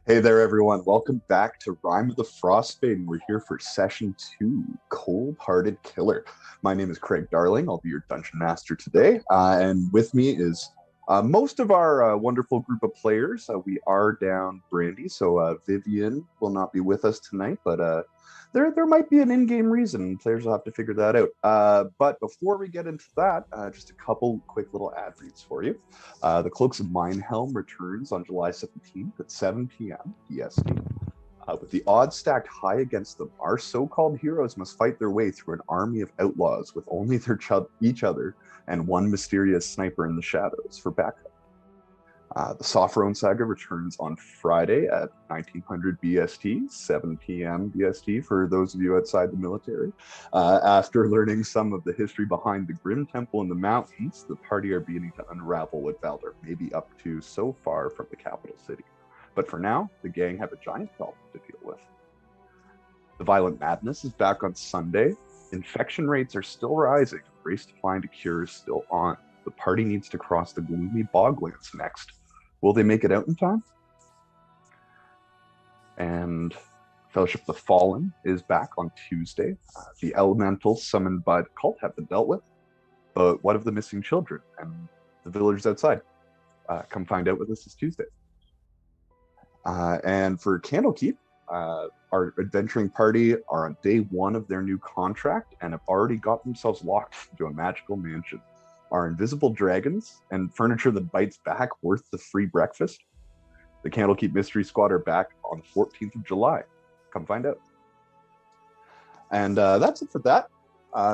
Hey there, everyone. Welcome back to Rime of the Frostmaiden. We're here for session two, Cold-Hearted Killer. My name is Craig Darling. I'll be your dungeon master today. And with me is most of our wonderful group of players. We are down Brandy, so Vivian will not be with us tonight, but there might be an in-game reason. Players will have to figure that out. But before we get into that, just a couple quick little ad reads for you. The Cloaks of Minehelm returns on July 17th at 7 p.m. EST. With the odds stacked high against them, our so-called heroes must fight their way through an army of outlaws with only each other and one mysterious sniper in the shadows for backup. The Sophrone Saga returns on Friday at 1900 BST, 7 p.m. BST for those of you outside the military. After learning some of the history behind the Grim Temple in the mountains, the party are beginning to unravel what Valdor may be up to so far from the capital city. But for now, the gang have a giant problem to deal with. The Violent Madness is back on Sunday. Infection rates are still rising. The race to find a cure is still on. The party needs to cross the gloomy boglands next. Will they make it out in time? And Fellowship of the Fallen is back on Tuesday. The elementals summoned by the cult have been dealt with, but what of the missing children and the villagers outside? Come find out with us this Tuesday. And for Candlekeep, our adventuring party are on day one of their new contract and have already got themselves locked into a magical mansion. Are invisible dragons and furniture that bites back worth the free breakfast? The Candlekeep Mystery Squad are back on the 14th of July. Come find out. And that's it for that.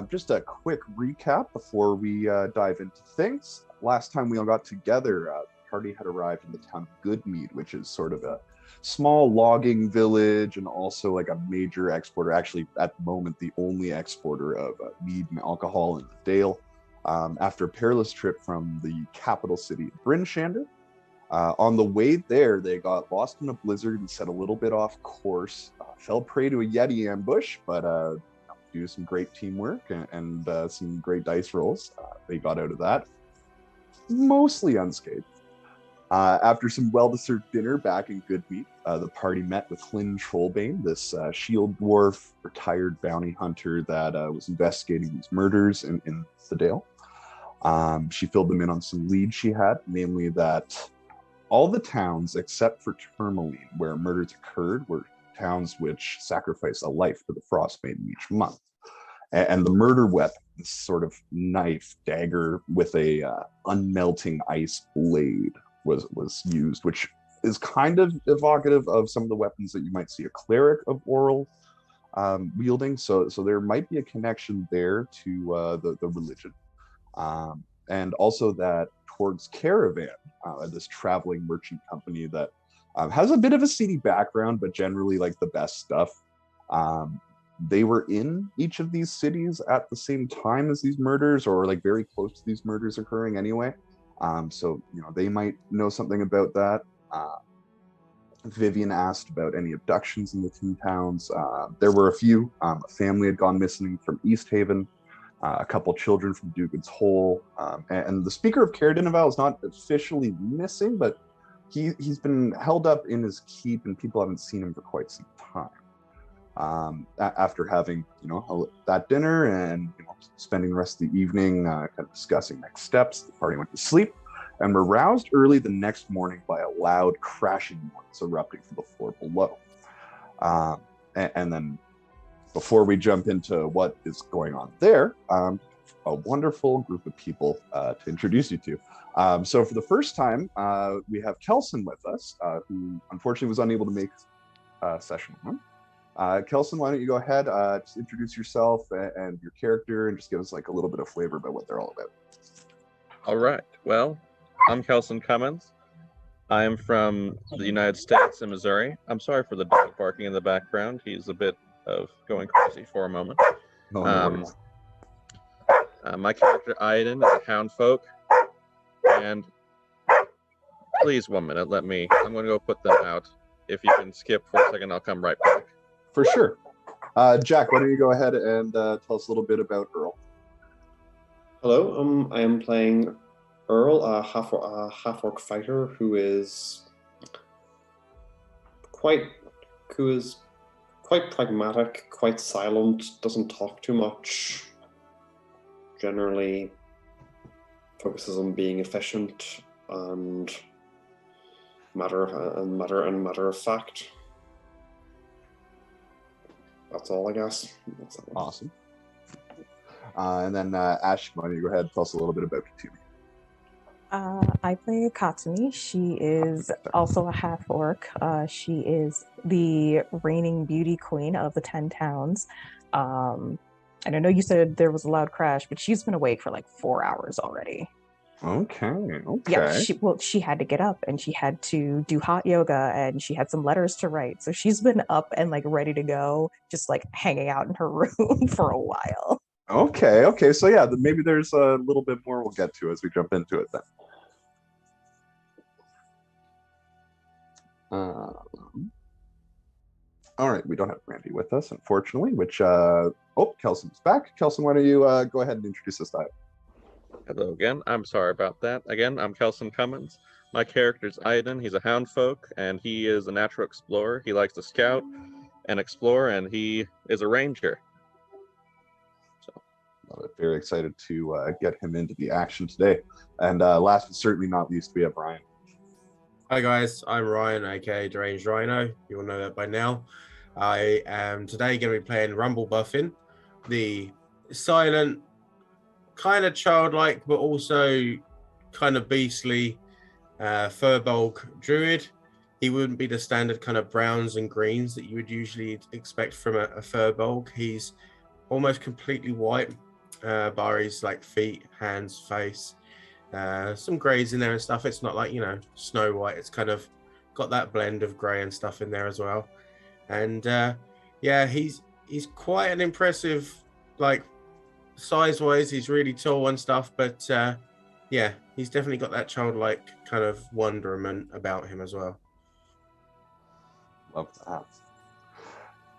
Just a quick recap before we dive into things. Last time we all got together, the party had arrived in the town of Goodmead, which is sort of a small logging village and also like a major exporter, actually at the moment the only exporter of mead and alcohol in the Dale. After a perilous trip from the capital city, Brinshander. On the way there, they got lost in a blizzard and set a little bit off course, fell prey to a Yeti ambush, but due to some great teamwork and some great dice rolls, they got out of that mostly unscathed. After some well-deserved dinner back in Goodmead, the party met with Hlyn Trollbane, this shield dwarf, retired bounty hunter that was investigating these murders in the Dale. She filled them in on some leads she had, namely that all the towns except for Tourmaline, where murders occurred, were towns which sacrifice a life for the Frostmaiden each month. And the murder weapon, this sort of knife dagger with a unmelting ice blade, was used, which is kind of evocative of some of the weapons that you might see a cleric of Oral wielding. So there might be a connection there to the religion. And also that towards Caravan, this traveling merchant company that has a bit of a seedy background, but generally like the best stuff. They were in each of these cities at the same time as these murders, or like very close to these murders occurring anyway. So they might know something about that. Vivian asked about any abductions in the two towns. There were a few. A family had gone missing from East Haven. A couple children from Dugan's Hole, and the Speaker of Caradinaval is not officially missing, but he's been held up in his keep, and people haven't seen him for quite some time. After having that dinner and spending the rest of the evening kind of discussing next steps, the party went to sleep and were roused early the next morning by a loud crashing noise erupting from the floor below. And then before we jump into what is going on there, a wonderful group of people to introduce you to. So for the first time, we have Kelson with us, who unfortunately was unable to make session one. Kelson, why don't you go ahead, just introduce yourself and your character, and just give us like a little bit of flavor about what they're all about. All right. Well, I'm Kelson Cummins. I am from the United States in Missouri. I'm sorry for the dog barking in the background. He's a bit of going crazy for a moment. No My character Aiden is a hound folk. And please, 1 minute, I'm going to go put them out. If you can skip for a second, I'll come right back. For sure. Jack, why don't you go ahead and tell us a little bit about Earl? Hello, I am playing Earl, a half-orc fighter who is quite who is quite pragmatic, quite silent, doesn't talk too much. Generally focuses on being efficient and matter of fact. That's all, I guess. Awesome. And then Ash, why don't you go ahead and tell us a little bit about Katumi? I play Katsumi. She is also a half orc. She is the reigning beauty queen of the 10 towns. And I know you said there was a loud crash, but she's been awake for like 4 hours already. Okay. Yeah, she had to get up and she had to do hot yoga and she had some letters to write. So she's been up and like ready to go, just like hanging out in her room for a while. Okay. So yeah, maybe there's a little bit more we'll get to as we jump into it then. All right, we don't have Randy with us, unfortunately, which, Kelson's back. Kelson, why don't you go ahead and introduce us to it? Hello again. I'm sorry about that. Again, I'm Kelson Cummins. My character's Aiden. He's a hound folk, and he is a natural explorer. He likes to scout and explore, and he is a ranger. Very excited to get him into the action today. And last but certainly not least, we have Ryan. Hi guys, I'm Ryan, aka Deranged Rhino. You all know that by now. I am today going to be playing Rumble Buffin, the silent, kind of childlike, but also kind of beastly Furbolg druid. He wouldn't be the standard kind of browns and greens that you would usually expect from a Furbolg. He's almost completely white, bar his like feet, hands, face. Some greys in there and stuff. It's not like, Snow White. It's kind of got that blend of grey and stuff in there as well. And he's quite an impressive, like size-wise. He's really tall and stuff, but he's definitely got that childlike kind of wonderment about him as well. Love that.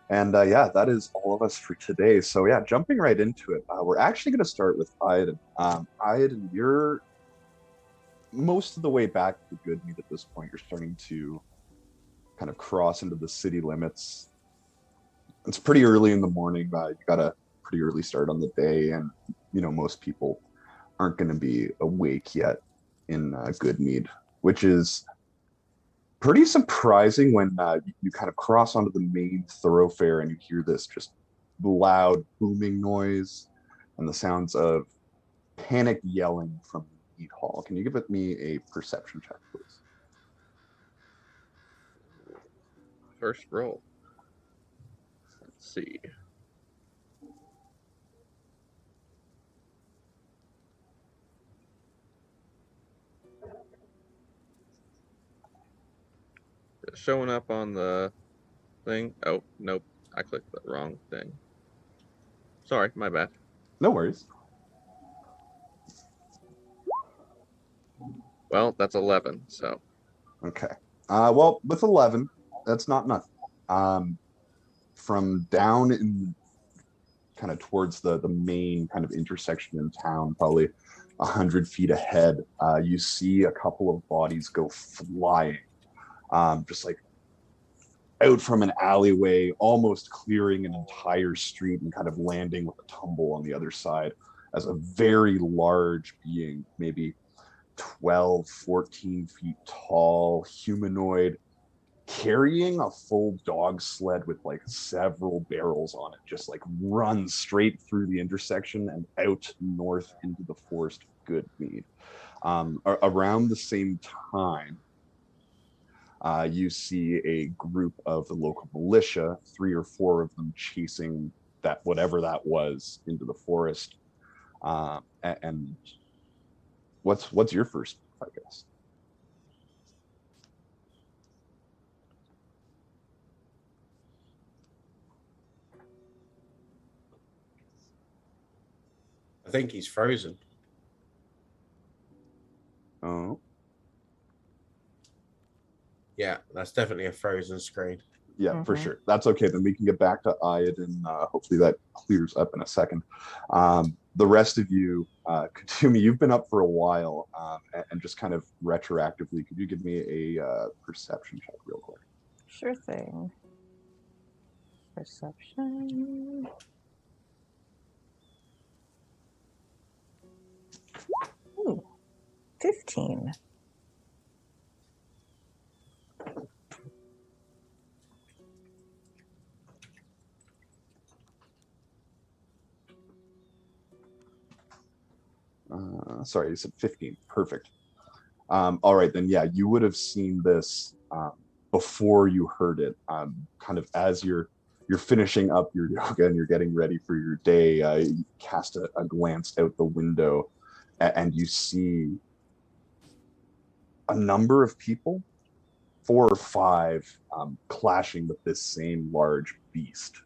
And that is all of us for today. So yeah, jumping right into it, we're actually going to start with Aiden. Aiden, you're most of the way back to Goodmead at this point. You're starting to kind of cross into the city limits. It's pretty early in the morning. You got a pretty early start on the day, and most people aren't going to be awake yet in Goodmead, which is pretty surprising when you kind of cross onto the main thoroughfare and you hear this just loud booming noise and the sounds of panic yelling from the meat hall. Can you give me a perception check, please? First roll. Let's see. Showing up on the thing. Oh, nope. I clicked the wrong thing. Sorry, my bad. No worries. Well, that's 11, so. Okay. Well, with 11, that's not nothing. From down in kind of towards the main kind of intersection in town, probably 100 feet ahead, you see a couple of bodies go flying. Just like out from an alleyway, almost clearing an entire street and kind of landing with a tumble on the other side as a very large being, maybe 12, 14 feet tall, humanoid, carrying a full dog sled with like several barrels on it, just like runs straight through the intersection and out north into the forest of Goodmead. Around the same time, you see a group of the local militia, 3 or 4 of them chasing that whatever that was into the forest. And what's your first, I guess? I think he's frozen. Oh. Yeah, that's definitely a frozen screen. Yeah, for sure. That's okay. Then we can get back to Ayad, and hopefully that clears up in a second. The rest of you, Katumi, you've been up for a while, and just kind of retroactively, could you give me a perception check real quick? Sure thing. Perception. Ooh, 15. Sorry, you said 15. Perfect. All right, then, yeah, you would have seen this before you heard it. Kind of as you're finishing up your yoga and you're getting ready for your day, you cast a glance out the window, and you see a number of people, 4 or 5, clashing with this same large beast.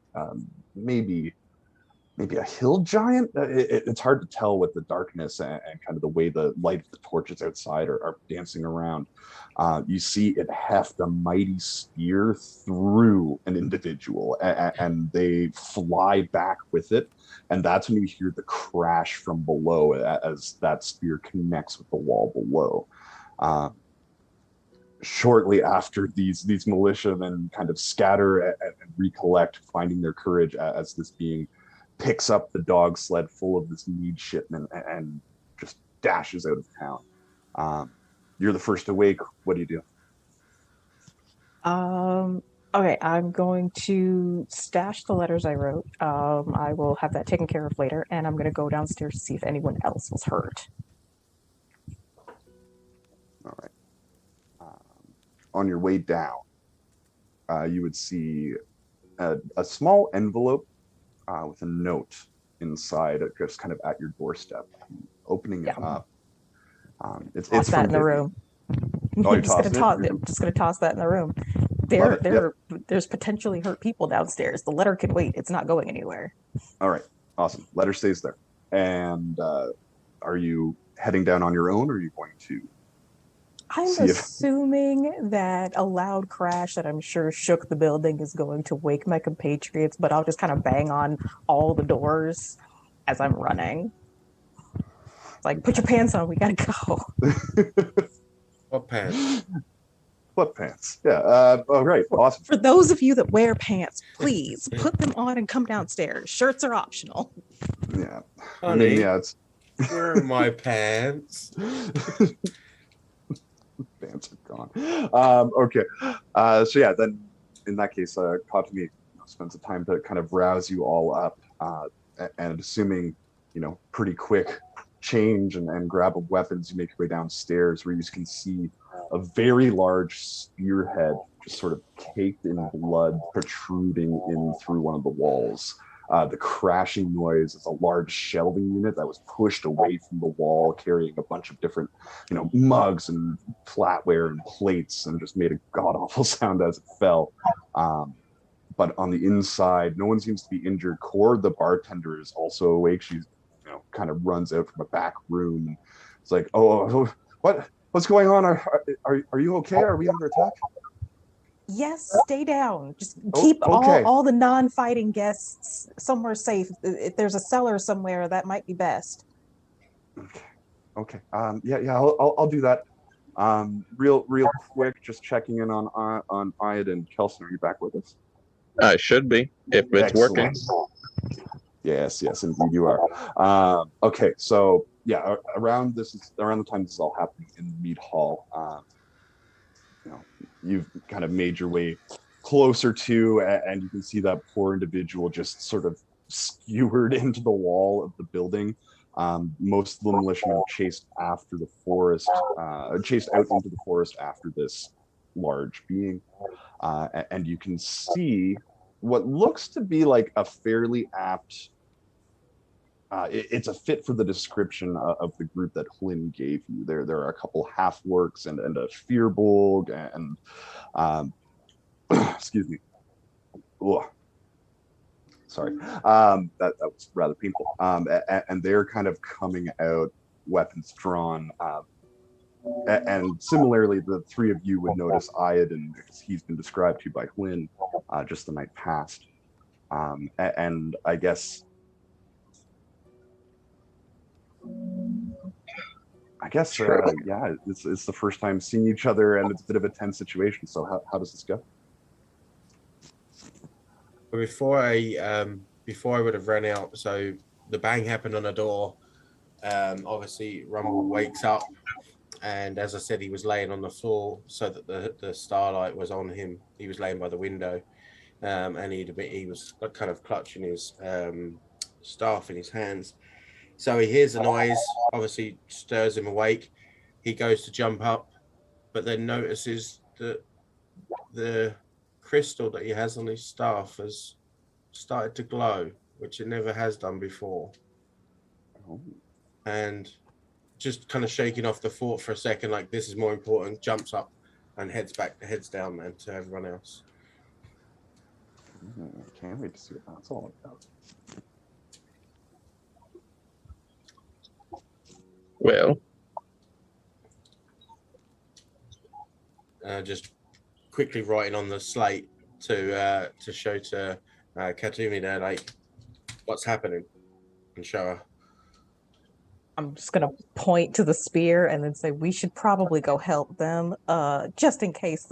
Maybe a hill giant. It's hard to tell with the darkness and kind of the way the light of the torches outside are dancing around. You see it heft a mighty spear through an individual, and they fly back with it. And that's when you hear the crash from below as that spear connects with the wall below. Shortly after, these militiamen kind of scatter and recollect, finding their courage as this being picks up the dog sled full of this mead shipment and just dashes out of town. You're the first awake. What do you do? Okay, I'm going to stash the letters I wrote. I will have that taken care of later, and I'm going to go downstairs to see if anyone else was hurt. All right. On your way down, you would see a small envelope with a note inside, just kind of at your doorstep. Opening it up, it's Toss that from in the room. Oh, Just gonna toss that in the room. There's potentially hurt people downstairs. The letter can wait. It's not going anywhere. All right, awesome. Letter stays there. And are you heading down on your own, or are you going to? I'm assuming that a loud crash that I'm sure shook the building is going to wake my compatriots, but I'll just kind of bang on all the doors as I'm running. It's like, put your pants on, we gotta go. What pants? What pants? Yeah. All right. Awesome. For those of you that wear pants, please put them on and come downstairs. Shirts are optional. Yeah. Honey, I mean, yeah, it's where are my pants? Pants are gone. Okay. So yeah, then in that case, Katami spends the time to kind of rouse you all up, and assuming, pretty quick change and grab of weapons, you make your way downstairs where you can see a very large spearhead just sort of caked in blood protruding in through one of the walls. The crashing noise is a large shelving unit that was pushed away from the wall, carrying a bunch of different, mugs and flatware and plates, and just made a god-awful sound as it fell. But on the inside, no one seems to be injured. Core, the bartender, is also awake. She's, kind of runs out from a back room. It's like, oh, what's going on? Are you okay? Are we under attack? Yes, stay down. Just keep all the non-fighting guests somewhere safe. If there's a cellar somewhere, that might be best. Okay. Yeah. I'll do that. Real quick, just checking in on Iad. Kelson, are you back with us? I should be, if it's working. Yes, indeed you are. Okay, so yeah, around the time this is all happening in the mead hall, you've kind of made your way closer to, and you can see that poor individual just sort of skewered into the wall of the building. Most of the militiamen chased out into the forest after this large being, and you can see what looks to be like a fairly apt. It's a fit for the description of the group that Hlyn gave you. There are a couple half-works and a Fearbolg and excuse me. Ugh. Sorry. That was rather painful. And they're kind of coming out, weapons drawn. And similarly, the three of you would notice Iad, because he's been described to you by Hlyn just the night past. And I guess yeah, it's the first time seeing each other, and it's a bit of a tense situation. So how does this go? But before I would have run out, so the bang happened on the door. Obviously, Rumble wakes up, and as I said, he was laying on the floor so that the starlight was on him. He was laying by the window, and he was kind of clutching his staff in his hands. So he hears the noise, obviously stirs him awake. He goes to jump up, but then notices that the crystal that he has on his staff has started to glow, which it never has done before. Oh. And just kind of shaking off the thought for a second, like this is more important, jumps up and heads down then to everyone else. Can't wait to see what that's all about. Well, Just quickly writing on the slate to show to Katumi there, like what's happening, and show her. I'm just gonna point to the spear and then say we should probably go help them, just in case.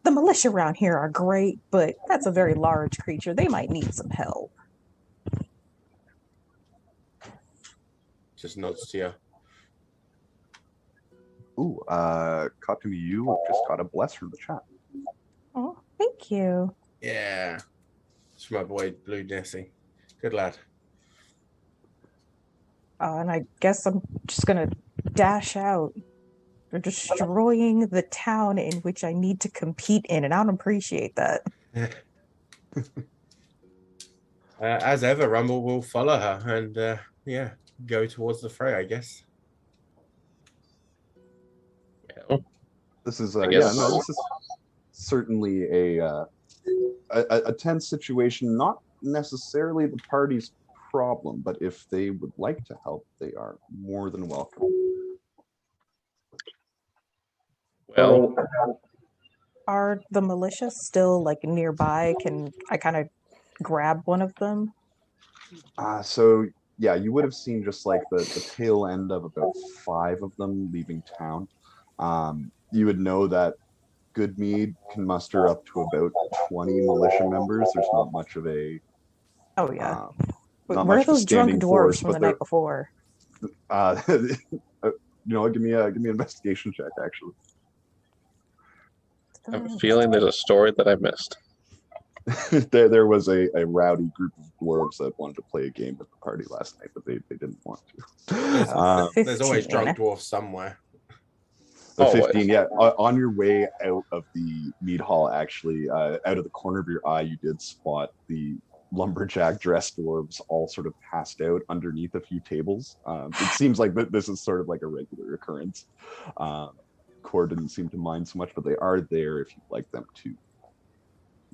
The militia around here are great, but that's a very large creature. They might need some help. Just nods to you. Ooh, Katumi, you just got a bless from the chat. Oh, thank you. Yeah, it's my boy Blue Nessie. Good lad. And I guess I'm just gonna dash out. They're destroying the town in which I need to compete in, and I don't appreciate that. As ever, Rumble will follow her and go towards the fray, I guess. well, This is I guess- this is certainly a tense situation. Not necessarily the party's problem, but if they would like to help, they are more than welcome. well, Are the militia still like nearby? Can I kind of grab one of them? So yeah, you would have seen just like the tail end of about 5 of them leaving town. You would know that Goodmead can muster up to about 20 militia members. There's not much of a Oh yeah. not Where much are of a those drunk standing dwarves force, from the but night before? give me an investigation check actually. I have a feeling there's a story that I missed. there was a rowdy group of dwarves that wanted to play a game with the party last night, but they didn't want to. There's always 15. drunk dwarfs somewhere. The Always. 15, yeah. On your way out of the mead hall, actually, out of the corner of your eye, you did spot the lumberjack dress dwarves all sort of passed out underneath a few tables. It seems like this is sort of like a regular occurrence. Core didn't seem to mind so much, but they are there if you'd like them to.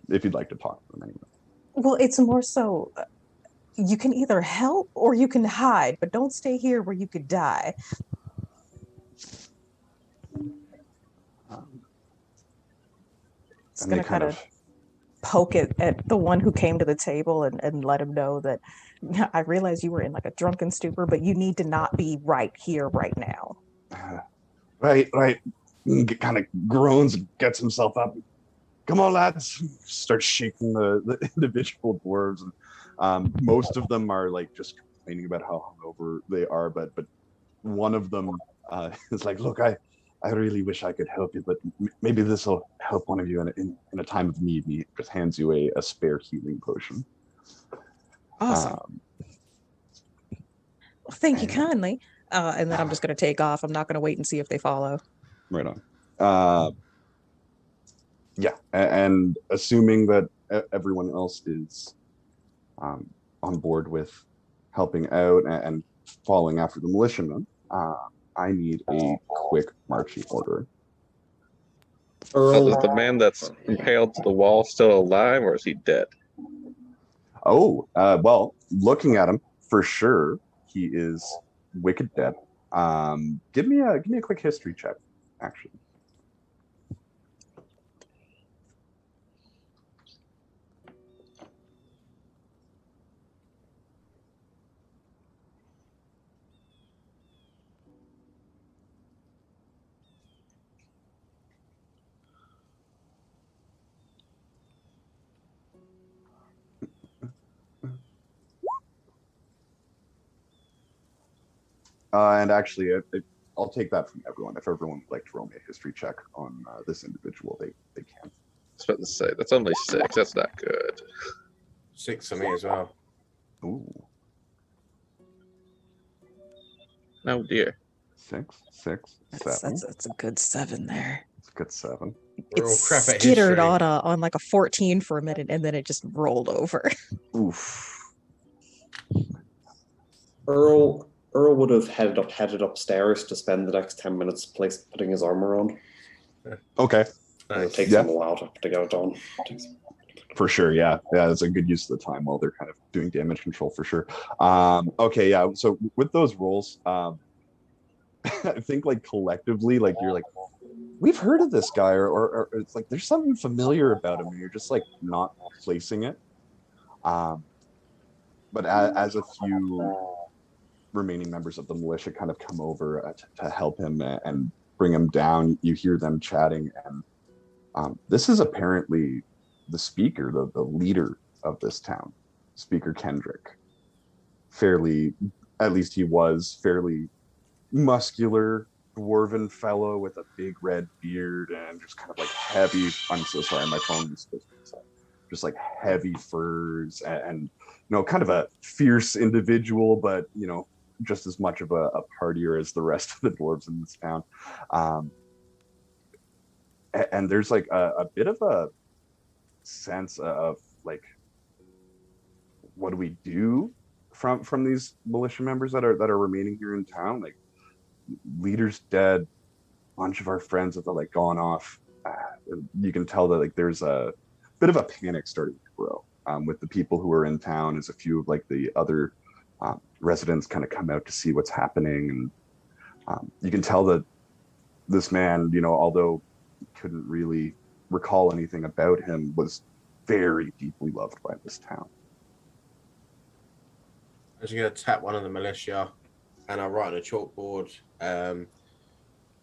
If you'd like to talk to them anyway. Well, it's more so you can either help or you can hide, but don't stay here where you could die. It's gonna kind of poke it at the one who came to the table and let him know that I realize you were in like a drunken stupor, but you need to not be right here, right now. Right. Kind of groans and gets himself up. Come on, lads. Starts shaking the individual dwarves. And, most of them are like just complaining about how hungover they are, but one of them is like, look, I really wish I could help you, but maybe this will help one of you in a time of need. And he just hands you a spare healing potion. Awesome. Well, thank you kindly. And then I'm just going to take off. I'm not going to wait and see if they follow. Right on. Yeah, and assuming that everyone else is on board with helping out and following after the militiamen, I need a quick marching order. Is the man that's impaled to the wall still alive, or is he dead? Oh, well, looking at him, for sure, he is wicked dead. Give me a quick history check, actually. And actually, I'll take that from everyone. If everyone would like to roll me a history check on this individual, they can. I was about to say, that's only 6. That's not good. 6 for me as well. Ooh, Oh dear. 6, 6, That's 7. that's a good 7 there. It's a good 7. We're all It crap at skittered history. on like a 14 for a minute, and then it just rolled over. Oof. Earl would have headed upstairs to spend the next 10 minutes putting his armor on. Okay. It Nice. takes him a while to get it on. For sure, yeah. It's a good use of the time while they're kind of doing damage control for sure. Okay, yeah. So with those rolls, I think like collectively, like you're like, we've heard of this guy, or it's like there's something familiar about him, and you're just like not placing it. But as a few remaining members of the militia kind of come over to help him and bring him down, you hear them chatting, and this is apparently the speaker, the leader of this town, Speaker Kendrick. Fairly, at least he was fairly muscular, dwarven fellow with a big red beard and just kind of like heavy. I'm so sorry, my phone is supposed to be just like heavy furs and kind of a fierce individual, but just as much of a partier as the rest of the dwarves in this town. And there's like a bit of a sense of like, what do we do from these militia members that are remaining here in town? Like, leader's dead, bunch of our friends have like gone off. You can tell that like there's a bit of a panic starting to grow with the people who are in town, as a few of like the other residents kind of come out to see what's happening. And you can tell that this man, although he couldn't really recall anything about him, was very deeply loved by this town. I was going to tap one of the militia, and I'll write on a chalkboard,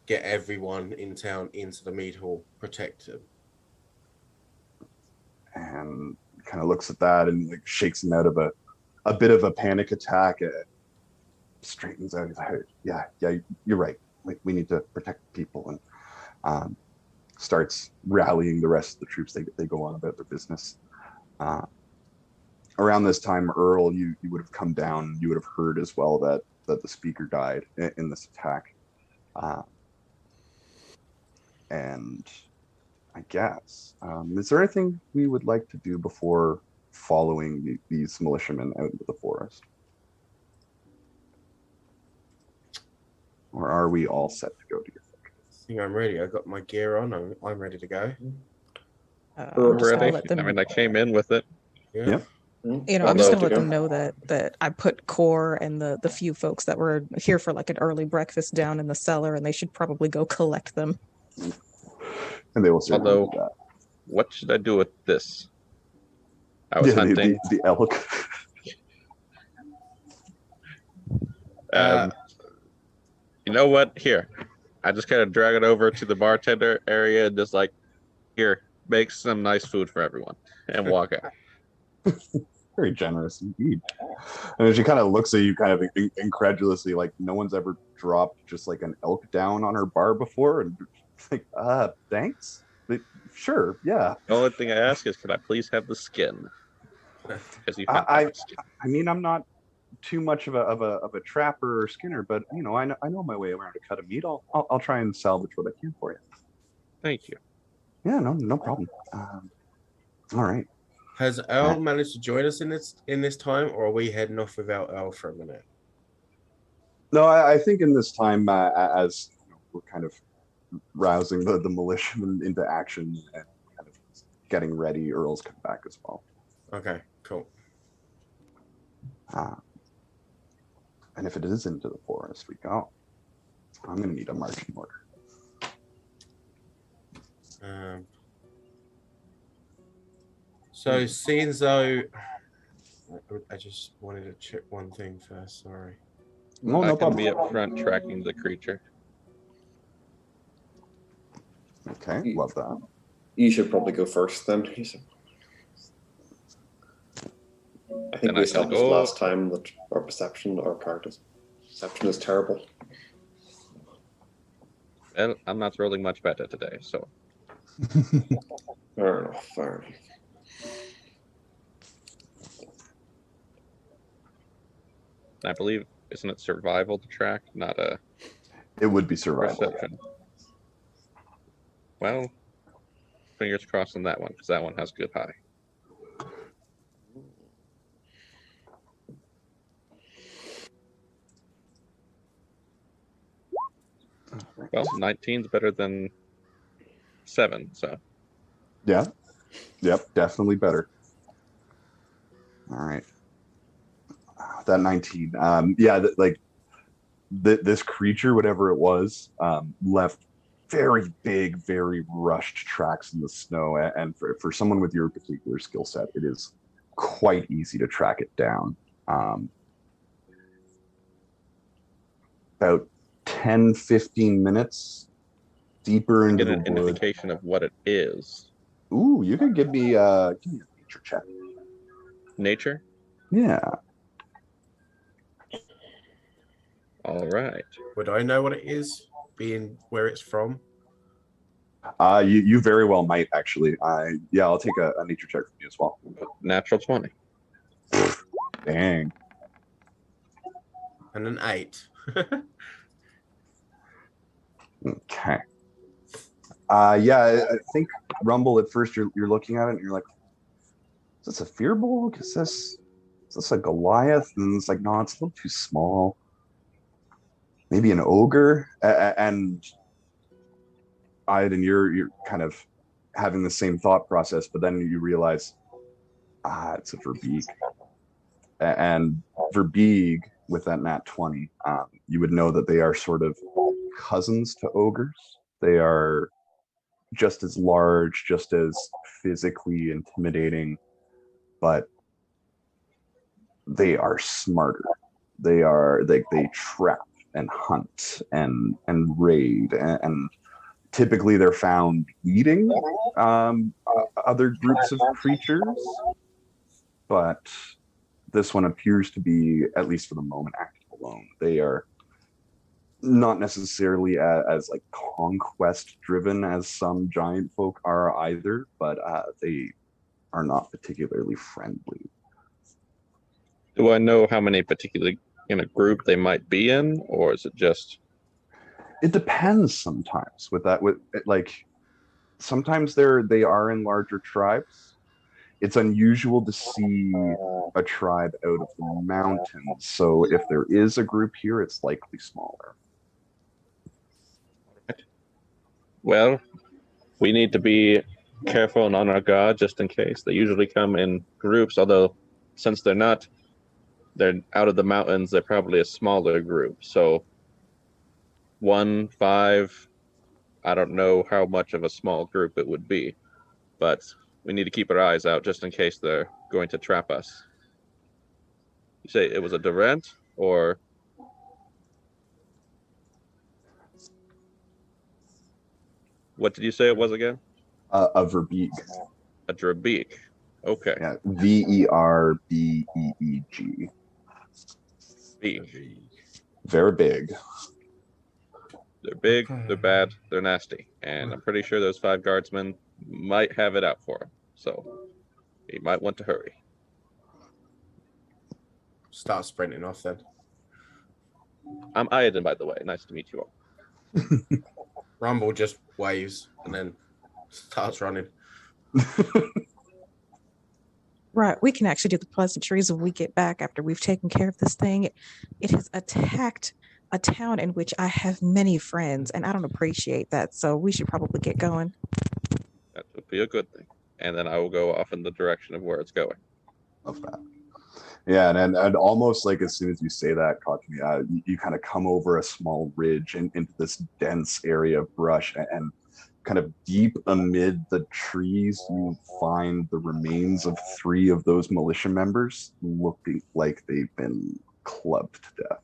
get everyone in town into the mead hall, protect them. And kind of looks at that and like shakes him out of a bit of a panic attack. Straightens out. He's like, yeah, you're right. We need to protect people, and starts rallying the rest of the troops. They go on about their business. Around this time, Earl, you would have come down. You would have heard as well that the speaker died in this attack. And I guess, is there anything we would like to do before following these militiamen out into the forest? Or are we all set to go, do you think? I think I'm ready. I got my gear on. I'm ready to go. We're Just gonna ready. let them, I mean, I came in with it. Yeah. I'm just Although- gonna let them know that I put Core and the few folks that were here for like an early breakfast down in the cellar, and they should probably go collect them. And they will certainly Although- do that. What should I do with this? I was hunting. The elk. You know what? Here, I just kind of drag it over to the bartender area and just like, here, make some nice food for everyone, and walk out. Very generous indeed. And as she kind of looks at you kind of incredulously, like no one's ever dropped just like an elk down on her bar before, and like, thanks. Sure, yeah. The only thing I ask is, can I please have the skin? Because you have I the skin. mean, I'm not too much of a trapper or skinner, but I know my way around a cut of meat. I'll try and salvage what I can for you. Thank you. Yeah, no problem. All right. Has Earl managed to join us in this time, or are we heading off without Earl for a minute? No, I think in this time, as we're kind of rousing the militiamen into action and kind of getting ready, Earl's come back as well. Okay, cool. And if it is into the forest we go, I'm going to need a marching order. So seeing as though I just wanted to check one thing first, sorry. No I can problem. be up front tracking the creature. Okay, love that. You should probably go first then. I think Then I we shall established go. last time that our perception, our characters. Perception is terrible. Well, I'm not rolling much better today, so Fair enough. Fair enough. I believe, isn't it survival to track, not a It would be survival. perception? Well, fingers crossed on that one, because that one has good high. Well, 19's better than 7, so Yeah. Yep. Definitely better. All right. That 19. Yeah. This creature, whatever it was, left very big, very rushed tracks in the snow. And for someone with your particular skill set, it is quite easy to track it down. About 10, 15 minutes deeper into get an the wood. indication of what it is. Ooh, you can give me a nature check. Nature? Yeah. All right. Would I know what it is, being where it's from? You very well might actually. Yeah, I'll take a nature check from you as well. Natural 20. Dang. And an 8. Okay. Yeah, I think Rumble at first you're looking at it and you're like, is this a Fearbolg? Is this a Goliath? And it's like, no, it's a little too small. Maybe an ogre. And Aiden, you're kind of having the same thought process, but then you realize, it's a Verbeeg. And Verbeeg, with that nat 20, you would know that they are sort of cousins to ogres. They are just as large, just as physically intimidating, but they are smarter. They trap and hunt and raid, and typically they're found leading other groups of creatures, but this one appears to be, at least for the moment, acting alone. They are not necessarily as like conquest driven as some giant folk are either, but they are not particularly friendly. Do I know how many particularly in a group they might be in, or is it just? It depends sometimes with like sometimes they are in larger tribes. It's unusual to see a tribe out of the mountains, so if there is a group here, it's likely smaller. Well, we need to be careful and on our guard just in case. They usually come in groups, although since they're out of the mountains, they're probably a smaller group. So 1, 5, I don't know how much of a small group it would be, but we need to keep our eyes out just in case they're going to trap us. You say it was a Durant, or? What did you say it was again? A Verbeeg. A Drabeek. Okay. Yeah, Verbeeg. Beak. Very big. They're big, they're bad, they're nasty. And I'm pretty sure those 5 guardsmen might have it out for him. So he might want to hurry. Start sprinting off then. I'm Aiden, by the way. Nice to meet you all. Rumble just waves and then starts running. Right, we can actually do the pleasantries when we get back after we've taken care of this thing. It has attacked a town in which I have many friends, and I don't appreciate that. So we should probably get going. That would be a good thing. And then I will go off in the direction of where it's going. Love that. Yeah, and almost like as soon as you say that, Cockney, you kind of come over a small ridge into this dense area of brush, and kind of deep amid the trees, you find the remains of 3 of those militia members looking like they've been clubbed to death.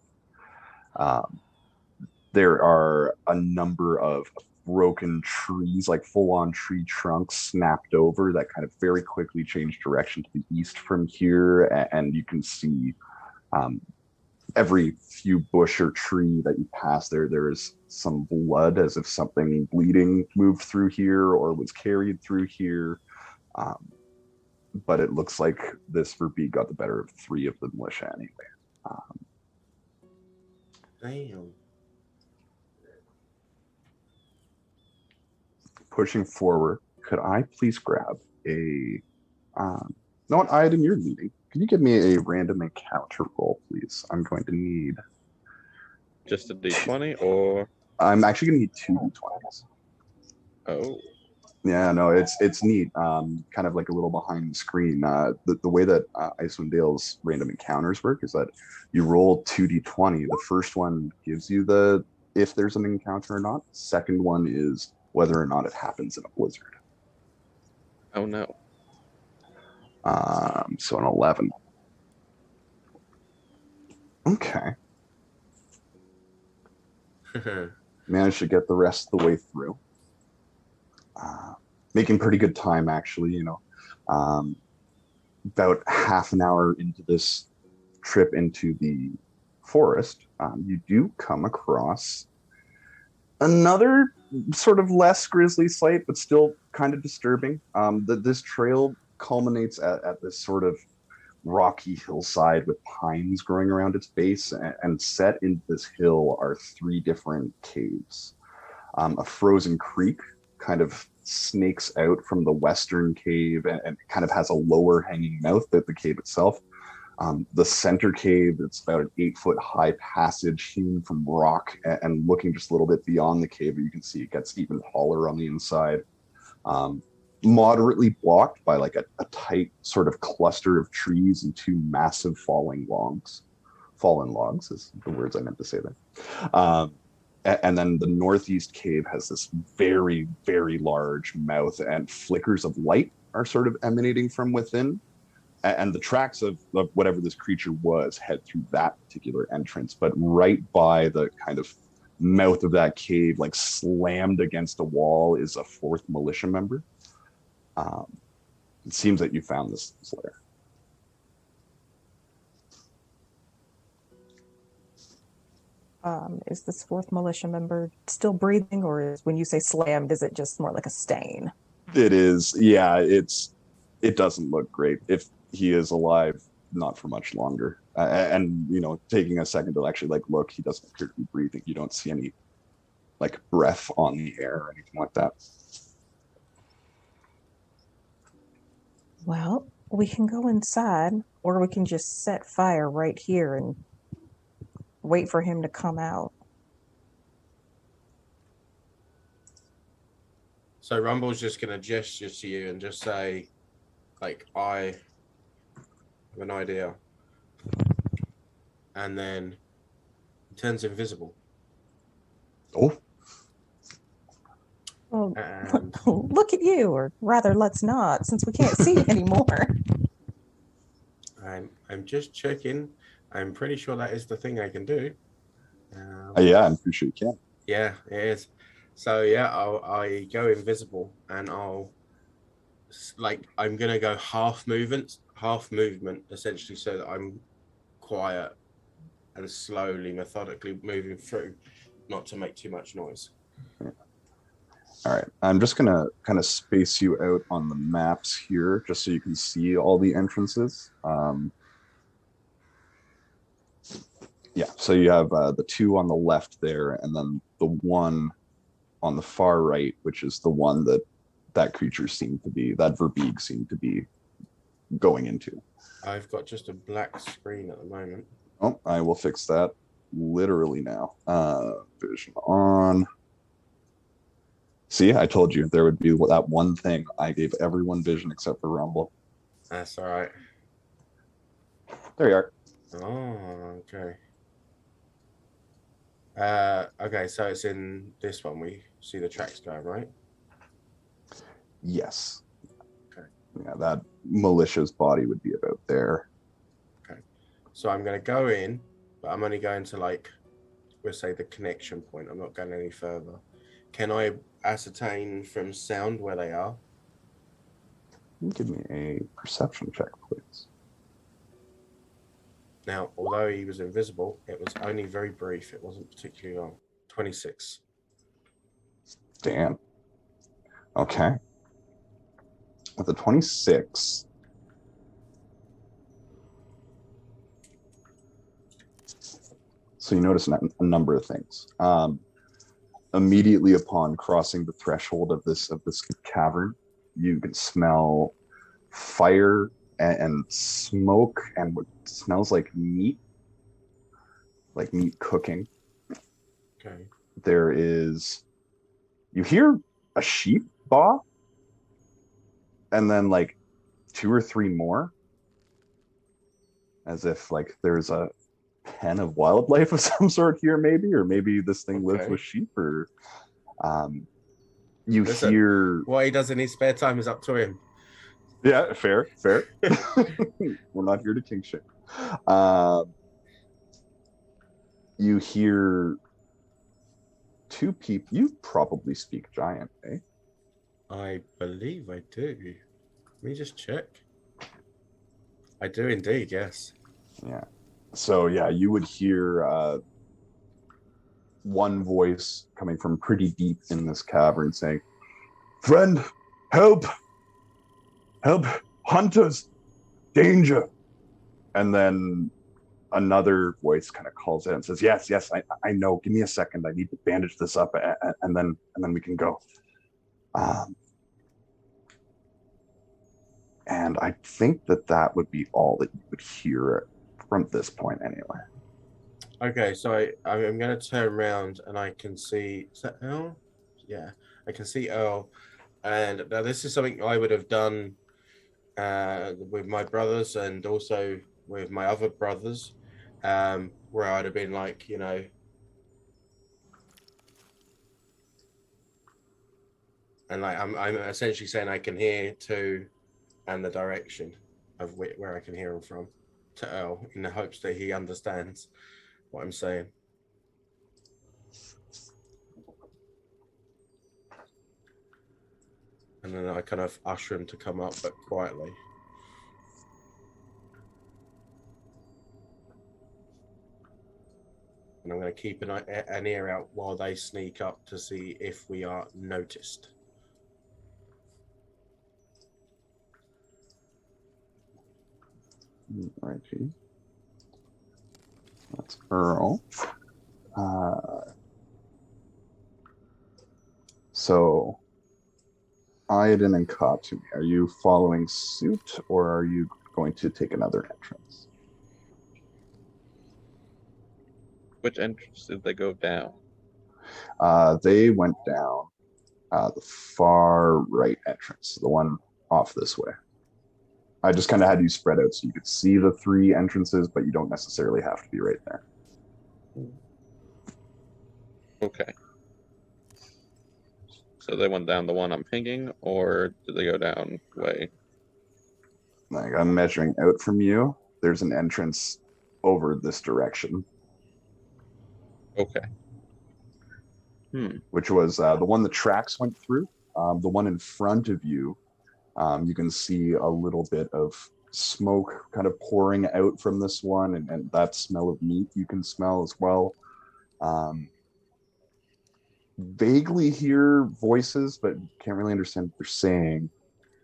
There are a number of broken trees, like full-on tree trunks snapped over that kind of very quickly change direction to the east from here, and you can see every few bush or tree that you pass there is some blood, as if something bleeding moved through here or was carried through here. Um, but it looks like this Verbeeg got the better of 3 of the militia anyway. Damn. Pushing forward, could I please grab a no, what, Item, you're leading. Can you give me a random encounter roll, please? I'm going to need. Just a d20 or I'm actually going to need 2 d20s. oh, Yeah, no, it's neat. Kind of like a little behind the screen. The way that Icewind Dale's random encounters work is that you roll 2d20. The first one gives you the if there's an encounter or not. Second one is whether or not it happens in a blizzard. oh no. So an 11. Okay. Managed to get the rest of the way through. Making pretty good time, actually. About half an hour into this trip into the forest, you do come across another sort of less grisly sight, but still kind of disturbing. This trail culminates at this sort of rocky hillside with pines growing around its base, and set into this hill are 3 different caves. A frozen creek kind of snakes out from the western cave and kind of has a lower hanging mouth than the cave itself. The center cave, it's about an 8-foot high passage hewn from rock, and looking just a little bit beyond the cave, you can see it gets even taller on the inside. Moderately blocked by like a tight sort of cluster of trees and 2 massive fallen logs. Fallen logs is the words I meant to say there. And then the northeast cave has this very, very large mouth, and flickers of light are sort of emanating from within. And the tracks of whatever this creature was head through that particular entrance. But right by the kind of mouth of that cave, like slammed against a wall, is a 4th militia member. It seems that you found this lair. Is this 4th militia member still breathing, or when you say slammed, is it just more like a stain? It is, yeah. It doesn't look great. If he is alive, not for much longer. And taking a second to actually look, he doesn't appear to be breathing. You don't see any breath on the air or anything like that. Well, we can go inside, or we can just set fire right here and wait for him to come out. So Rumble's just going to gesture to you and just say, I have an idea. And then he turns invisible. Oh. Well, And look at you, or rather, let's not, since we can't see anymore. I'm just checking. I'm pretty sure that is the thing I can do. Yeah, I'm pretty sure you can. Yeah, it is. So yeah, I go invisible, and I'm gonna go half movement, essentially, so that I'm quiet and slowly, methodically moving through, not to make too much noise. All right, I'm just gonna kind of space you out on the maps here, just so you can see all the entrances. Yeah, so you have the 2 on the left there, and then the 1 on the far right, which is the one that creature seemed to be, that Verbeeg seemed to be going into. I've got just a black screen at the moment. Oh, I will fix that literally now. Vision on. See, I told you there would be that one thing. I gave everyone vision except for Rumble. That's all right. There you are. Oh, okay. Okay, so it's in this one. We see the tracks going, right? Yes. Okay. Yeah, that militia's body would be about there. Okay. So I'm going to go in, but I'm only going to we'll say the connection point. I'm not going any further. Can I ascertain from sound where they are? Give me a perception check, please. Now, although he was invisible, it was only very brief. It wasn't particularly long. 26. Damn. Okay. With a 26, so you notice a number of things. Immediately upon crossing the threshold of this cavern, you can smell fire and smoke and what smells like meat cooking. Okay. You hear a sheep baa, and then like 2 or 3 more, as if like there's a pen of wildlife of some sort here, maybe, or maybe this thing lives Okay. with sheep, or you Listen, hear. what he does in his spare time is up to him. Yeah, fair. We're not here to king shame. You hear 2 people. You probably speak giant, eh? I believe I do. Let me just check. I do indeed, yes. Yeah. So yeah, you would hear one voice coming from pretty deep in this cavern saying, "Friend, help! Help! Hunters! Danger!" And then another voice kind of calls in and says, "Yes, I know. Give me a second. I need to bandage this up, and then we can go." And I think that would be all that you would hear from this point, anyway. Okay, so I'm going to turn around and I can see. Is that Earl? Yeah, I can see Earl. And now this is something I would have done with my brothers and also with my other brothers, where I'd have been like, and like I'm essentially saying I can hear to, and the direction of where I can hear him from, to Earl, in the hopes that he understands what I'm saying. And then I kind of usher him to come up, but quietly. And I'm going to keep an ear out while they sneak up to see if we are noticed. Righty. That's Earl. So, Aiden and Katumi, are you following suit, or are you going to take another entrance? Which entrance did they go down? They went down the far right entrance, the one off this way. I just kind of had you spread out so you could see the 3 entrances, but you don't necessarily have to be right there. Okay. So they went down the one I'm pinging, or did they go down way? Like, I'm measuring out from you. There's an entrance over this direction. Okay. Which was the one the tracks went through. The one in front of you, you can see a little bit of smoke kind of pouring out from this one, and that smell of meat you can smell as well. Vaguely hear voices, but can't really understand what they're saying.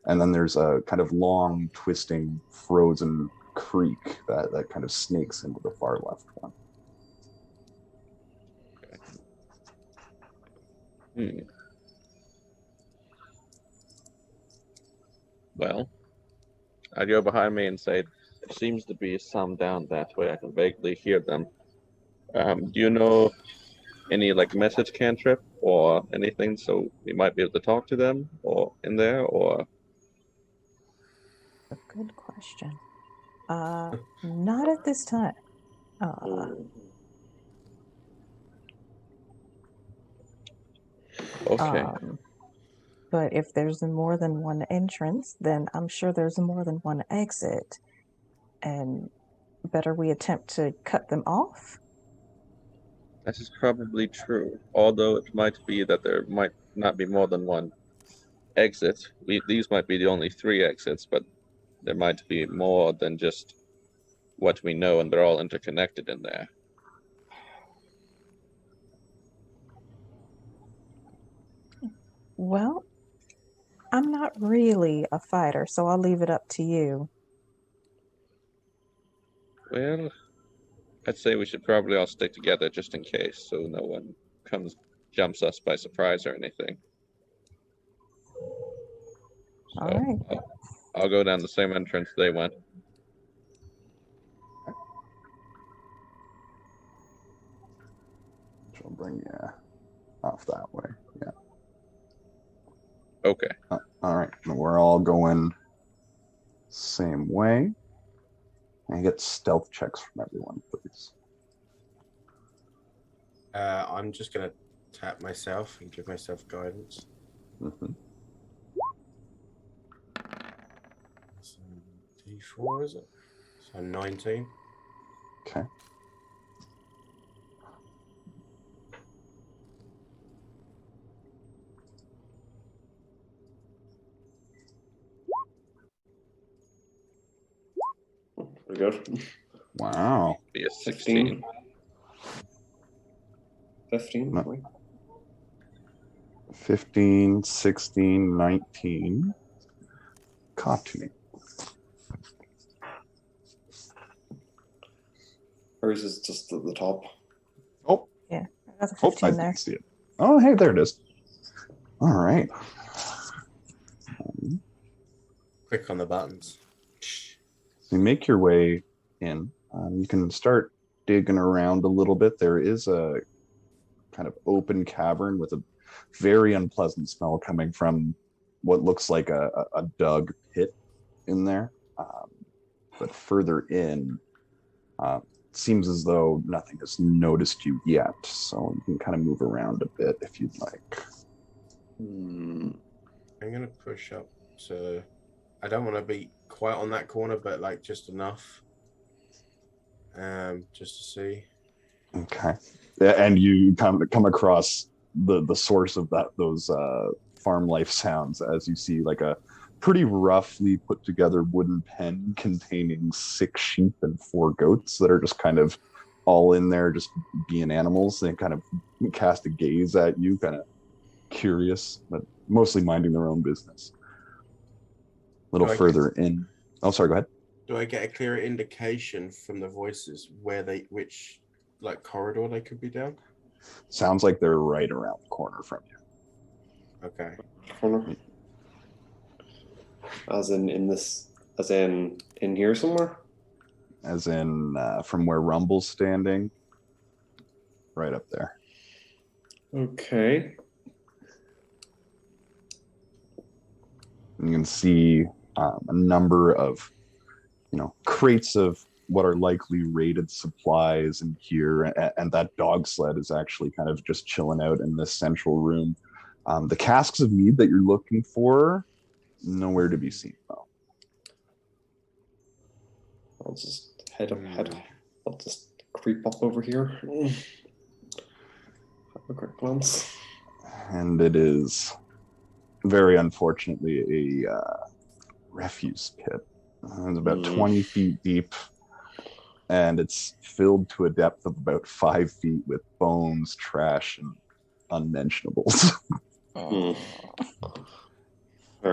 And then there's a kind of long, twisting, frozen creek that kind of snakes into the far left one. Okay. Well, I'd go behind me and say, there seems to be some down that way. I can vaguely hear them. Do you know any like message cantrip or anything so we might be able to talk to them or in there, or? A good question. Not at this time. Okay. But if there's more than one entrance, then I'm sure there's more than one exit. And better we attempt to cut them off? That is probably true, although it might be that there might not be more than one exit. These might be the only 3 exits, but there might be more than just what we know, and they're all interconnected in there. Well, I'm not really a fighter, so I'll leave it up to you. Well, I'd say we should probably all stick together just in case, so no one jumps us by surprise or anything. All So right. I'll go down the same entrance they went. Which will bring you off that way. Yeah. Okay. All right. We're all going same way. And get stealth checks from everyone, please. I'm just gonna tap myself and give myself guidance. Mm-hmm. So D4 is it? So 19. Okay. Very good. Wow. Be a 16. 15. No. Wait. 15, 16, 19. Copy. Or is it just at the top? Oh, Yeah, I got the oh, 15 I there. didn't see it. Oh, hey, there it is. All right. Click on the buttons. So you make your way in. You can start digging around a little bit. There is a kind of open cavern with a very unpleasant smell coming from what looks like a dug pit in there. But further in, seems as though nothing has noticed you yet. So you can kind of move around a bit if you'd like. Hmm. I'm gonna push up to. I don't want to be quite on that corner, but like just enough. Just to see. Okay. And you come across the source of those farm life sounds as you see like a pretty roughly put together wooden pen containing 6 sheep and 4 goats that are just kind of all in there just being animals. They kind of cast a gaze at you, kind of curious, but mostly minding their own business. A little further in. Oh, sorry, go ahead. Do I get a clearer indication from the voices which like corridor they could be down? Sounds like they're right around the corner from you. Okay. Corner. As in here somewhere? As in from where Rumble's standing, right up there. Okay. And you can see a number of, crates of what are likely raided supplies in here, and that dog sled is actually kind of just chilling out in this central room. The casks of mead that you're looking for, nowhere to be seen though. I'll just I'll just creep up over here. Have a quick glance. And it is very unfortunately a refuse pit. It's about 20 feet deep, and it's filled to a depth of about 5 feet with bones, trash, and unmentionables. Fair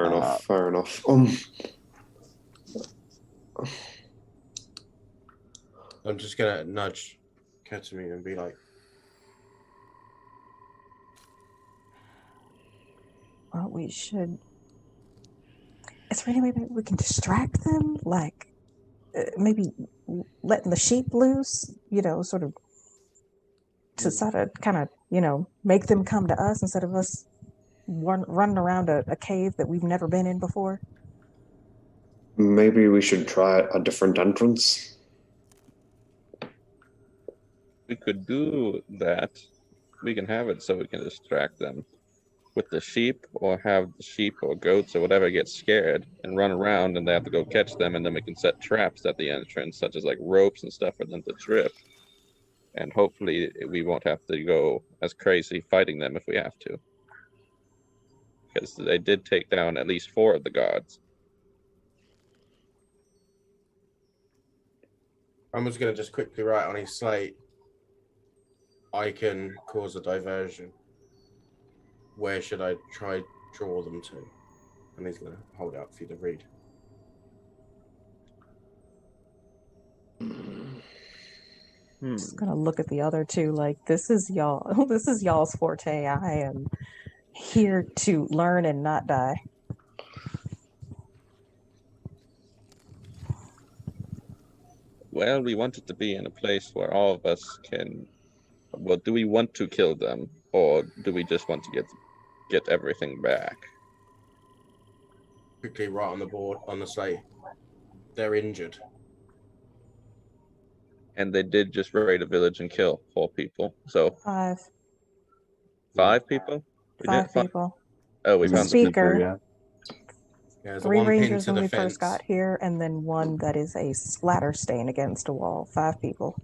enough. Fair enough. I'm just gonna nudge Katsumi and be like, Well, we should. Is there any way maybe we can distract them? Like maybe letting the sheep loose, sort of to kind of, make them come to us instead of us running around a cave that we've never been in before? Maybe we should try a different entrance. We could do that. We can have it so we can distract them with the sheep, or have the sheep or goats or whatever get scared and run around, and they have to go catch them, and then we can set traps at the entrance, such as like ropes and stuff for them to trip. And hopefully we won't have to go as crazy fighting them if we have to. Because they did take down at least 4 of the gods. I'm just going to just quickly write on his slate. I can cause a diversion. Where should I draw them to? And he's going to hold it up for you to read. Just gonna look at the other two like this is y'all. This is y'all's forte. I am here to learn and not die. Well, we want it to be in a place where all of us can. Well, do we want to kill them, or do we just want to get everything back? Quickly write on the board, on the slate. They're injured. And they did just raid a village and kill 4 people. So Five 5 people? We did people. Oh, we And then found Speaker. yeah. Yeah, there's 3 one pin rangers to when the we fence. first got here, and then 1 that is a splatter stain against a wall. 5 people.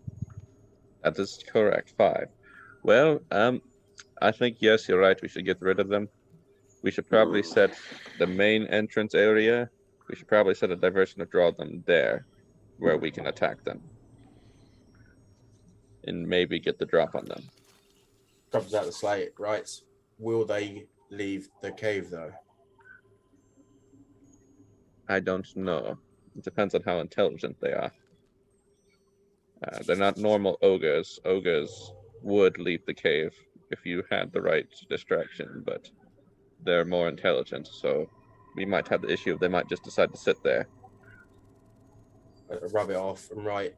That is correct. 5. Well, I think yes, you're right. We should get rid of them. We should probably set the main entrance area. We should probably set a diversion to draw them there, where we can attack them, and maybe get the drop on them. Comes out the slate, writes, will they leave the cave though? I don't know. It depends on how intelligent they are. They're not normal ogres. Ogres would leave the cave if you had the right distraction, but they're more intelligent, so we might have the issue of they might just decide to sit there. Rub it off and write,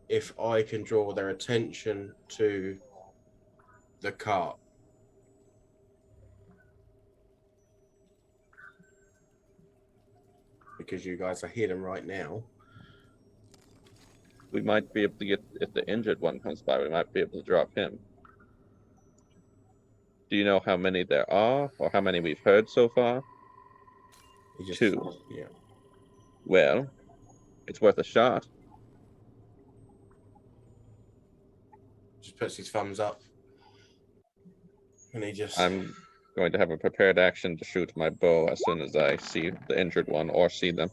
if I can draw their attention to the cart. Because you guys are hidden right now. We might be able to get, if the injured one comes by, we might be able to drop him. Do you know how many there are, or how many we've heard so far? 2. Yeah. Well, it's worth a shot. Just puts his thumbs up. And he just... I'm going to have a prepared action to shoot my bow as soon as I see the injured one or see them.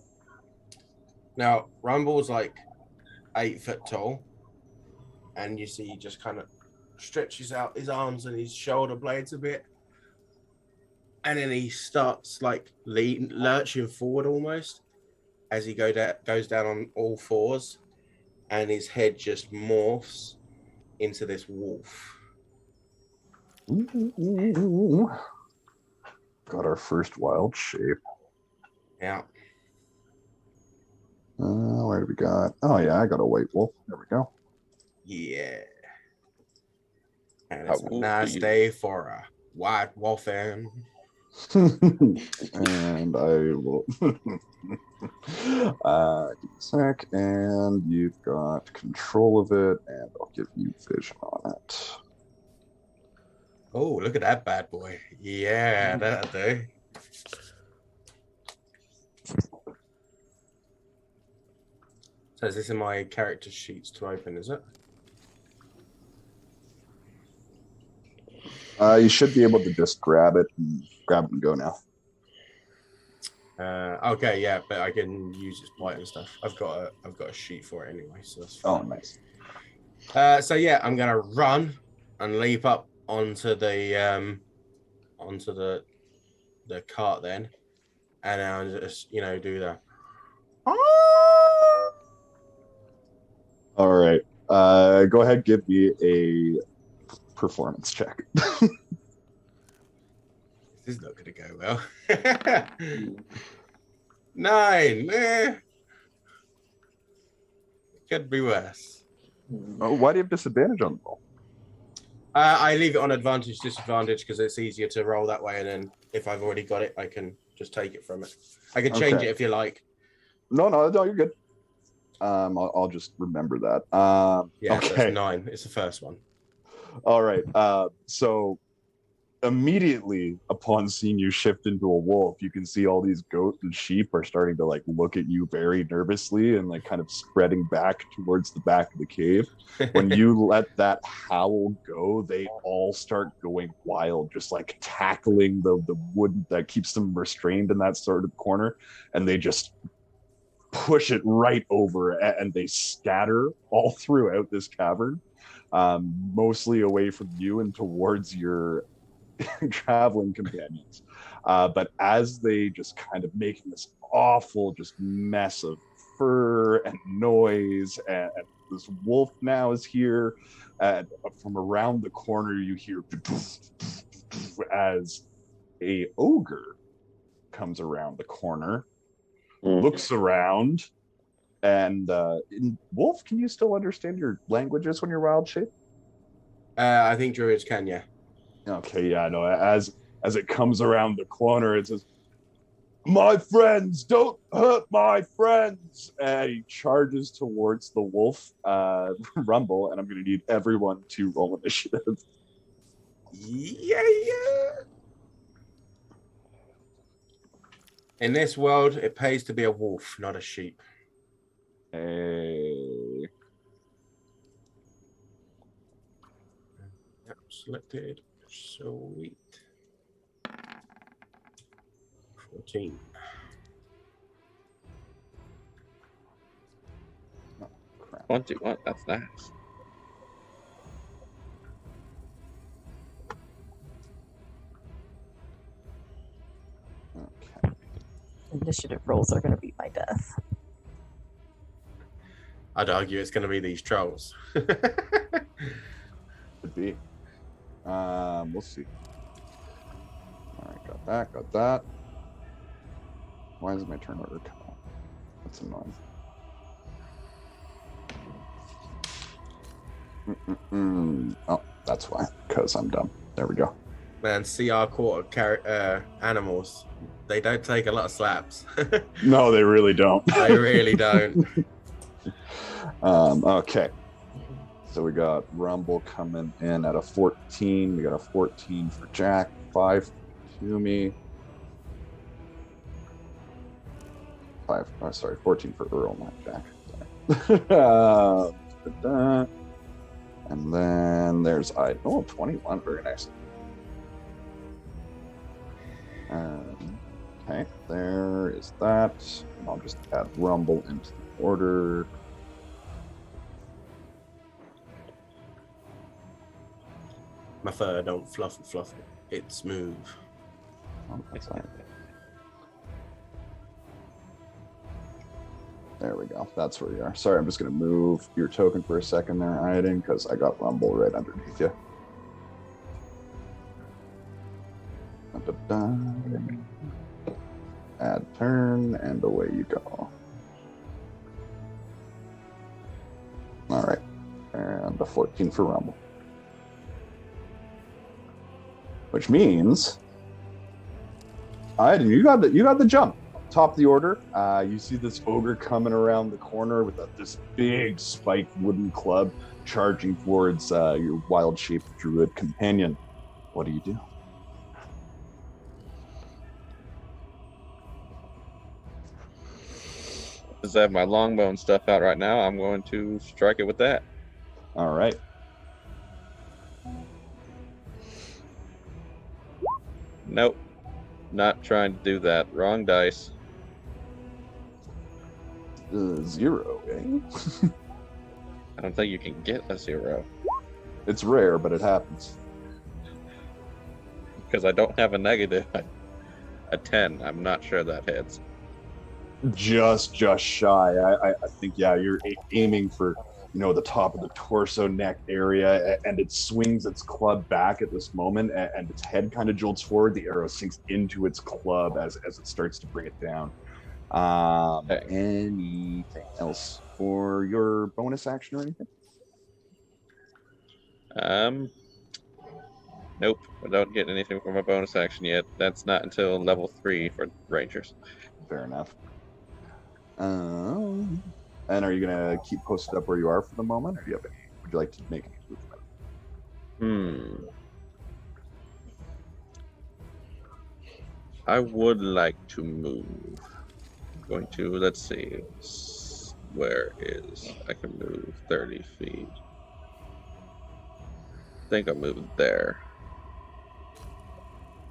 Now, Rumble's like 8 foot tall. And you see he just kind of stretches out his arms and his shoulder blades a bit. And then he starts like lurching forward almost as he goes down on all 4s. And his head just morphs into this wolf. Ooh. Got our first wild shape. Yeah. Where do we got? Oh yeah, I got a white wolf. There we go. Yeah. And How it's a wolf nice do you- day for a white wolfing. And I will give me a sec, and you've got control of it, and I'll give you vision on it. Oh, look at that bad boy. Yeah, that'll do. So is this in my character sheets to open, is it? You should be able to just grab it and go now. Okay, yeah, but I can use its bite and stuff. I've got a sheet for it anyway, so that's Oh, fine. nice. So yeah, I'm gonna run and leap up onto the cart then, and I'll just do the. All right. Go ahead. Give me a performance check. This is not gonna go well. 9. Could be worse. Oh, why do you have disadvantage on the roll? I leave it on advantage, disadvantage because it's easier to roll that way, and then if I've already got it, I can just take it from it. I can change Okay. it if you like. No, you're good. I'll just remember that. Yeah, okay. so that's 9. It's the first one. All right. So immediately upon seeing you shift into a wolf, you can see all these goats and sheep are starting to like look at you very nervously and like kind of spreading back towards the back of the cave. When you let that howl go, they all start going wild, just like tackling the wood that keeps them restrained in that sort of corner, and they just push it right over, and they scatter all throughout this cavern, mostly away from you and towards your traveling companions. But as they just kind of making this awful just mess of fur and noise, and this wolf now is here, and from around the corner you hear as a ogre comes around the corner, looks around, and Wolf, can you still understand your languages when you're wild shape? I think druids can, yeah. Okay, yeah, no. As it comes around the corner, it says, "My friends, don't hurt my friends!" And he charges towards the wolf, Rumble, and I'm going to need everyone to roll initiative. Yeah. In this world, it pays to be a wolf, not a sheep. Hey. Yep, selected. Sweet. 14. Oh, crap. 21. That's nice. Okay. Initiative rolls are going to be my death. I'd argue it's going to be these trolls. Could be. We'll see. All right, got that. Why is my turn order come out? That's annoying. Oh, that's why. Because I'm dumb. There we go. Man, CR quarter animals, they don't take a lot of slaps. No, they really don't. They really don't. Okay. So we got Rumble coming in at a 14. We got a 14 for Jack, 5 to me. 14 for Earl, not Jack. Sorry. And then there's 21. Very nice. Okay, there is that. And I'll just add Rumble into the order. My fur don't fluff it. It's smooth. Oh, that's all right. There we go. That's where you are. Sorry, I'm just going to move your token for a second there, Aiden, because I got Rumble right underneath you. Add turn, and away you go. All right. And the 14 for Rumble. Which means, Aiden, you got the jump. Top of the order, you see this ogre coming around the corner with this big spiked wooden club charging towards your wild-shaped druid companion. What do you do? Because I have my longbow and stuff out right now, I'm going to strike it with that. All right. Nope. Not trying to do that. Wrong dice. 0, eh? I don't think you can get a 0. It's rare, but it happens. Because I don't have a negative. A 10. I'm not sure that hits. Just shy. I think, yeah, you're aiming for, the top of the torso neck area, and it swings its club back at this moment, and its head kind of jolts forward. The arrow sinks into its club as it starts to bring it down. Okay. Anything else for your bonus action or anything? Nope. I don't get anything from a bonus action yet. That's not until level 3 for Rangers. Fair enough. And are you gonna keep posted up where you are for the moment, or do you have any? Would you like to make any movement? I would like to move. I'm going to, let's see. Where is I can move 30 feet. I think I'll move there.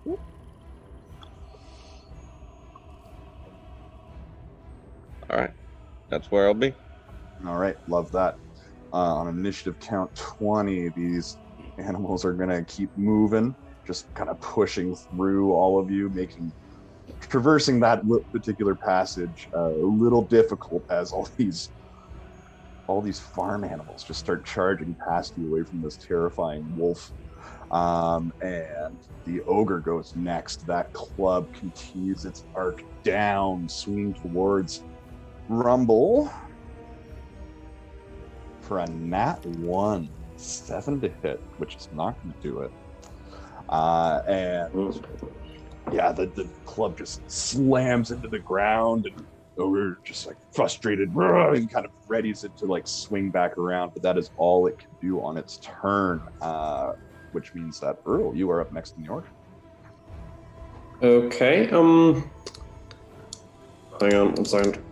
All right. That's where I'll be. All right, love that. On initiative count 20, these animals are gonna keep moving, just kind of pushing through all of you, traversing that particular passage a little difficult as all these farm animals just start charging past you away from this terrifying wolf. And the ogre goes next. That club continues its arc down, swinging towards Rumble for a nat 1, 7 to hit, which is not going to do it. And yeah, the club just slams into the ground, and Ogre just like frustrated and kind of readies it to like swing back around, but that is all it can do on its turn, which means that Earl, you are up next in the order. Okay. Hang on, one second.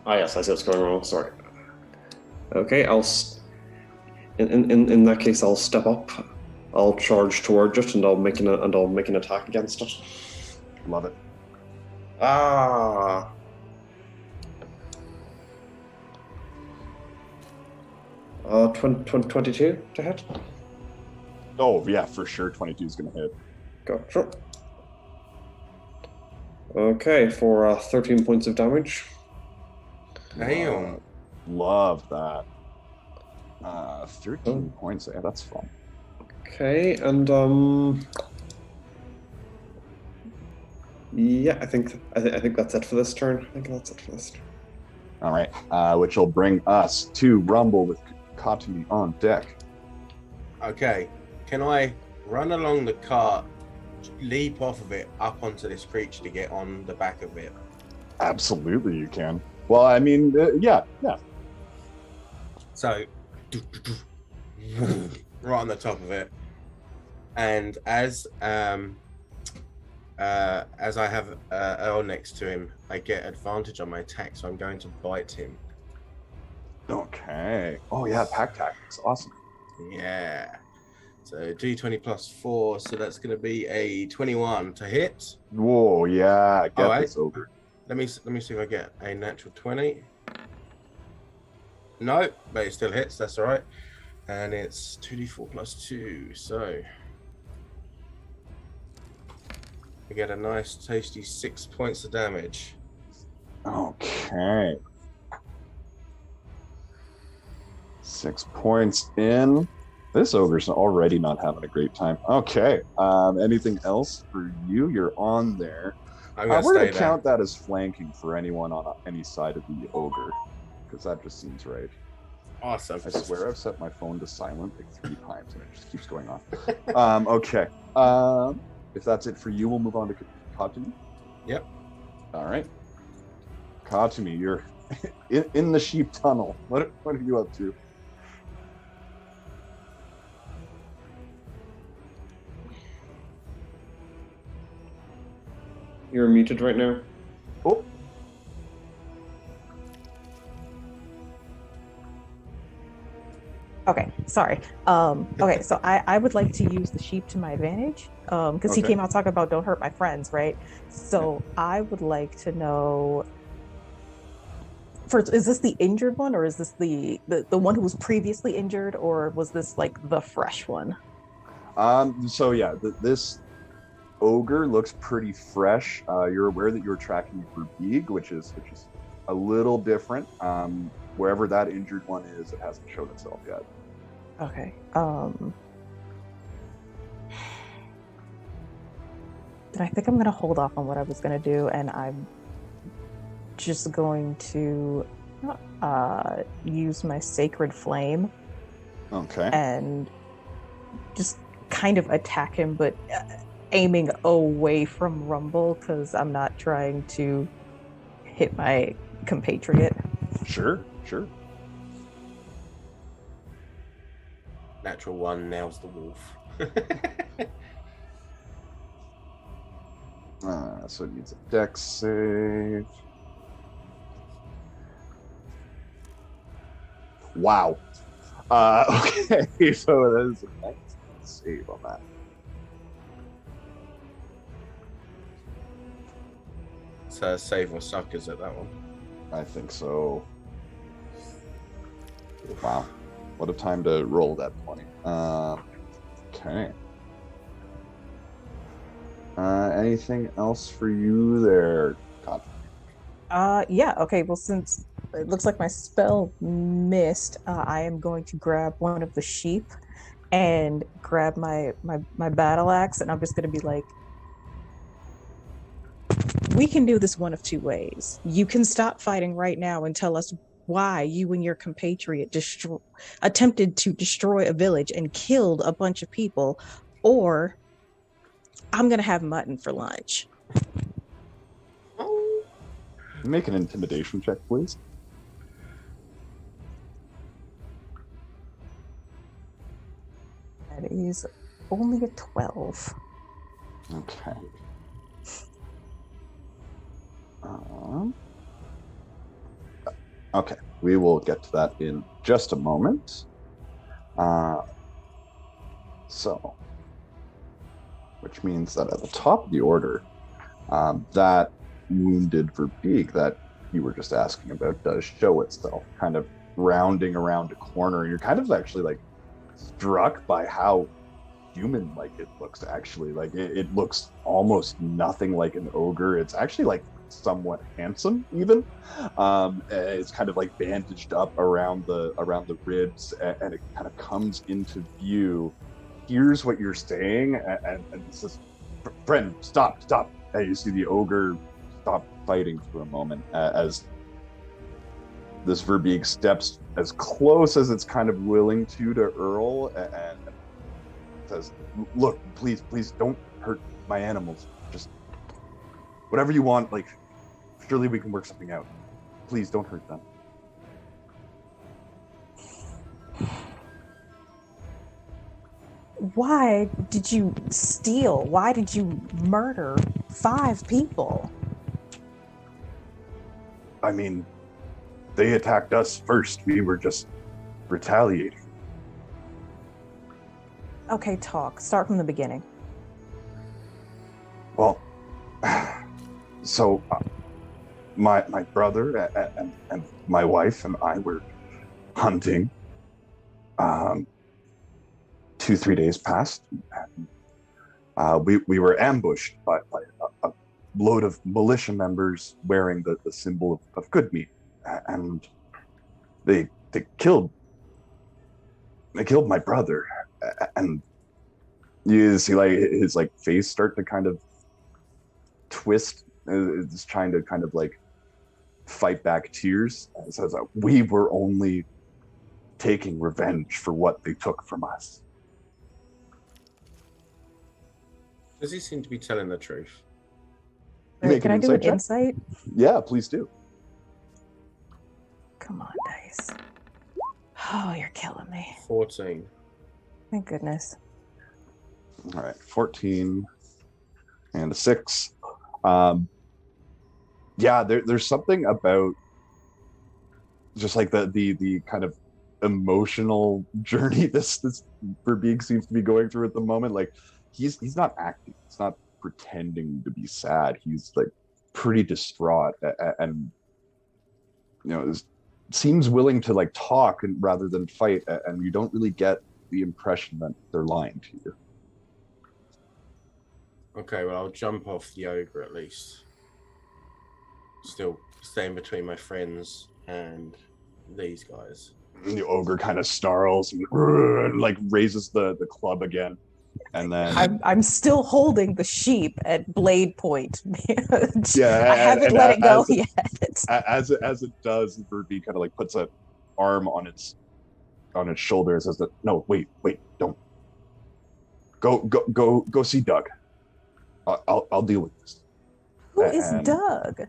Yes, I see what's going wrong. Sorry. Okay, in that case, I'll step up. I'll charge towards it, and I'll make an attack against it. Love it. 22 to hit. Oh yeah, for sure. 22 is going to hit. Gotcha. Okay, for 13 points of damage. Damn. Love that. 13 points. Yeah, that's fun. Okay, and yeah, I think that's it for this turn. All right, which will bring us to Rumble with Katumi on deck. Okay, can I run along the cart, leap off of it up onto this creature to get on the back of it? Absolutely, you can. Well, I mean, yeah. So, right on the top of it, and as I have Earl next to him, I get advantage on my attack, so I'm going to bite him. Okay. Oh yeah, pack tactics. Awesome. Yeah. So D20 plus 4, so that's going to be a 21 to hit. Whoa, yeah. Get All right. this ogre. Let me see if I get a natural 20. No, but it still hits. That's all right. And it's 2d4 plus 2, so I get a nice tasty 6 points of damage. Okay. 6 points in. This ogre's already not having a great time. Okay. Anything else for you? You're on there. I'm We're going going to to count that as flanking for anyone on any side of the ogre, because that just seems right. Awesome. I swear I've set my phone to silent like 3 times and it just keeps going off. Okay. If that's it for you, we'll move on to Katumi. Yep. All right. Katumi, you're in the sheep tunnel. What are you up to? You're muted right now. Oh. Okay, sorry. Okay, so I would like to use the sheep to my advantage because he came out talking about don't hurt my friends, right? So I would like to know, first, is this the injured one, or is this the one who was previously injured, or was this like the fresh one? So yeah, this ogre looks pretty fresh. You're aware that you're tracking for Beeg, which is a little different. Wherever that injured one is, it hasn't shown itself yet. Okay. Then I think I'm gonna hold off on what I was gonna do, and I'm just going to use my sacred flame. Okay. And just kind of attack him, but aiming away from Rumble because I'm not trying to hit my compatriot. Sure. Natural 1 nails the wolf. So it needs a dex save. Wow. Okay, so that is a nice save on that. save or suck, is it, that one? I think so. Wow. What a time to roll that 20. Okay. Anything else for you there, Cod? Yeah, okay. Well, since it looks like my spell missed, I am going to grab one of the sheep and grab my battle axe, and I'm just going to be like, we can do this one of two ways. You can stop fighting right now and tell us why you and your compatriot attempted to destroy a village and killed a bunch of people, or I'm going to have mutton for lunch. Make an intimidation check, please. That is only a 12. Okay. Okay, we will get to that in just a moment. So, which means that at the top of the order, that wounded Verbeek that you were just asking about does show itself, kind of rounding around a corner, and you're kind of actually like struck by how human-like it looks. Actually, like it looks almost nothing like an ogre. It's actually like somewhat handsome, even. It's kind of like bandaged up around the ribs, and it kind of comes into view. Hears what you're saying, and says, "Friend, stop!" And you see the ogre stop fighting for a moment as this Verbeek steps as close as it's kind of willing to Earl, and says, "Look, please don't hurt my animals. Just whatever you want. Like, surely we can work something out. Please don't hurt them." Why did you steal? Why did you murder 5 people? I mean, they attacked us first. We were just retaliating. Okay, talk. Start from the beginning. Well, so my brother and my wife and I were hunting. 2-3 days passed. We were ambushed by a load of militia members wearing the symbol of good meat, and they killed my brother, and you see like his like face start to kind of twist. It's trying to kind of like fight back tears. And says, "We were only taking revenge for what they took from us." Does he seem to be telling the truth? Make Can an I do an check? insight? Yeah, please do. Come on, dice. Oh, you're killing me. 14. Thank goodness. All right, 14 and a 6. Yeah, there's something about just like the kind of emotional journey this Verbeek seems to be going through at the moment. Like he's not acting, he's not pretending to be sad. He's like pretty distraught, and you know seems willing to like talk and rather than fight. And you don't really get the impression that they're lying to you. Okay, well, I'll jump off the ogre at least. Still staying between my friends and these guys. And the ogre kind of snarls and like raises the club again, and then I'm still holding the sheep at blade point. yeah, I haven't let it go yet. As it does, Verbeek kind of like puts an arm on its shoulder and says that no, wait, don't go see Doug. I'll deal with this. Who is Doug?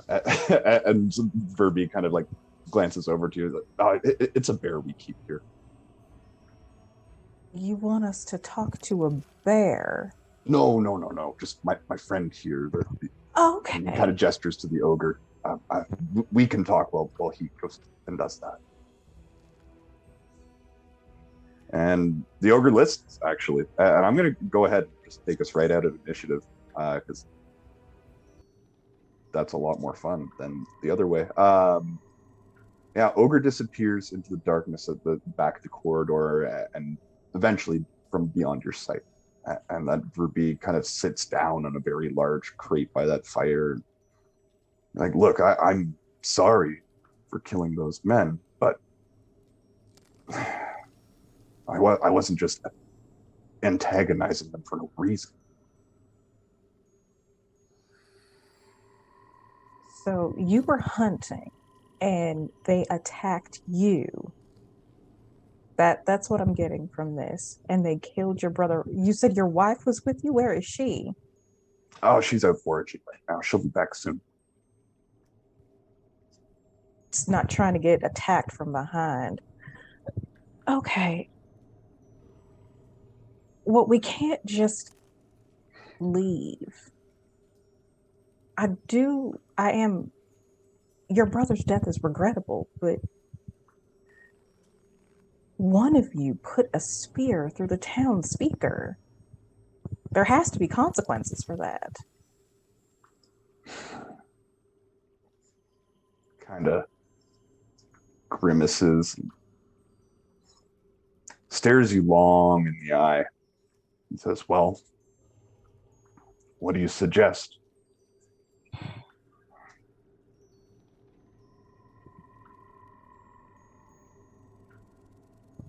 And Verbeek kind of like glances over to you. Like, oh, it's a bear we keep here. You want us to talk to a bear? No. Just my friend here. Okay. Kind of gestures to the ogre. We can talk while he goes and does that. And the ogre listens, actually. And I'm going to go ahead and just take us right out of initiative, because that's a lot more fun than the other way. Yeah, Ogre disappears into the darkness at the back of the corridor and eventually from beyond your sight. And that Verbi kind of sits down on a very large crate by that fire. Like, look, I'm sorry for killing those men, but I wasn't just antagonizing them for no reason. So you were hunting and they attacked you. That's what I'm getting from this. And they killed your brother. You said your wife was with you? Where is she? Oh, she's out foraging right now. She'll be back soon. It's not trying to get attacked from behind. Okay. Well, we can't just leave. Your brother's death is regrettable, but one of you put a spear through the town speaker. There has to be consequences for that. Kind of grimaces, and stares you long in the eye, and says, well, what do you suggest?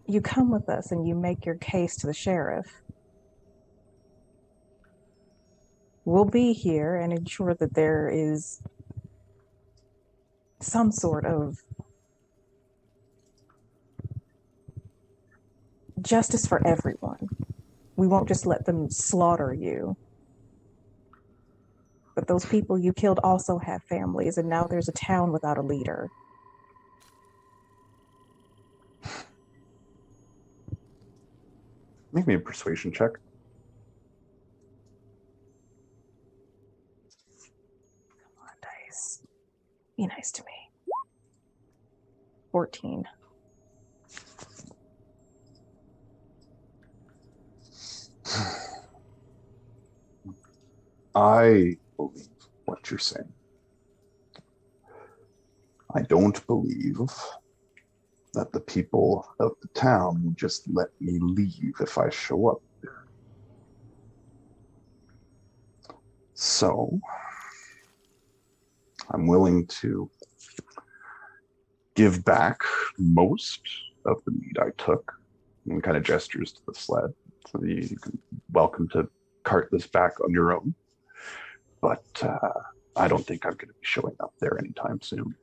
You come with us and you make your case to the sheriff. We'll be here and ensure that there is some sort of justice for everyone. We won't just let them slaughter you. But those people you killed also have families, and now there's a town without a leader. Make me a persuasion check. Come on, dice. Be nice to me. 14. I believe what you're saying. I don't believe that the people of the town will just let me leave if I show up there. So, I'm willing to give back most of the meat I took, and kind of gestures to the sled. So you can welcome to cart this back on your own. But I don't think I'm going to be showing up there anytime soon.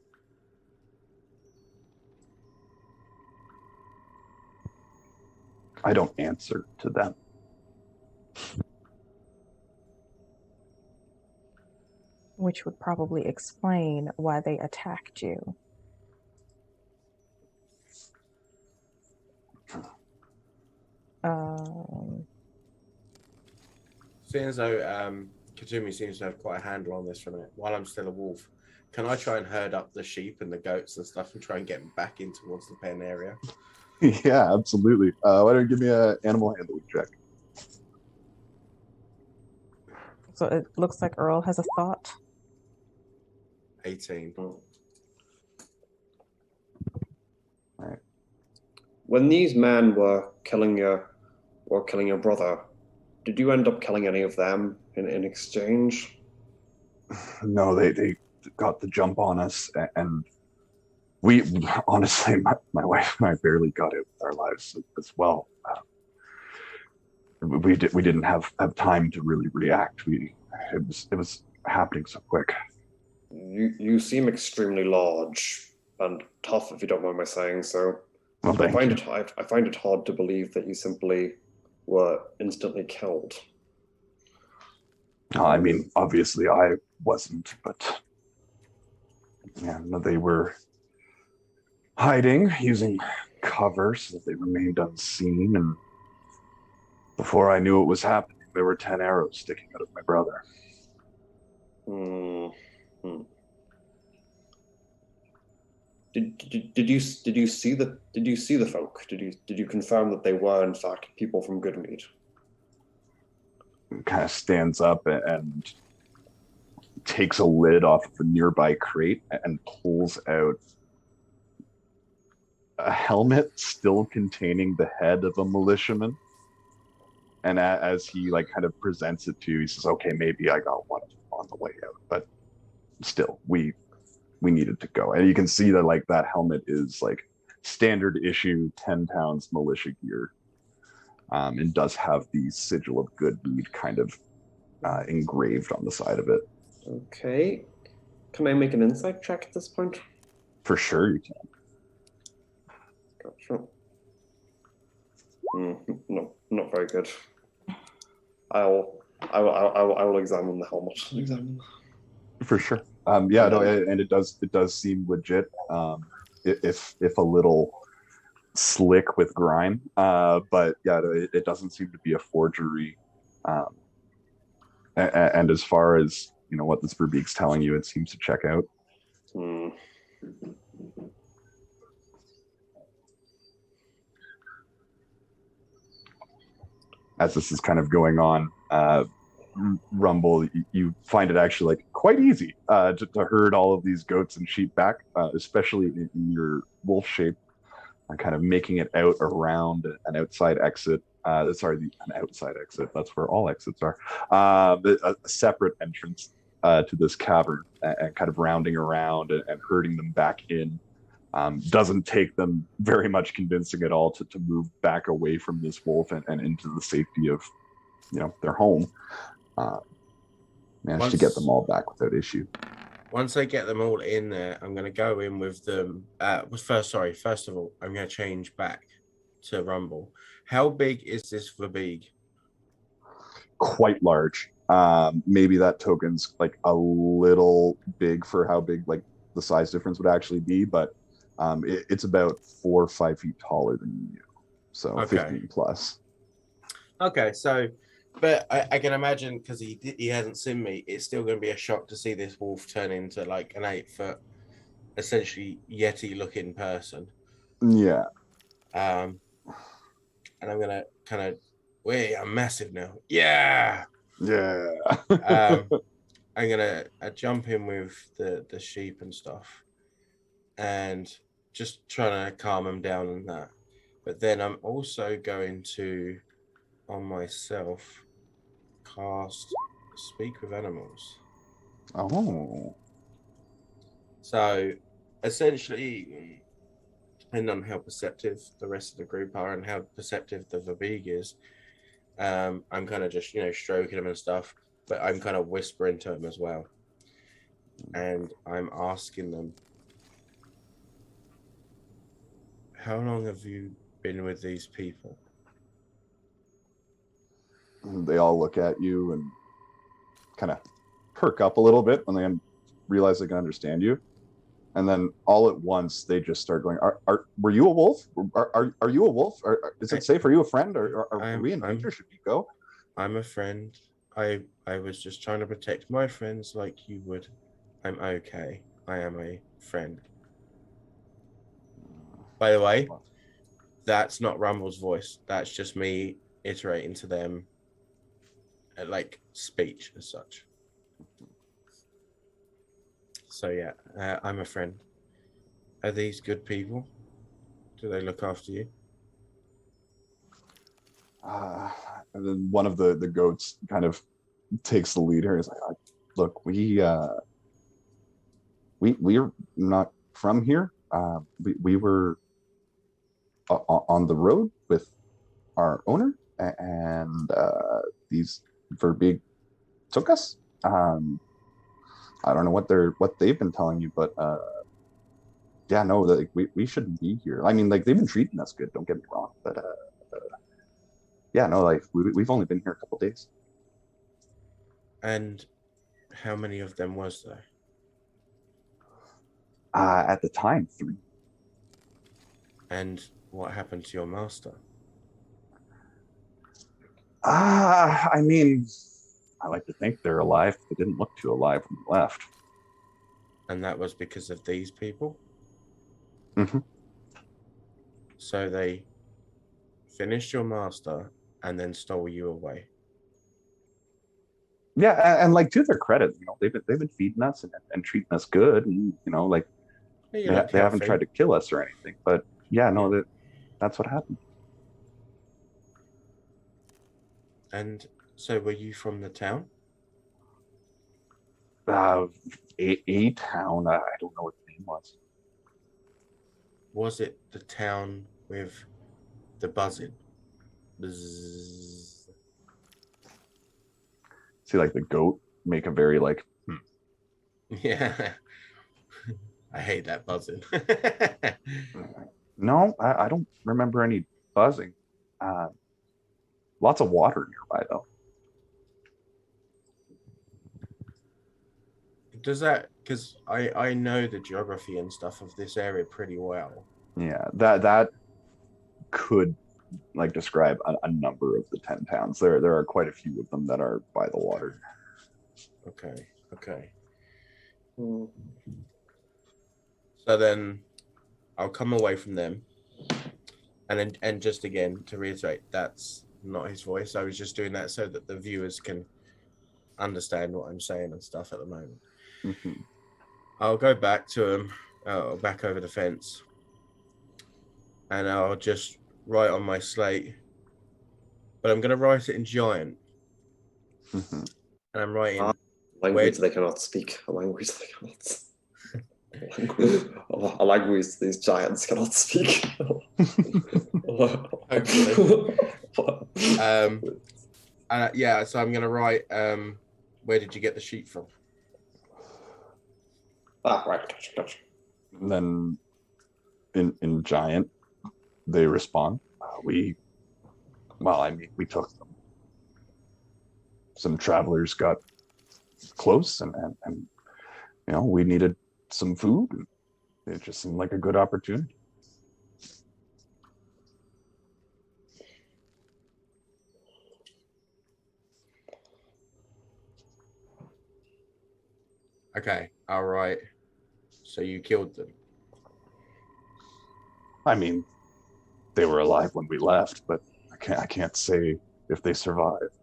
I don't answer to them. Which would probably explain why they attacked you. Seeing as though Katumi seems to have quite a handle on this for a minute, while I'm still a wolf, can I try and herd up the sheep and the goats and stuff and try and get them back in towards the pen area? Yeah, absolutely. Why don't you give me an animal handling check? So it looks like Earl has a thought. 18. All right. When these men were killing your brother, did you end up killing any of them in exchange? No, they got the jump on us, and we honestly, my wife and I barely got it with our lives as well. We didn't have time to really react. It was happening so quick. You seem extremely large and tough, if you don't mind my saying so. Well, I find thank you. I find it hard to believe that you simply were instantly killed. I mean, obviously I wasn't, but yeah, no, they were hiding, using cover so that they remained unseen, and before I knew what was happening, there were 10 arrows sticking out of my brother. Did you see the folk? Did you confirm that they were in fact people from Goodmead? Kind of stands up and takes a lid off of a nearby crate and pulls out a helmet still containing the head of a militiaman. And as he like kind of presents it to you, he says, "Okay, maybe I got one on the way out, but still, we needed to go." And you can see that like that helmet is like standard issue 10 pounds militia gear, and does have the sigil of good mead kind of engraved on the side of it. Okay. Can I make an insight check at this point? For sure, you can. Gotcha. No, not very good. I will examine the helmet. For sure. Yeah, no, and it does seem legit. If a little slick with grime, but yeah, it doesn't seem to be a forgery. And as far as what this Verbeek's telling you, it seems to check out. As this is kind of going on, Rumble, you find it actually like quite easy to herd all of these goats and sheep back, especially in your wolf shape, kind of making it out around an outside exit. An outside exit. That's where all exits are. A separate entrance to this cavern, and kind of rounding around and herding them back in. Doesn't take them very much convincing at all to move back away from this wolf and into the safety of their home. Managed to get them all back without issue. Once I get them all in there, I'm going to go in with them. First of all, I'm going to change back to Rumble. How big is this Verbeeg? Quite large. Maybe that token's like a little big for how big like the size difference would actually be, but it's about 4 or 5 feet taller than you, so okay. 15 plus. Okay, so, but I can imagine, because he hasn't seen me, it's still going to be a shock to see this wolf turn into like an 8-foot, essentially Yeti-looking person. Yeah. And I'm gonna kind of, wait, I'm massive now. Yeah. I'm gonna jump in with the sheep and stuff, and just trying to calm him down and that. But then I'm also going to, on myself, cast Speak with Animals. Oh. So essentially, depending on how perceptive the rest of the group are and how perceptive the Verbeeg is, I'm kind of just stroking him and stuff, but I'm kind of whispering to him as well, and I'm asking them, how long have you been with these people? They all look at you and kind of perk up a little bit when they realize they can understand you. And then all at once, they just start going, were you a wolf? Are you a wolf? Is it safe? Are you a friend? Or are we in danger? Should we go? I'm a friend. I was just trying to protect my friends like you would. I'm okay. I am a friend. By the way, that's not Rumble's voice. That's just me iterating to them, like speech as such. So yeah, I'm a friend. Are these good people? Do they look after you? And then one of the goats kind of takes the lead here. He's like, look, we're not from here. We were on the road with our owner, and these Verbeeg took us. I don't know what they've been telling you, but yeah, no, like we shouldn't be here. I mean, like they've been treating us good. Don't get me wrong, but yeah, no, like we've only been here a couple days. And how many of them was there? At the time, 3. And what happened to your master? I mean, I like to think they're alive. They didn't look too alive when we left. And that was because of these people? Mm-hmm. So they finished your master and then stole you away? Yeah, and like to their credit, they've been feeding us and treating us good, and like Yeah, you they look they haven't healthy. tried to kill us or anything. But yeah, no, Yeah. that's what happened. And so, were you from the town? Uh, a town. I don't know what the name was. Was it the town with the buzzing? Bzzz. See, like the goat make a very like. Yeah, I hate that buzzing. No, I don't remember any buzzing. Uh, Lots of water nearby though. Does that, because I know the geography and stuff of this area pretty well. Yeah, that could like describe a number of the 10 towns. There are quite a few of them that are by the water. Okay. Hmm. So then I'll come away from them, and just again to reiterate, that's not his voice. I was just doing that so that the viewers can understand what I'm saying and stuff at the moment. Mhm. I'll go back to him, back over the fence, and I'll just write on my slate. But I'm going to write it in giant, Mhm. and I'm writing Language they cannot speak. A language they cannot. A language these giants cannot speak. Yeah. So I'm going to write. Where did you get the sheep from? Right. Gotcha. And then in giant, they respond. We took them. Some travelers got close, and we needed some food. And it just seemed like a good opportunity. Okay. All right. So you killed them. I mean, they were alive when we left, but I can't say if they survived.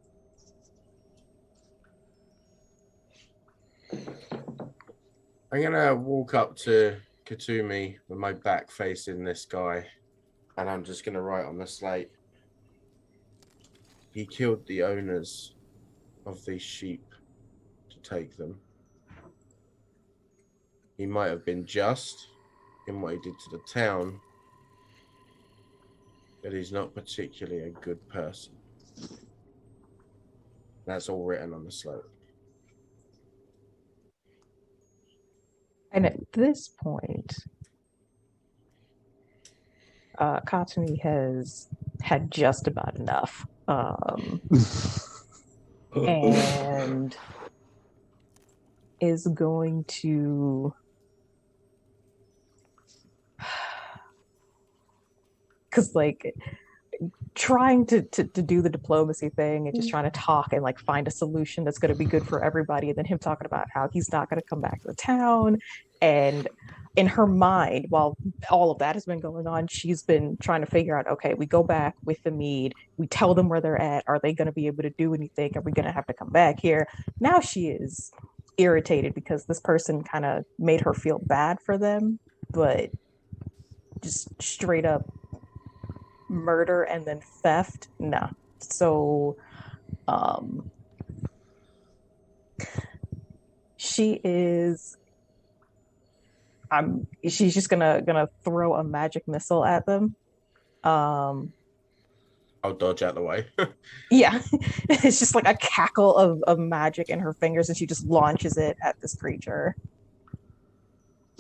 I'm gonna walk up to Katumi with my back facing this guy, and I'm just gonna write on the slate. He killed the owners of these sheep to take them. He might have been just in what he did to the town, but he's not particularly a good person. That's all written on the slate. And at this point, Katsuki has had just about enough. And is going to, because like trying to do the diplomacy thing and just trying to talk and like find a solution that's going to be good for everybody, and then him talking about how he's not going to come back to the town. And in her mind, while all of that has been going on, she's been trying to figure out, okay, we go back with the mead, we tell them where they're at, are they going to be able to do anything, are we going to have to come back here? Now she is irritated because this person kind of made her feel bad for them, but just straight up murder and then theft, no. So she is she's just gonna throw a magic missile at them. I'll dodge out the way. Yeah. It's just like a cackle of magic in her fingers, and she just launches it at this creature.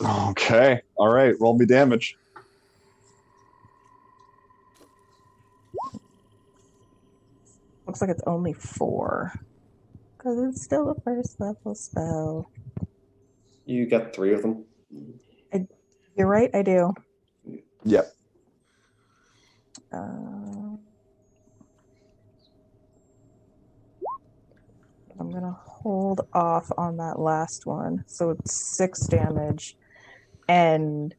Okay. All right. Roll me damage. Looks like it's only 4. Because it's still a first level spell. You get 3 of them. You're right, I do. Yep. I'm gonna hold off on that last one. So it's 6 damage. And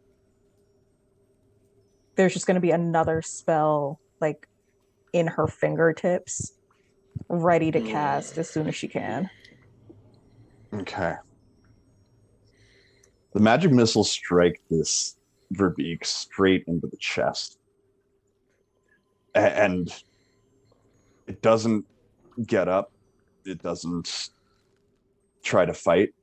there's just gonna be another spell like in her fingertips, ready to cast as soon as she can. Okay. The magic missiles strike this Verbeek straight into the chest. And it doesn't get up. It doesn't try to fight.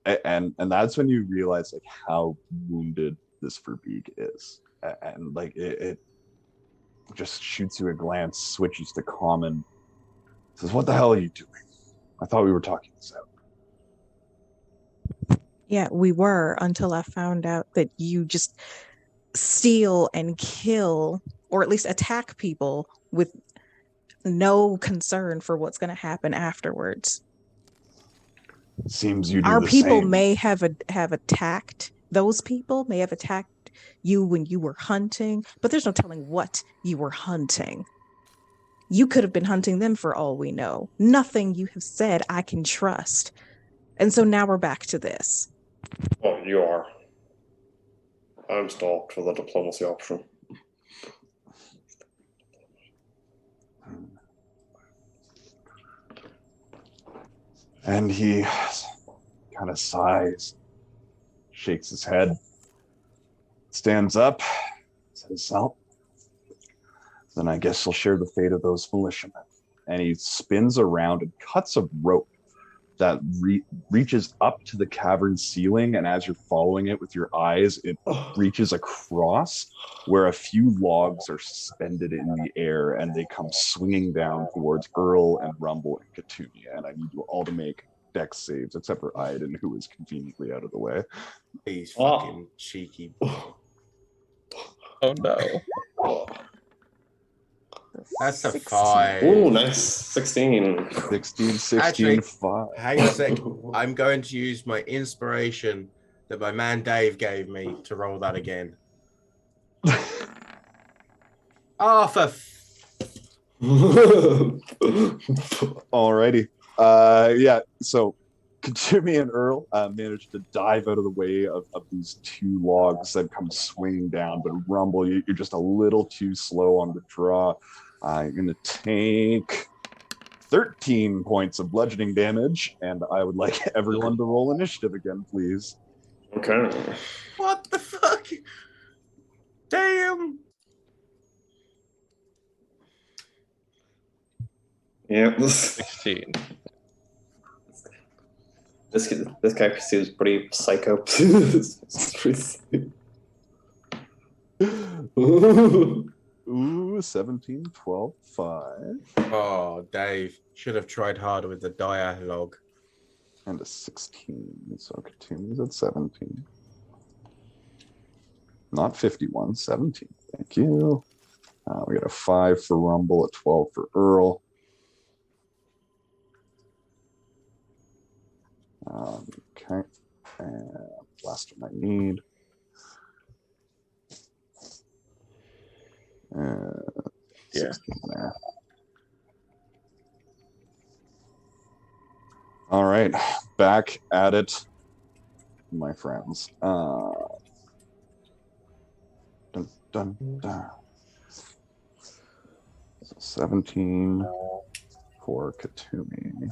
And that's when you realize like how wounded this Verbeek is. And like it just shoots you a glance, switches to common, says, "What the hell are you doing? I thought we were talking this out." Yeah, we were until I found out that you just steal and kill, or at least attack people with no concern for what's going to happen afterwards. Seems you do Our the people same. may have attacked, those people may have attacked you when you were hunting, but there's no telling what you were hunting. You could have been hunting them for all we know. Nothing you have said I can trust. And so now we're back to this. Oh, you are. I'm stalked for the diplomacy option. And he kind of sighs, shakes his head, stands up, says, "Well, then I guess I'll share the fate of those militiamen." And he spins around and cuts a rope that reaches up to the cavern ceiling. And as you're following it with your eyes, it reaches across where a few logs are suspended in the air, and they come swinging down towards Earl and Rumble and Katumi. And I need you all to make dex saves, except for Aiden, who is conveniently out of the way. He's fucking cheeky. Oh no. That's a 16. 5. Ooh, nice. 16. 16, Actually, 5. Hang on a sec. I'm going to use my inspiration that my man Dave gave me to roll that again. Oh, for Alrighty. Yeah, so Katumi and Earl managed to dive out of the way of these two logs that come swinging down, but Rumble, you're just a little too slow on the draw. You're going to take 13 points of bludgeoning damage, and I would like everyone to roll initiative again, please. Okay. what the fuck? Damn. Yeah. 16. This guy seems pretty psycho. Ooh, 17, 12, 5. Oh, Dave. Should have tried harder with the dialogue. And a 16. So Katumi's at 17. Not 51, 17. Thank you. We got a 5 for Rumble, a 12 for Earl. Okay. And last one I need. Yeah. 16 there. All right, back at it, my friends. Dun, dun, dun. So 17 for Katumi.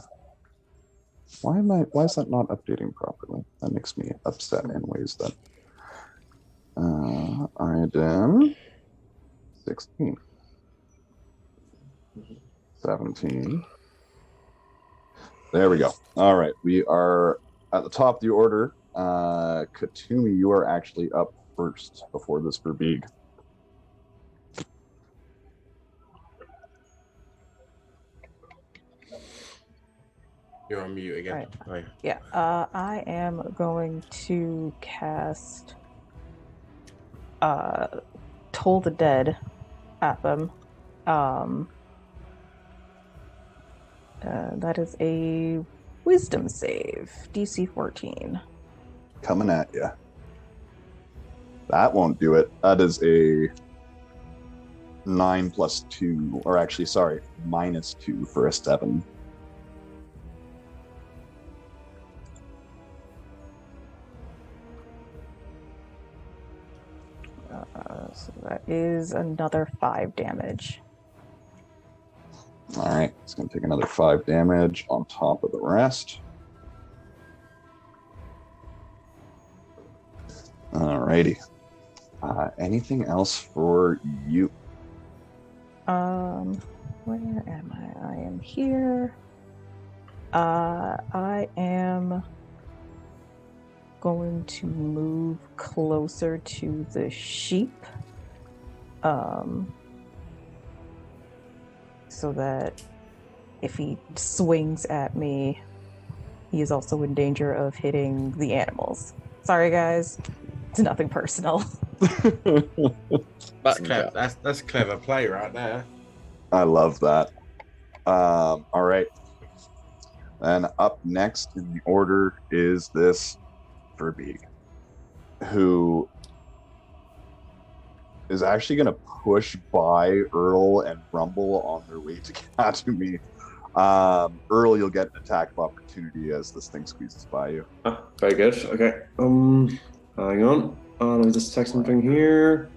Why is that not updating properly? That makes me upset in ways that Aiden 16. 17. There we go. All right, we are at the top of the order. Katumi, you are actually up first before this Verbeeg. You're on mute again. Right. Oh, yeah. Yeah, I am going to cast Toll the Dead at them. That is a Wisdom save, DC 14. Coming at you. That won't do it. That is a 9 plus 2, or actually, sorry, minus 2 for a 7. So that is another 5 damage. All right, it's going to take another 5 damage on top of the rest. Alrighty. Anything else for you? Where am I? I am here. I am going to move closer to the sheep. So that if he swings at me, he is also in danger of hitting the animals. Sorry, guys. It's nothing personal. Button job. That's clever play right there. I love that. All right. And up next in the order is this Verbeeg, who is actually going to push by Earl and Rumble on their way to Katumi. Earl, you'll get an attack of opportunity as this thing squeezes by you. Very good. Okay. Hang on. Let me just check something here.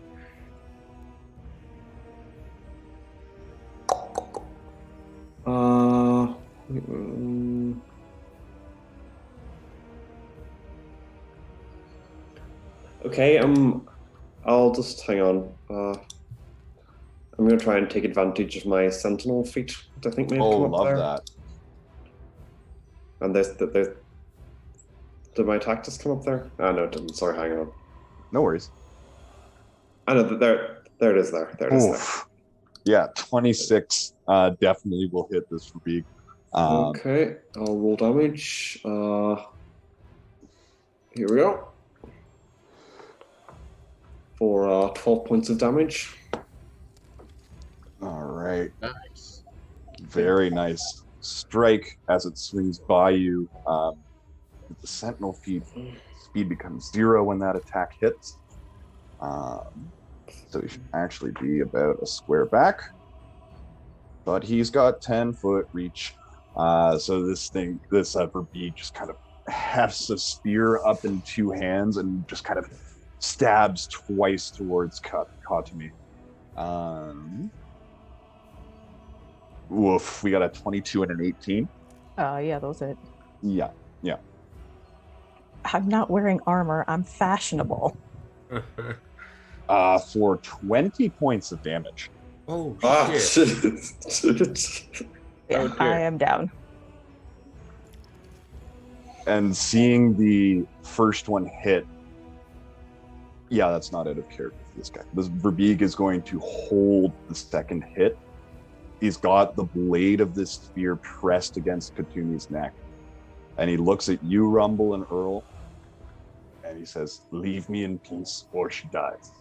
Okay. I'll just hang on. I'm going to try and take advantage of my sentinel feat, which I think may have come up love there. that. And did my attack just come up there? Ah, no, it didn't. Sorry, hang on. No worries. I know, there it is there. There it is there. Yeah, 26 definitely will hit this Verbeeg. Okay, I'll roll damage. Here we go. For 12 points of damage. All right. Nice. Very nice. Strike as it swings by you. The sentinel speed becomes 0 when that attack hits. So he should actually be about a square back. But he's got 10-foot reach. So this Verbeeg just kind of hefts a spear up in 2 hands and just kind of stabs twice towards Katumi. Woof, we got a 22 and an 18. Yeah, those hit. Yeah. I'm not wearing armor. I'm fashionable. For 20 points of damage. Oh, shit. Yeah, Oh, dear. I am down. And seeing the first one hit, yeah, that's not out of character for this guy. This Verbeeg is going to hold the second hit. He's got the blade of this spear pressed against Katumi's neck. And he looks at you, Rumble and Earl, and he says, "Leave me in peace or she dies."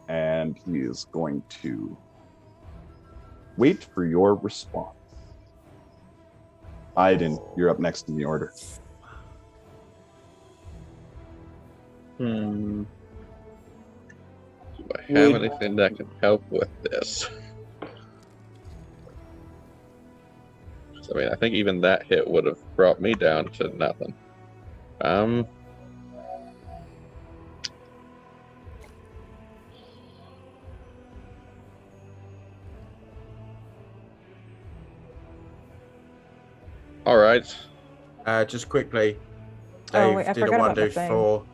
And he is going to wait for your response. Aiden, you're up next in the order. Do I have anything that can help with this? I mean, I think even that hit would have brought me down to nothing. All right. Just quickly, Oh, Dave wait, I did a forgot about the thing. 1d4.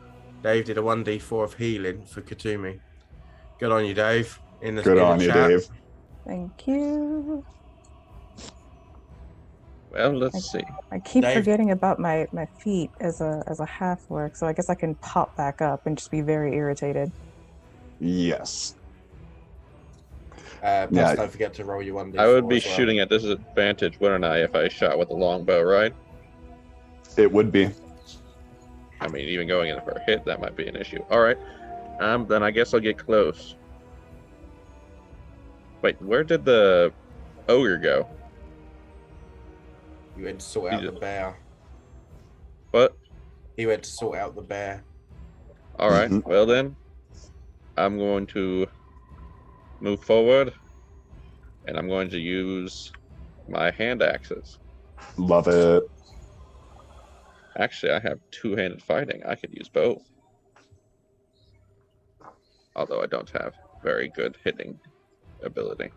Dave did a 1d4 of healing for Katumi. Good on you, Dave. Good on you, chat. Dave. Thank you. Well, let's see. I keep Dave? forgetting about my feet as a half orc, so I guess I can pop back up and just be very irritated. Yes. Plus, Yeah. don't forget to roll your 1d4. I would be as well. shooting at disadvantage, wouldn't I, if I shot with a longbow, right? It would be. I mean, even going in for a hit, that might be an issue. All right. Then I guess I'll get close. Wait, where did the ogre go? You went to sort out the bear. What? He went to sort out the bear. All right. Mhm. Well then, I'm going to move forward, and I'm going to use my hand axes. Love it. Actually, I have two-handed fighting. I could use both. Although I don't have very good hitting ability.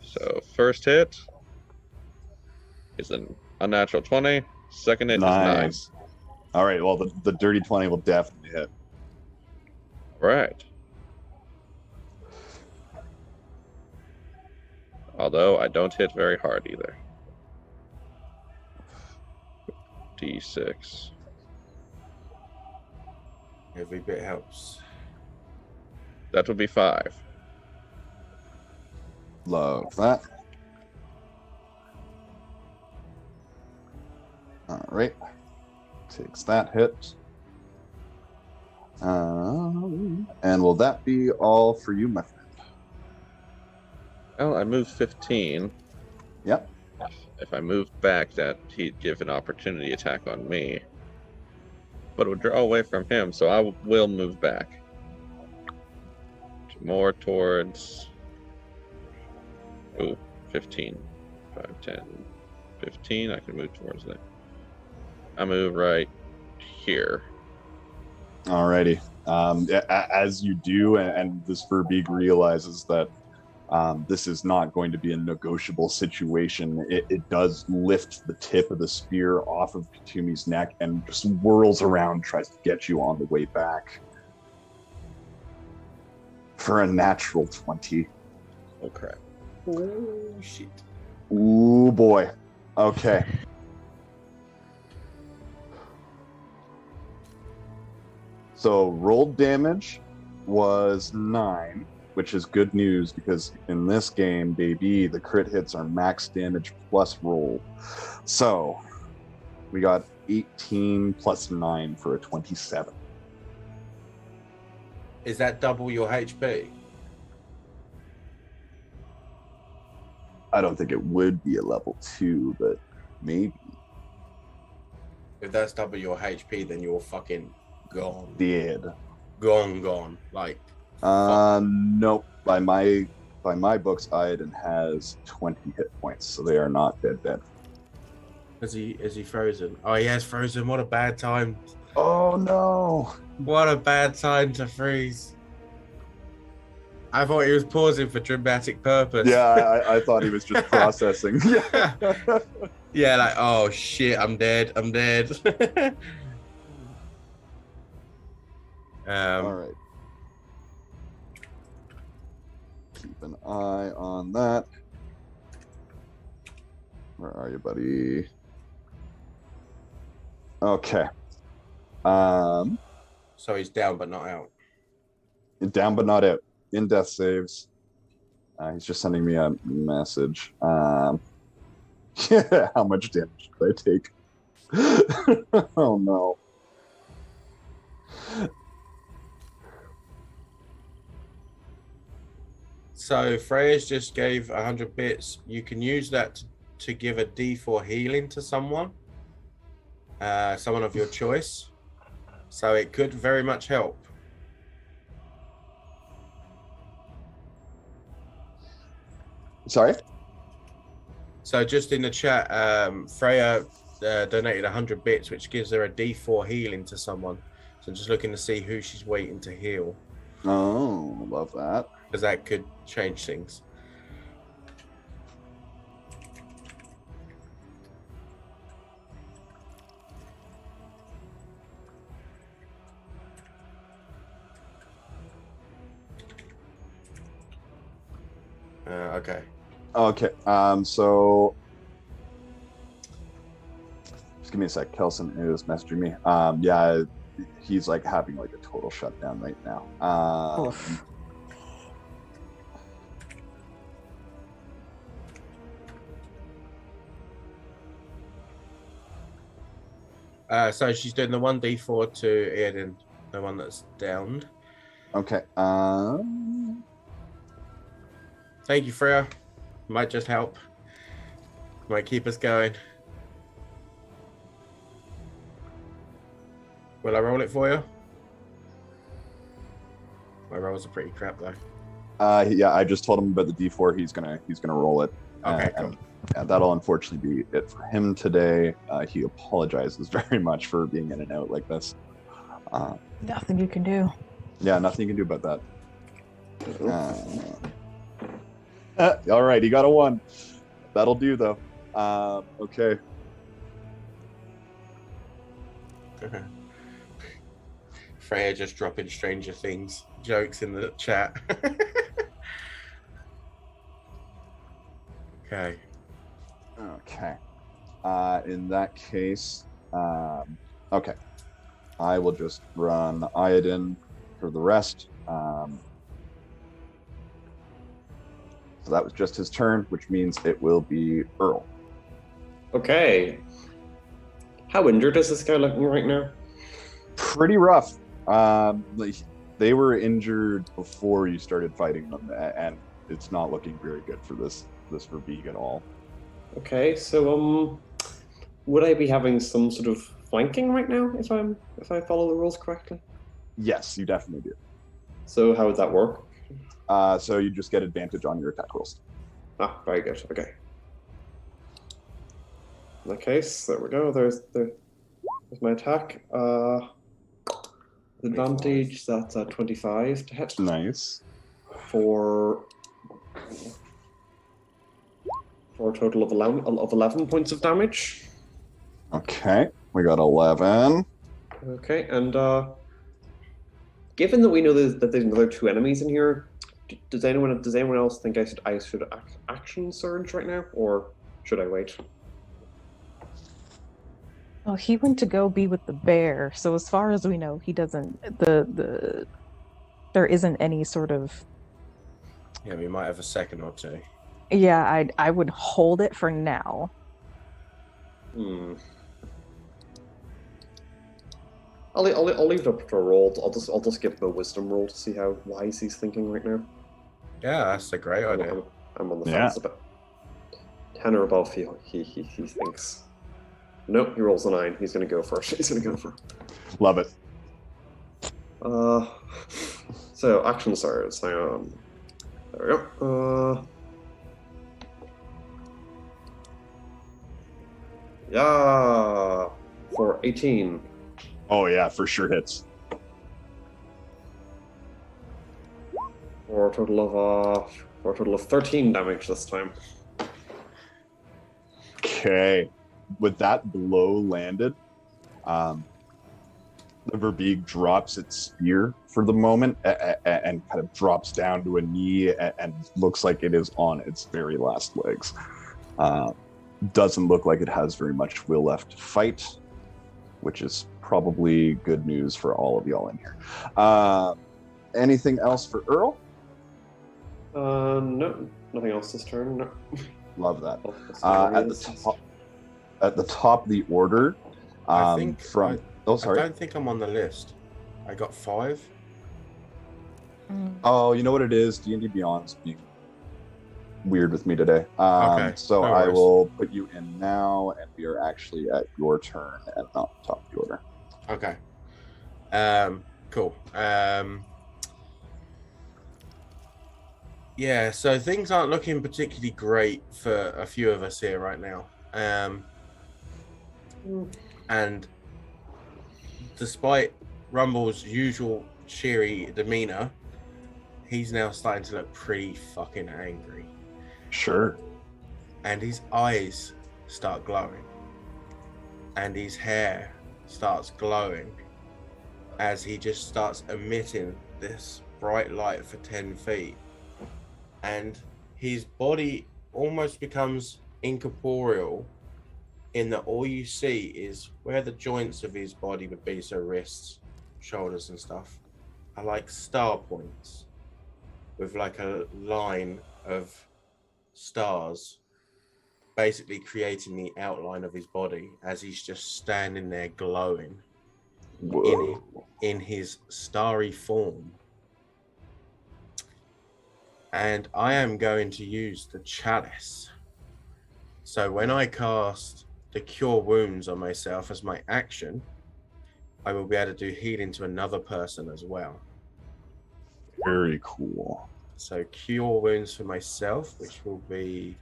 So first hit is an unnatural 20. Second hit is 9. Nice. All right. Well, the dirty 20 will definitely hit. Right. Although I don't hit very hard either. D6. Every bit helps. That would be 5. Love that. All right. Takes that hit. And will that be all for you, my friend? Well, I moved 15. Yep. If I moved back, that he'd give an opportunity attack on me. But it would draw away from him, so I will move back. More towards... Ooh, 15. 5, 10, 15. I can move towards that. I move right here. Alrighty. As you do, and this Verbeeg realizes that this is not going to be a negotiable situation, it does lift the tip of the spear off of Katumi's neck and just whirls around, tries to get you on the way back. For a natural 20. Oh, crap. Oh, shit. Ooh, boy. Okay. So rolled damage was 9, which is good news because in this game, baby, the crit hits are max damage plus roll. So we got 18 plus 9 for a 27. Is that double your HP? I don't think it would be a level 2, but maybe. If that's double your HP, then you're fucking gone. Dead. Gone. Like, Nope. By my books, Aiden has 20 hit points, so they are not dead. is he frozen? Oh, he has frozen. What a bad time. Oh no. What a bad time to freeze. I thought he was pausing for dramatic purpose. Yeah, I thought he was just processing. Yeah. Yeah, like, oh shit, I'm dead. All right. Keep an eye on that. Where are you, buddy? Okay. So he's down but not out. Down but not out. In death saves. He's just sending me a message. Yeah, how much damage did I take? Oh no. So Freya's just gave 100 bits. You can use that to give a D4 healing to someone of your choice. So it could very much help. Sorry? So just in the chat, Freya donated 100 bits, which gives her a D4 healing to someone. So just looking to see who she's waiting to heal, Oh, love that. because that could change things. Okay. Okay. So just give me a sec. Kelson is messaging me. Yeah, he's like having like a total shutdown right now. So she's doing the 1D4 to Aiden, the one that's downed. Okay. Thank you, Freya. Might just help. Might keep us going. Will I roll it for you? My rolls are pretty crap though. Yeah, I just told him about the D4. He's gonna roll it. Okay, cool. And that'll unfortunately be it for him today. He apologizes very much for being in and out like this. Nothing you can do. Yeah, nothing you can do about that. All right, he got a 1. That'll do, though. Okay. Freya just dropping Stranger Things jokes in the chat. Okay. Okay. In that case, okay. I will just run Iodine for the rest. So that was just his turn, which means it will be Earl. Okay. How injured is this guy looking right now? Pretty rough. They were injured before you started fighting them, and it's not looking very good for this Verbeeg at all. Okay, so would I be having some sort of flanking right now if I follow the rules correctly? Yes, you definitely do. So how would that work? So you just get advantage on your attack rolls. Ah, very good. Okay. In that case, there we go. There's my attack. Advantage, that's 25 to hit. Nice. For a total of 11 points of damage. Okay, we got 11. Okay, and given that we know that there's another 2 enemies in here, does anyone else think I should action surge right now, or should I wait? Well, he went to go be with the bear, so as far as we know, he doesn't. There isn't any sort of. Yeah, we might have a second or two. Yeah, I would hold it for now. I'll leave it up to a roll. I'll just give him a wisdom roll to see how wise he's thinking right now. Yeah, that's a great idea. I'm on the fence a bit. 10 or above, he thinks. Nope, he rolls a 9. He's gonna go first. He's gonna go for. Love it. So action surge. There we go. Yeah, for 18. Oh yeah, for sure hits. For a total of 13 damage this time. Okay. With that blow landed, the Verbeeg drops its spear for the moment and kind of drops down to a knee and looks like it is on its very last legs. Doesn't look like it has very much will left to fight, which is probably good news for all of y'all in here. Anything else for Earl? No, nothing else this turn. No. Love that. At the top of the order, I sorry. don't think I'm on the list. I got 5. Oh, you know what it is? D&D Beyond's being weird with me today. Okay, So no I worries. will put you in now, and we are actually at your turn and not the top of the order. Okay. Cool. Yeah, so things aren't looking particularly great for a few of us here right now. And despite Rumble's usual cheery demeanor, he's now starting to look pretty fucking angry. Sure. And his eyes start glowing. And his hair starts glowing as he just starts emitting this bright light for 10 feet. And his body almost becomes incorporeal in that all you see is where the joints of his body would be, so wrists, shoulders and stuff, are like star points with like a line of stars basically creating the outline of his body as he's just standing there glowing in his starry form. And I am going to use the chalice. So when I cast the Cure Wounds on myself as my action, I will be able to do healing to another person as well. Very cool. So Cure Wounds for myself, which will be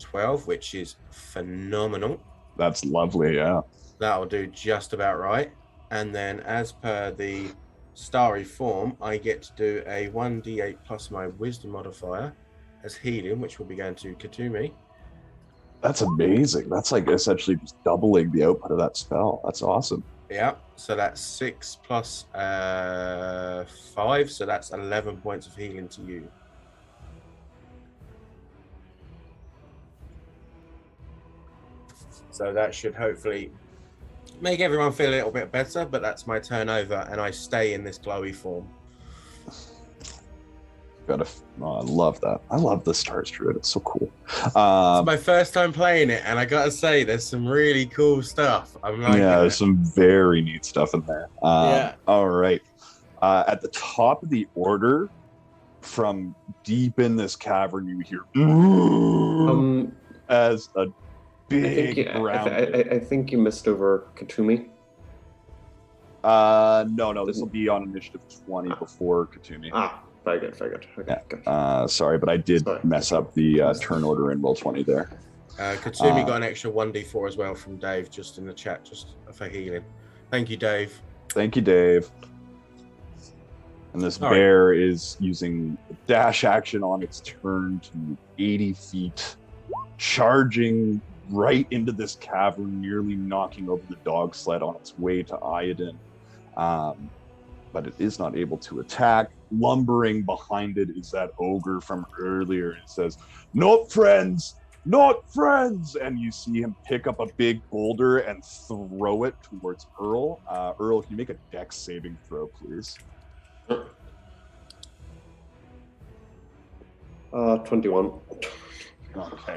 12, which is phenomenal. That's lovely, yeah. That'll do just about right. And then as per the starry form, I get to do a 1d8 plus my wisdom modifier as healing, which will be going to Katumi. That's amazing. That's like essentially just doubling the output of that spell. That's awesome. Yeah, so that's 6 plus 5, so that's 11 points of healing to you. So that should hopefully make everyone feel a little bit better, but that's my turnover, and I stay in this glowy form. I love that. I love the Stars Druid. It's so cool. It's my first time playing it, and I gotta say, there's some really cool stuff. I'm liking there's it. some very neat stuff in there. Yeah. All right. At the top of the order, from deep in this cavern, you hear as a big round. I think you missed over Katumi. No, this will be on initiative 20 before Katumi. Very good. Okay, Yeah. good. Sorry, but I did mess up the turn order in roll 20 there. Katumi got an extra 1d4 as well from Dave, just in the chat, just for healing. Thank you, Dave. Thank you, Dave. And this bear is using a dash action on its turn to 80 feet, charging right into this cavern, nearly knocking over the dog sled on its way to Aizendore. But it is not able to attack. Lumbering behind it is that ogre from earlier. It says, "Not friends, not friends!" And you see him pick up a big boulder and throw it towards Earl. Earl, can you make a dex saving throw, please? 21. Okay.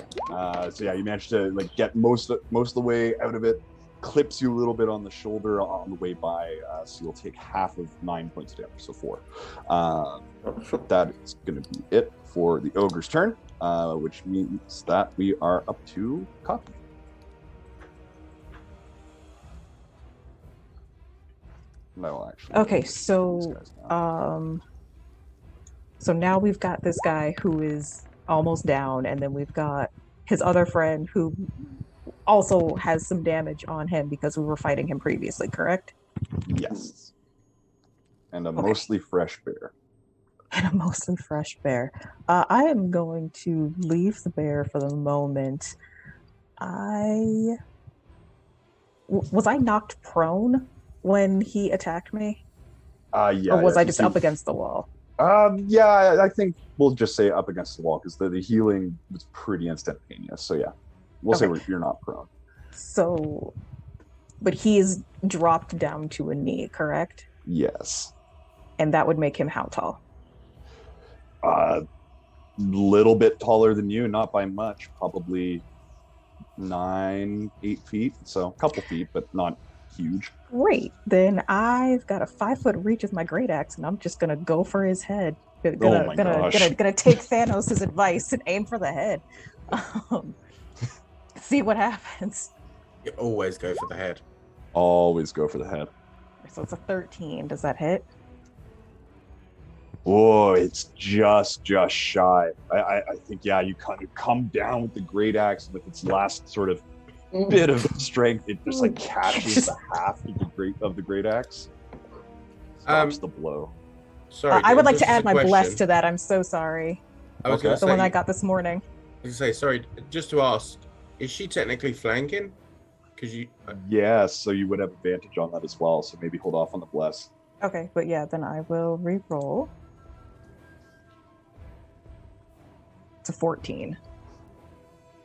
So yeah, you managed to get most of the way out of it. Clips you a little bit on the shoulder on the way by, so you'll take half of 9 points of damage, so 4. That is going to be it for the ogre's turn, which means that we are up to Cotton. No, actually. Okay, so so now we've got this guy who is almost down, and then we've got his other friend who also has some damage on him because we were fighting him previously, correct? Yes. And a mostly fresh bear. And a mostly fresh bear. I am going to leave the bear for the moment. Was I knocked prone when he attacked me? Yeah. Or was I just up against the wall? Yeah, I think we'll just say up against the wall because the healing was pretty instantaneous. So yeah, we'll say you're not prone. So, but he is dropped down to a knee, correct? Yes. And that would make him how tall? Little bit taller than you, not by much, probably 8 feet. So a couple feet, but not huge. Great. Then I've got a 5-foot reach with my great axe, and I'm just gonna go for his head. Gonna take Thanos' advice and aim for the head. See what happens. You always go for the head. Always go for the head. So it's a 13. Does that hit? Oh, it's just shy. I think you kind of come down with the great axe with its last sort of bit of strength. It just catches the haft of the great axe. Stops the blow. Sorry, I would like to add my bless to that. I'm so sorry. I was going to say, the one I got this morning. I was going to say, sorry, just to ask, is she technically flanking? Because you. Yes, so you would have advantage on that as well. So maybe hold off on the bless. Okay, but yeah, then I will re-roll. It's a 14.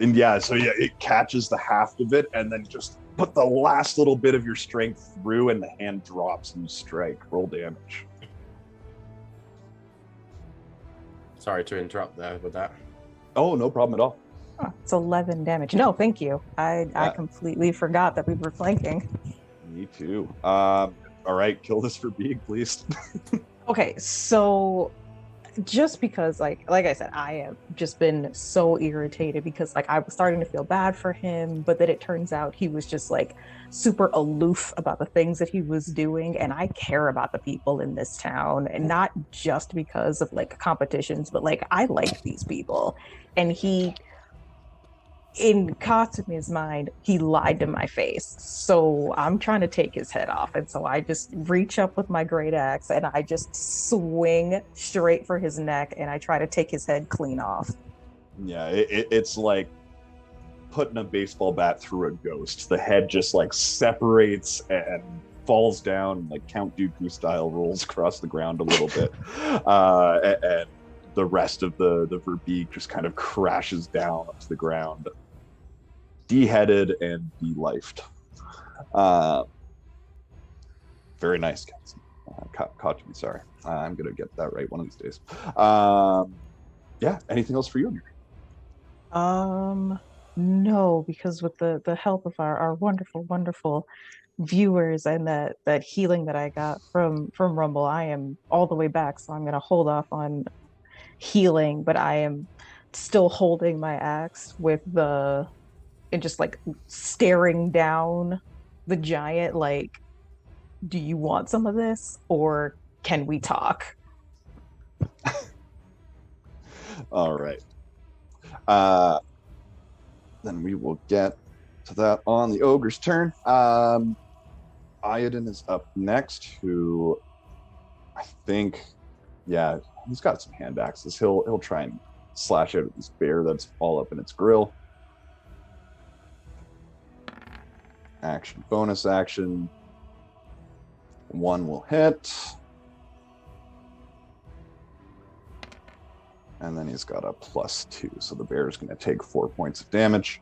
And it catches the haft of it, and then just put the last little bit of your strength through, and the hand drops and you strike. Roll damage. Sorry to interrupt there with that. Oh, no problem at all. Oh, it's 11 damage. No, thank you. I completely forgot that we were flanking. Me too. All right, kill this for being, please. Okay, so just because like I said, I have just been so irritated because I was starting to feel bad for him, but then it turns out he was just super aloof about the things that he was doing, and I care about the people in this town, and not just because of competitions, but I like these people, and he, in Katsumi's mind, he lied to my face. So I'm trying to take his head off. And so I just reach up with my great axe and I just swing straight for his neck and I try to take his head clean off. Yeah, it's like putting a baseball bat through a ghost. The head just like separates and falls down, like Count Dooku style, rolls across the ground a little bit, and the rest of the verbeeg just kind of crashes down to the ground, deheaded and de-lifed. Very nice, Kenson. Caught me. Sorry, I'm gonna get that right one of these days. Yeah. Anything else for you? No, because with the help of our wonderful viewers and that healing that I got from Rumble, I am all the way back. So I'm gonna hold off on healing, but I am still holding my axe with the and just like staring down the giant. Like, do you want some of this, or can we talk? All right. Then we will get to that on the ogre's turn. Iodin is up next, who I think, yeah, he's got some hand axes. He'll try and slash out at this bear that's all up in its grill. Action, bonus action. One will hit. And then he's got a +2, so the bear is going to take 4 points of damage.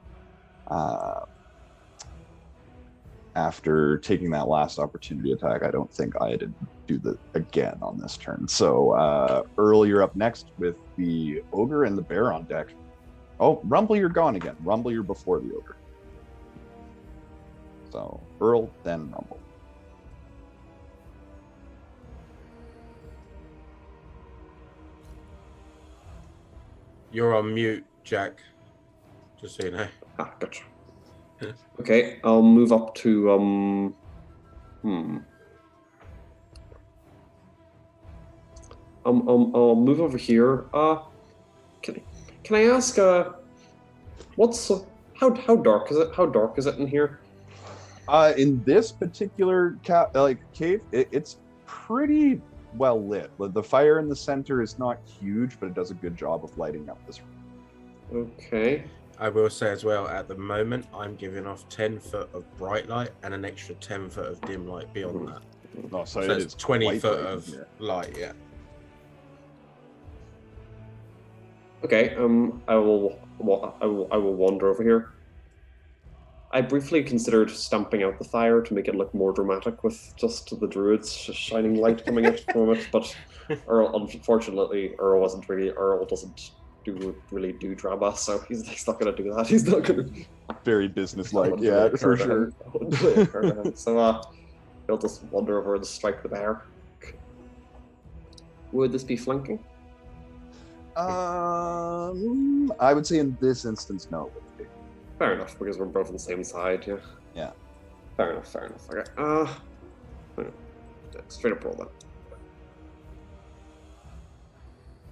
After taking that last opportunity attack, I don't think I did do that again on this turn. So Earl, you're up next with the ogre and the bear on deck. Oh, Rumble, you're gone again. Rumble, you're before the ogre. So Earl, then Rumble. You're on mute, Jack. Just so you know. Gotcha. Okay, I'll move up to I'll move over here. Can I ask what's how dark is it? How dark is it in here? In this particular cave, it's pretty well lit. The fire in the center is not huge, but it does a good job of lighting up this room. Okay. I will say as well, at the moment, I'm giving off 10 foot of bright light and an extra 10 foot of dim light beyond that. Oh, so it's 20 foot of here. light, yeah. Okay. I will wander over here. I briefly considered stamping out the fire to make it look more dramatic with just the druids shining light coming out from it, but unfortunately, Earl doesn't really do drama, so he's not going to do that. He's not going to. Very businesslike, yeah, for sure. So he'll just wander over and strike the bear. Would this be flanking? I would say in this instance, no. Fair enough, because we're both on the same side, yeah. Yeah. Fair enough. Okay. Straight up roll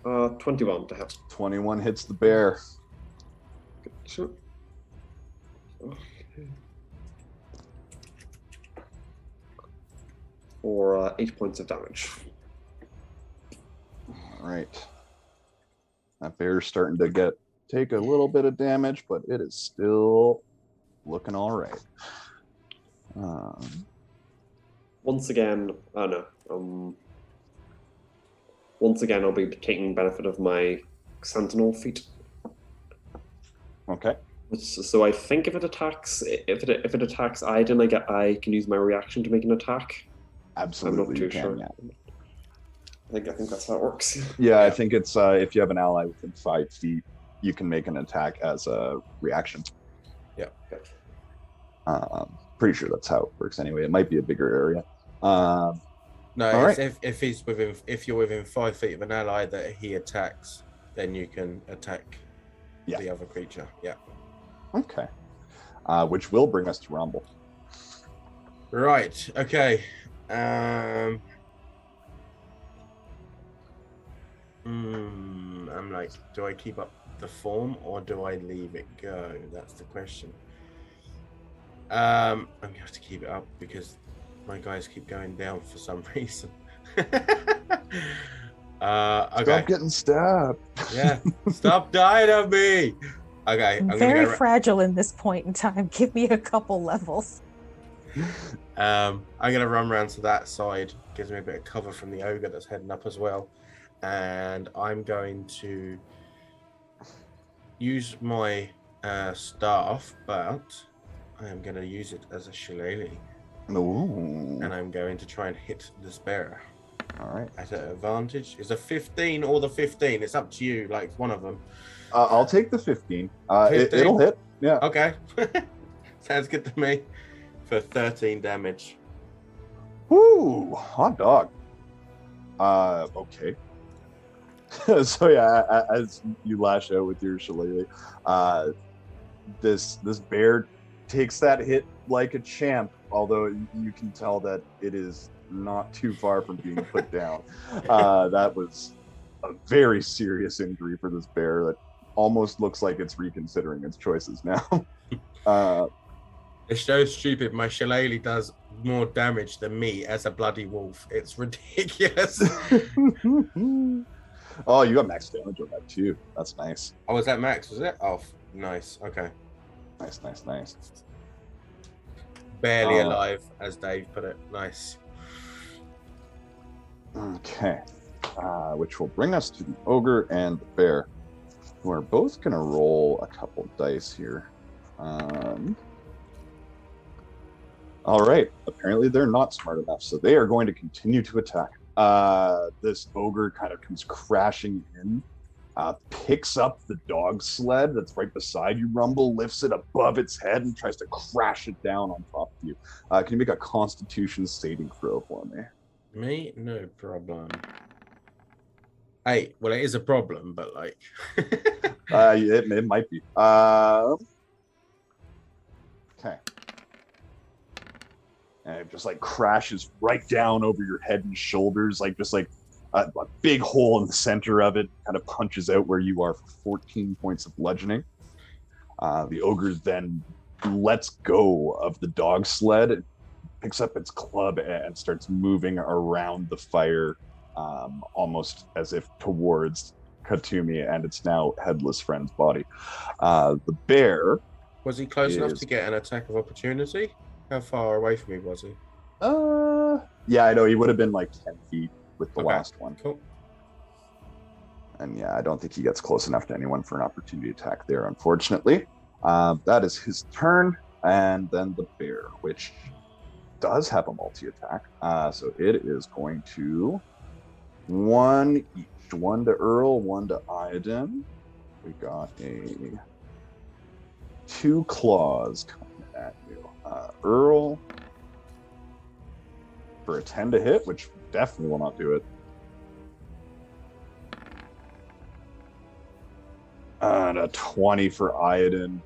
then. 21 to hit. 21 hits the bear. Sure. For 8 points of damage. All right. That bear's starting to take a little bit of damage, but it is still looking all right. Once again, I'll be taking benefit of my Sentinel feat. Okay. So I think if it attacks Aiden, I can use my reaction to make an attack. Absolutely, I'm not too sure. Yeah. I think that's how it works. Yeah, I think it's if you have an ally within 5 feet, you can make an attack as a reaction. Yeah. Pretty sure that's how it works anyway. It might be a bigger area. No, right. if you're within 5 feet of an ally that he attacks, then you can attack the other creature. Yeah. Okay. Which will bring us to Rumble. Right. Okay. I'm like, do I keep up the form or do I leave it go? That's the question. I'm gonna have to keep it up because my guys keep going down for some reason. Okay. Stop getting stabbed. Yeah. Stop dying of me. Okay. I'm I'm very gonna fragile in this point in time. Give me a couple levels. I'm gonna run around to that side. Gives me a bit of cover from the ogre that's heading up as well. And I'm going to use my staff, but I am going to use it as a shillelagh. Ooh. And I'm going to try and hit this bear. All right. At an advantage. Is a 15 or the 15? It's up to you, like one of them. I'll take the 15. 15? It'll hit. Yeah. Okay. Sounds good to me. For 13 damage. Woo! Hot dog. Okay. So yeah, as you lash out with your shillelagh, this bear takes that hit like a champ, although you can tell that it is not too far from being put down. That was a very serious injury for this bear that almost looks like it's reconsidering its choices now. It's so stupid. My shillelagh does more damage than me as a bloody wolf. It's ridiculous. Oh, you got max damage on that too. That's nice. Oh, was that max? Was it? Oh, nice. Okay. Nice. Barely alive, as Dave put it. Nice. Okay. Which will bring us to the ogre and the bear, who are both going to roll a couple dice here. All right. Apparently they're not smart enough, so they are going to continue to attack. This ogre kind of comes crashing in, picks up the dog sled that's right beside you, Rumble, lifts it above its head and tries to crash it down on top of you. Can you make a Constitution saving throw for me? Me? No problem. Hey, well, it is a problem, but like... It might be. Okay. And it just like crashes right down over your head and shoulders, like just like a big hole in the center of it, kind of punches out where you are for 14 points of bludgeoning. The ogre then lets go of the dog sled, picks up its club and starts moving around the fire, almost as if towards Katumi and its now headless friend's body. The bear... Was he close enough to get an attack of opportunity? How far away from me was he? Yeah, I know. He would have been like 10 feet with the last one. Cool. And yeah, I don't think he gets close enough to anyone for an opportunity attack there, unfortunately. That is his turn. And then the bear, which does have a multi-attack. So it is going to one each. One to Earl, one to Aiden. We got a 2 claws coming at you. Earl for a 10 to hit, which definitely will not do it. And a 20 for Iodin,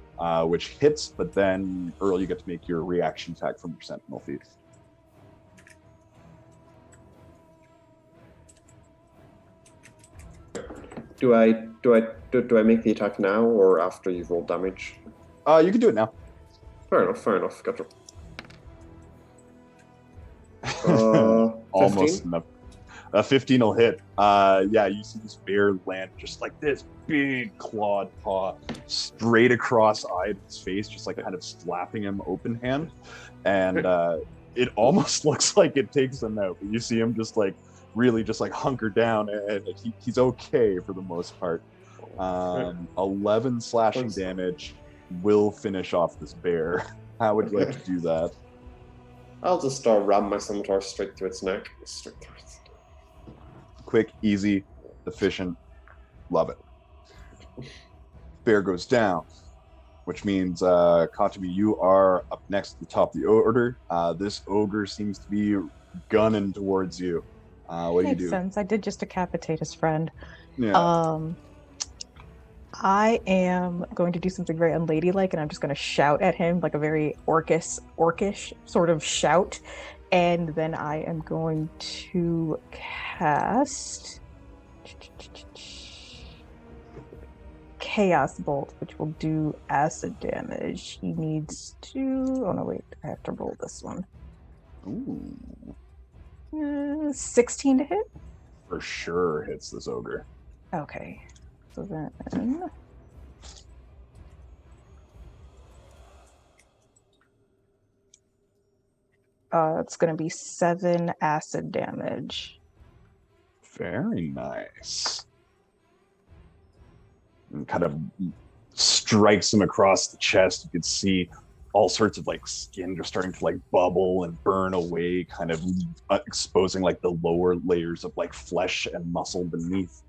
which hits, but then Earl, you get to make your reaction attack from your Sentinel feat. Do I make the attack now or after you've rolled damage? You can do it now. Fair enough. Gotcha. Almost 15? enough. A 15 will hit. Yeah, you see this bear land just like this big clawed paw straight across Iden's face, just like kind of slapping him open hand. And it almost looks like it takes him out. But you see him just like really just like hunker down, and he's okay for the most part. 11 slashing damage will finish off this bear. How would you like to do that? I'll just ram my scimitar straight through its neck. Straight through its... Quick, easy, efficient. Love it. Bear goes down, which means, Katami, you are up next at the top of the order. This ogre seems to be gunning towards you. What do you do? Makes sense. I did just decapitate his friend. Yeah. I am going to do something very unladylike, and I'm just going to shout at him like a very orcish sort of shout, and then I am going to cast Chaos Bolt, which will do acid damage. He needs to... Oh no, wait. I have to roll this one. Ooh. 16 to hit? For sure hits this ogre. Okay. So then it's going to be 7 acid damage. Very nice. And kind of strikes him across the chest. You can see all sorts of like skin just starting to like bubble and burn away, kind of exposing like the lower layers of like flesh and muscle beneath.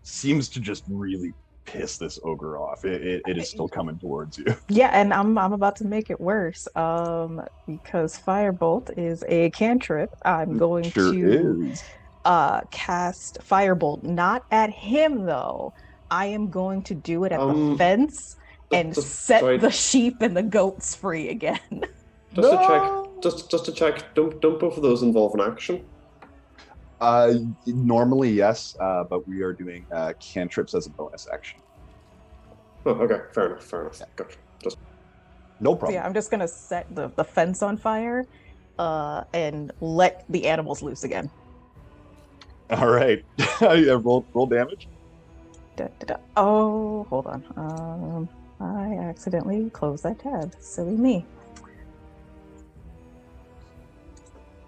Seems to just really piss this ogre off. It is still coming towards you. Yeah, and I'm about to make it worse. Because Firebolt is a cantrip. I'm going Sure to is. cast Firebolt, not at him though. I am going to do it at the fence and set the sheep and the goats free again. Just to check, don't both of those involve an action? Normally yes, but we are doing cantrips as a bonus action. Oh, okay, fair enough. Yeah. Gotcha. No problem. So yeah, I'm just gonna set the fence on fire, and let the animals loose again. All right, roll damage. Oh, hold on. I accidentally closed that tab. Silly me.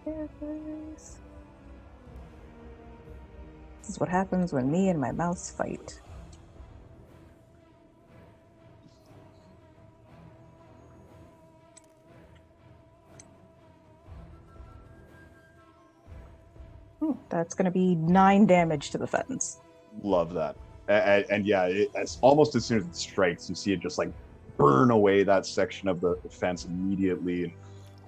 There it is. This is what happens when me and my mouse fight. That's going to be 9 damage to the fence. Love that. And yeah, as almost as soon as it strikes, you see it just like burn away that section of the fence immediately,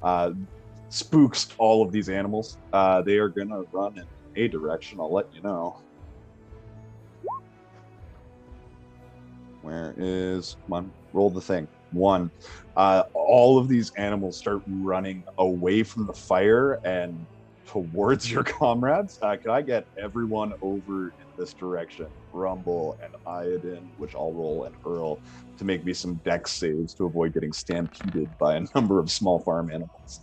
and spooks all of these animals. They are gonna run in a direction. I'll let you know. Where is, come on, roll the thing. 1. All of these animals start running away from the fire and towards your comrades. Can I get everyone over in this direction? Rumble and Iodine, which I'll roll, and Earl, to make me some dex saves to avoid getting stampeded by a number of small farm animals.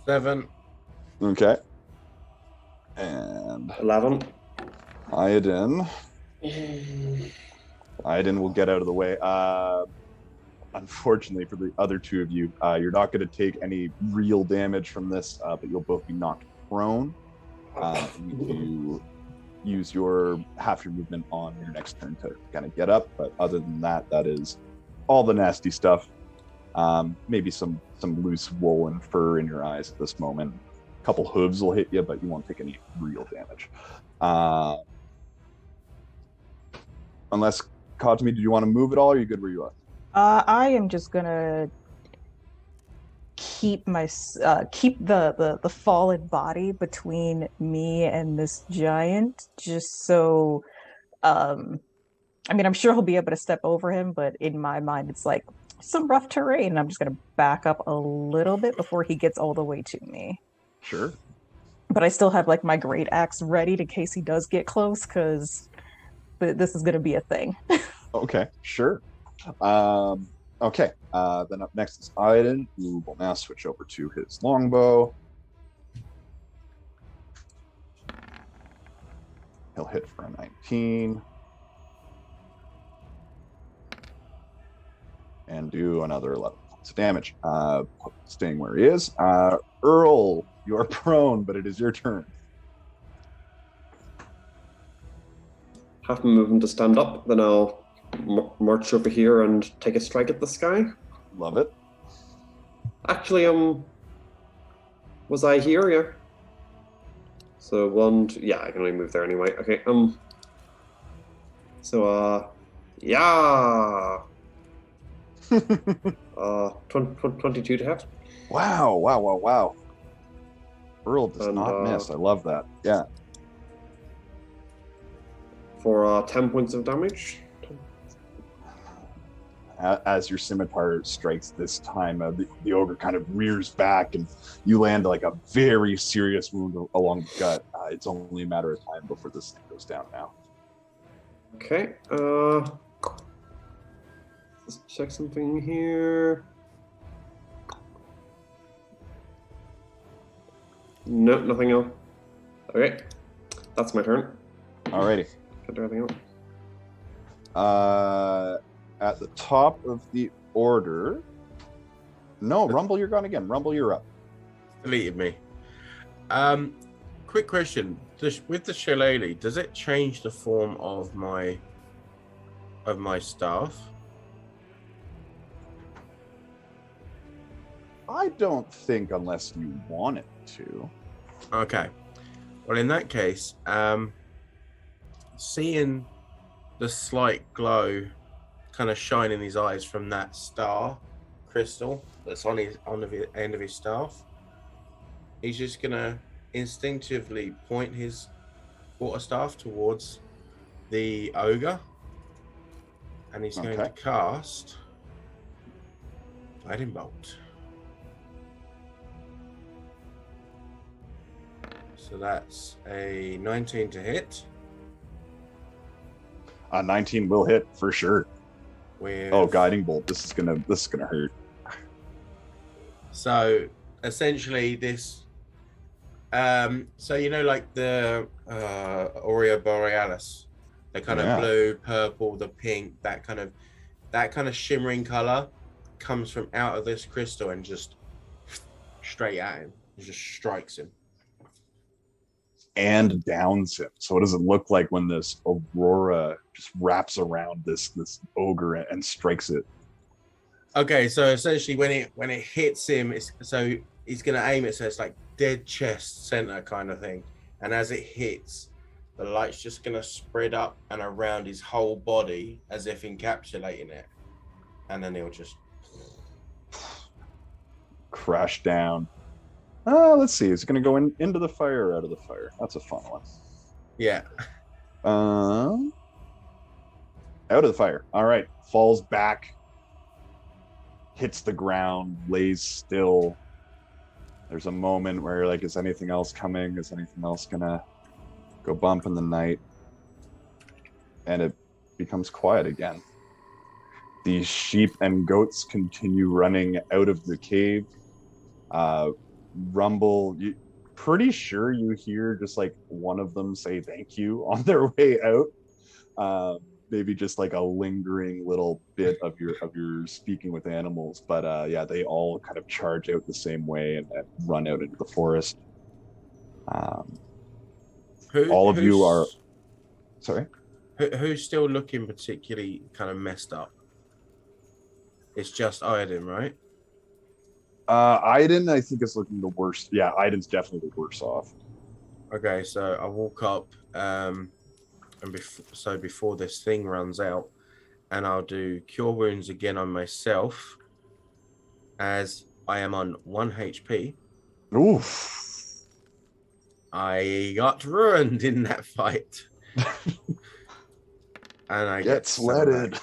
7. Okay. And 11. Iodine will get out of the way. Unfortunately for the other two of you, you're not going to take any real damage from this, but you'll both be knocked prone. You use your half your movement on your next turn to kind of get up, but other than that, that is all the nasty stuff. Maybe some loose wool and fur in your eyes at this moment. A couple hooves will hit you, but you won't take any real damage. Unless, Katami, did you want to move at all, or are you good where you are? I am just gonna keep the fallen body between me and this giant, just so I mean, I'm sure he'll be able to step over him, but in my mind it's like some rough terrain. I'm just gonna back up a little bit before he gets all the way to me. Sure. But I still have like my great axe ready in case he does get close, because this is gonna be a thing. Okay, sure. Okay, then up next is Aiden, who will now switch over to his longbow. He'll hit for a 19. And do another 11 points of damage. Staying where he is. Earl, you are prone, but it is your turn. Half my movement to stand up, then I'll march over here and take a strike at this guy. Love it. Actually, was I here? Yeah. So 1, 2, yeah, I can only move there anyway. Okay, so, yeah. 22 to hit. Wow. Earl does not miss. I love that. Yeah. For 10 points of damage. As your scimitar strikes this time, the ogre kind of rears back, and you land like a very serious wound along the gut. It's only a matter of time before this thing goes down now. Okay. Let's check something here. No, nothing else. Okay, that's my turn. Alrighty. Can't do anything else. At the top of the order. No, Rumble, you're gone again. Rumble, you're up. Deleted me. Quick question: with the shillelagh, does it change the form of my staff? I don't think unless you want it to. Okay. Well, in that case, seeing the slight glow kind of shine in his eyes from that star crystal that's on the end of his staff, he's just gonna instinctively point his quarterstaff towards the ogre, and he's going to cast Guiding Bolt. So that's a 19 to hit. 19 will hit for sure. With... Guiding Bolt. This is gonna hurt. So essentially, this. So you know, like the Aurea Borealis, the kind of blue, purple, the pink, that kind of shimmering color comes from out of this crystal and just straight at him. It just strikes him. And downs him. So what does it look like when this aurora just wraps around this ogre and strikes it? Okay, so essentially when it hits him, so he's gonna aim it so it's like dead chest center kind of thing, and as it hits, the light's just gonna spread up and around his whole body as if encapsulating it, and then he'll just crash down. Let's see. Is it going to go into the fire or out of the fire? That's a fun one. Yeah. Out of the fire. All right. Falls back. Hits the ground. Lays still. There's a moment where you're like, is anything else coming? Is anything else going to go bump in the night? And it becomes quiet again. These sheep and goats continue running out of the cave. Rumble, pretty sure you hear just like one of them say thank you on their way out. Maybe just like a lingering little bit of your speaking with animals, but yeah, they all kind of charge out the same way and run out into the forest. All of you are sorry. Who's still looking particularly kind of messed up? It's just Aiden, right? Aiden, I think, is looking the worst. Yeah, Aiden's definitely the worst off. Okay, so I walk up, and before this thing runs out, and I'll do Cure Wounds again on myself, as I am on 1 HP. Oof. I got ruined in that fight. And I get sledded.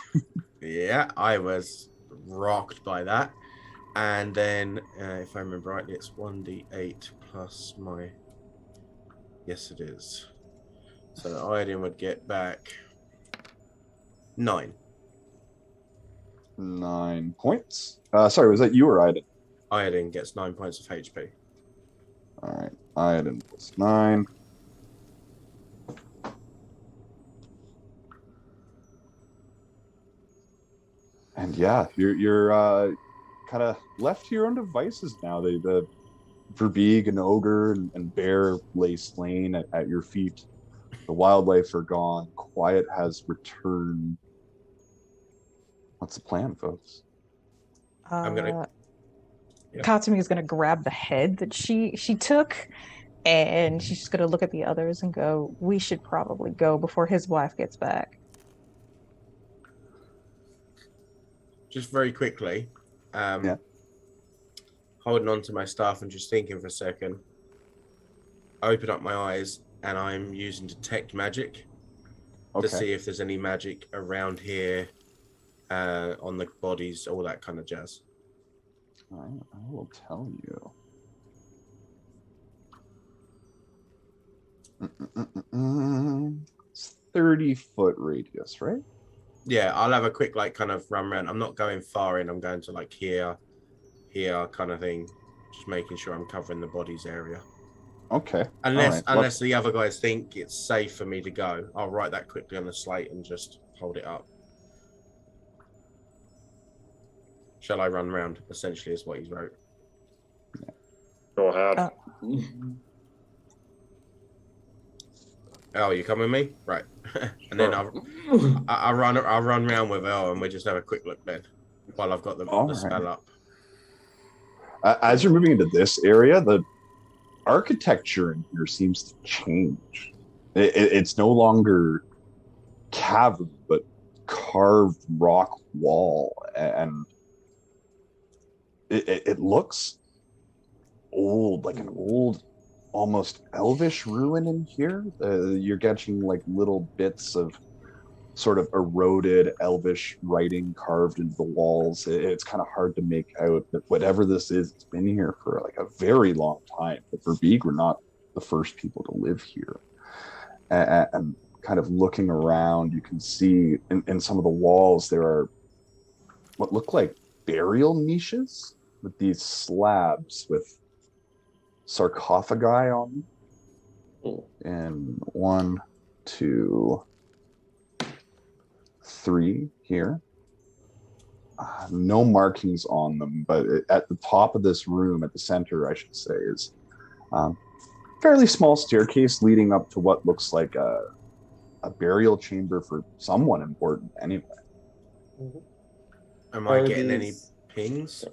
Yeah, I was rocked by that. And then, if I remember rightly, it's 1d8 plus my... Yes, it is. So Aiden would get back 9. 9 points. Sorry, was that you or Aiden? Aiden gets 9 points of HP. All right, Aiden plus 9. And yeah, you're kind of left to your own devices now. The Verbeeg and Ogre and Bear lay slain at your feet. The wildlife are gone. Quiet has returned. What's the plan, folks? I'm gonna. Katsumi is gonna grab the head that she took, and she's just gonna look at the others and go, "We should probably go before his wife gets back." Just very quickly, holding on to my staff and just thinking for a second. I open up my eyes and I'm using detect magic to see if there's any magic around here, on the bodies, all that kind of jazz. All right, I will tell you. It's 30-foot radius, right? Yeah, I'll have a quick kind of run around. I'm not going far in. I'm going to here kind of thing. Just making sure I'm covering the bodies area. Okay. Unless the other guys think it's safe for me to go, I'll write that quickly on the slate and just hold it up. Shall I run round? Essentially, is what he wrote. Go ahead. Oh, you come with me, right? And then I'll run round with Elle, and we just have a quick look then, while I've got the spell up. As you're moving into this area, the architecture in here seems to change. It's no longer cavern, but carved rock wall, and it looks old, like an old, almost elvish ruin in here. You're getting like little bits of sort of eroded elvish writing carved into the walls. It's kind of hard to make out that whatever this is, it's been here for like a very long time. The Verbeeg were not the first people to live here. And kind of looking around, you can see in some of the walls there are what look like burial niches with these slabs with sarcophagi on them. And 1, 2, 3 here. No markings on them, but at the top of this room, at the center, I should say, is fairly small staircase leading up to what looks like a burial chamber for someone important anyway. Am I getting any pings?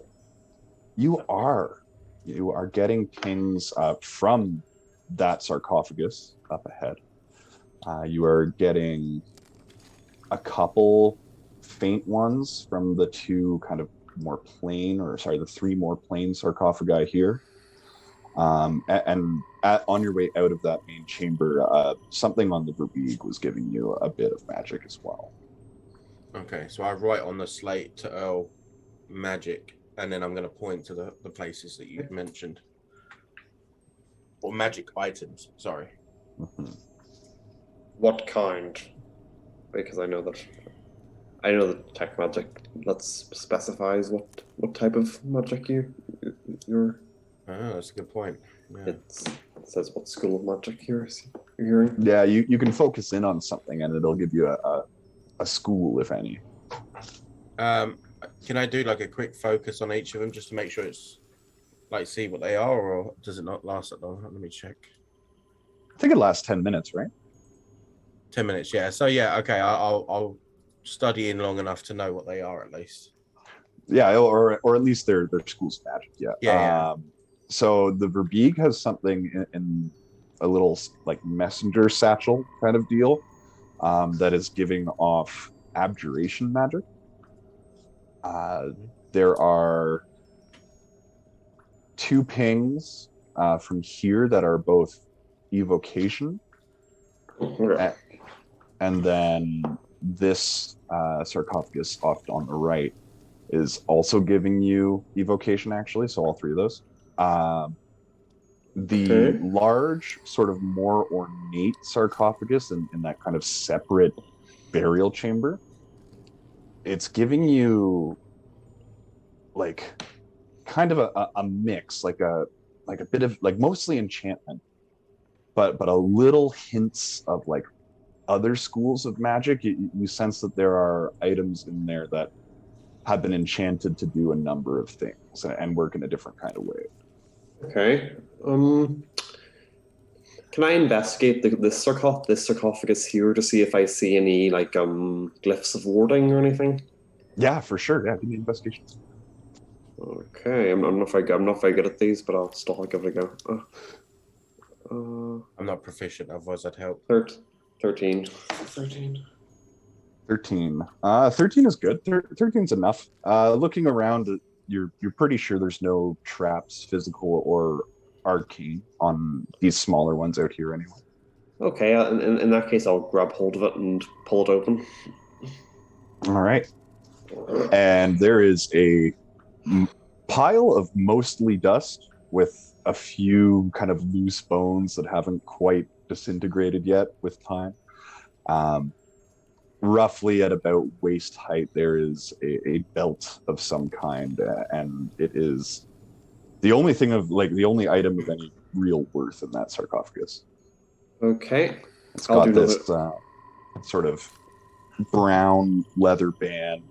You are getting pings from that sarcophagus up ahead. You are getting a couple faint ones from the two kind of more plain, the 3 more plain sarcophagi here. On your way out of that main chamber, something on the Verbeeg was giving you a bit of magic as well. Okay, so I write on the slate to Earl magic, and then I'm going to point to the places that you mentioned. Or magic items, sorry. Mm-hmm. What kind? Because I know that tech magic that specifies what type of magic you're. Oh, that's a good point. Yeah. It says what school of magic you're hearing. Yeah, you can focus in on something and it'll give you a school, if any. Can I do like a quick focus on each of them just to make sure it's like see what they are, or does it not last that long? Let me check. I think it lasts 10 minutes, right? 10 minutes, yeah. So yeah, okay, I'll study in long enough to know what they are at least. Yeah, or at least their school's magic. Yeah. Yeah. So the Verbeeg has something in a little like messenger satchel kind of deal that is giving off abjuration magic. There are 2 pings from here that are both evocation. And then this sarcophagus off on the right is also giving you evocation, actually. So all 3 of those. The large, sort of more ornate sarcophagus in that kind of separate burial chamber, it's giving you like kind of a mix, like a bit of like mostly enchantment, but a little hints of like other schools of magic. You sense that there are items in there that have been enchanted to do a number of things and work in a different kind of way. Okay. Can I investigate this sarcophagus here to see if I see any like glyphs of warding or anything? Yeah, for sure. Yeah, give me an investigation. Okay, I'm not very good at these, but I'll still give it a go. I'm not proficient, otherwise I'd help. 13. 13 is good. 13's enough. Looking around, you're pretty sure there's no traps, physical or arcane, on these smaller ones out here anyway. Okay, in that case, I'll grab hold of it and pull it open. All right. And there is a pile of mostly dust with a few kind of loose bones that haven't quite disintegrated yet with time. Roughly at about waist height, there is a belt of some kind, and it is the only item of any real worth in that sarcophagus. Okay. It's I'll got do this sort of brown leather band,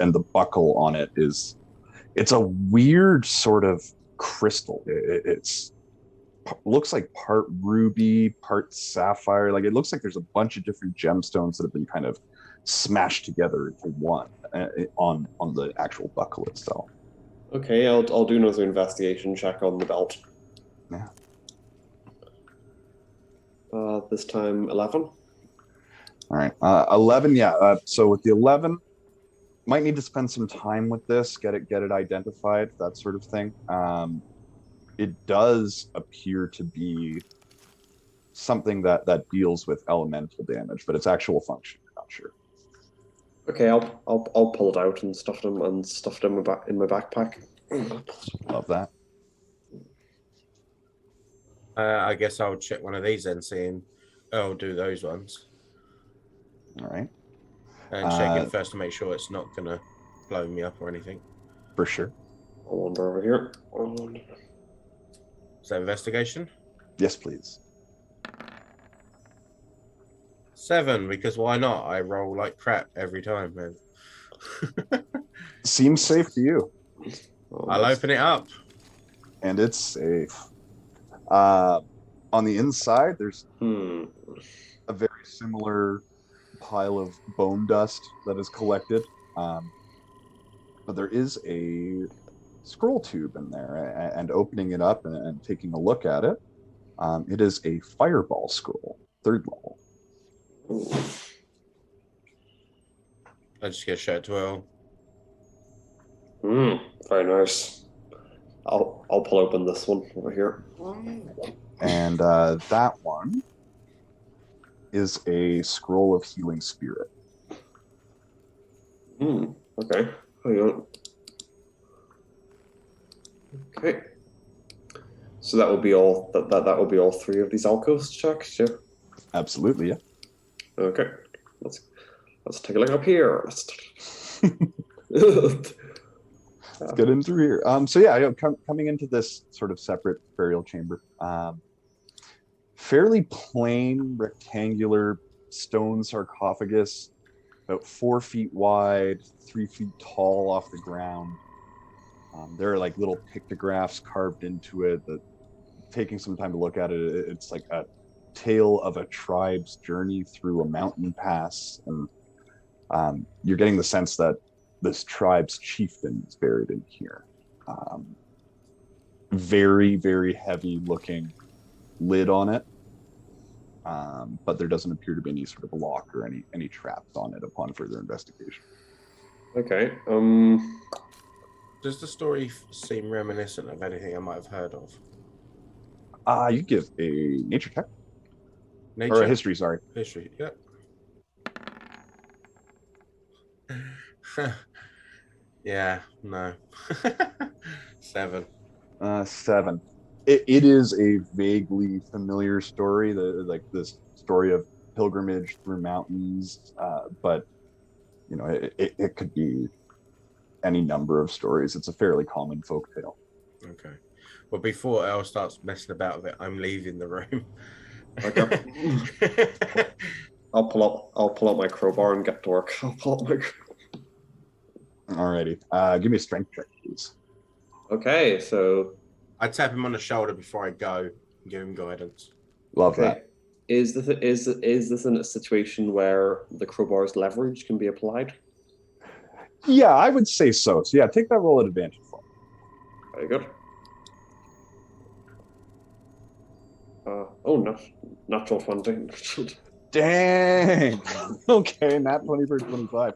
and the buckle on it it's a weird sort of crystal. It's looks like part ruby, part sapphire. Like it looks like there's a bunch of different gemstones that have been kind of smashed together into one on the actual buckle itself. Okay, I'll do another investigation check on the belt. Yeah. This time 11. All right. 11. Yeah. So with the 11, might need to spend some time with this, get it identified, that sort of thing. It does appear to be something that deals with elemental damage, but its actual function, I'm not sure. Okay, I'll pull it out and stuff them in my backpack. Love that. I guess I'll check one of these then, seeing I'll do those ones. All right. And check it first to make sure it's not going to blow me up or anything. For sure. I'll wander over here. Is that investigation? Yes, please. 7, because why not? I roll like crap every time, man. Seems safe to you. I'll open it up. And it's safe. On the inside, there's a very similar pile of bone dust that is collected. But there is a scroll tube in there, and opening it up and taking a look at it, it is a fireball scroll, 3rd level. I just get shot to well. Very nice. I'll pull open this one over here. And that one is a scroll of healing spirit. Okay. Hang on. Okay. So that will be all. That will be all 3 of these alcoves checks. Yeah. Absolutely, yeah. Okay. Let's take a look up here. Let's get in through here. So yeah, coming into this sort of separate burial chamber, fairly plain rectangular stone sarcophagus, about 4 feet wide, 3 feet tall off the ground. There are like little pictographs carved into it that, taking some time to look at it, it's like a tale of a tribe's journey through a mountain pass, and you're getting the sense that this tribe's chieftain is buried in here. Very, very heavy looking lid on it, but there doesn't appear to be any sort of lock or any traps on it upon further investigation. Okay. Does the story seem reminiscent of anything I might have heard of? You give a nature check. Nature? Or a history, sorry. History, yep. Yeah, no. 7. 7. It is a vaguely familiar story, like this story of pilgrimage through mountains, but you know, it could be any number of stories. It's a fairly common folktale. Okay. Well, before Elle starts messing about with it, I'm leaving the room. Okay. I'll pull up my crowbar and get to work. I'll pull up my Alrighty. Give me a strength check, please. Okay, so I tap him on the shoulder before I go and give him guidance. Love that. Is this in a situation where the crowbar's leverage can be applied? Yeah, I would say so. So yeah, take that roll at advantage for me. Very good. No, natural 20. Dang. Okay, nat 20 for 25.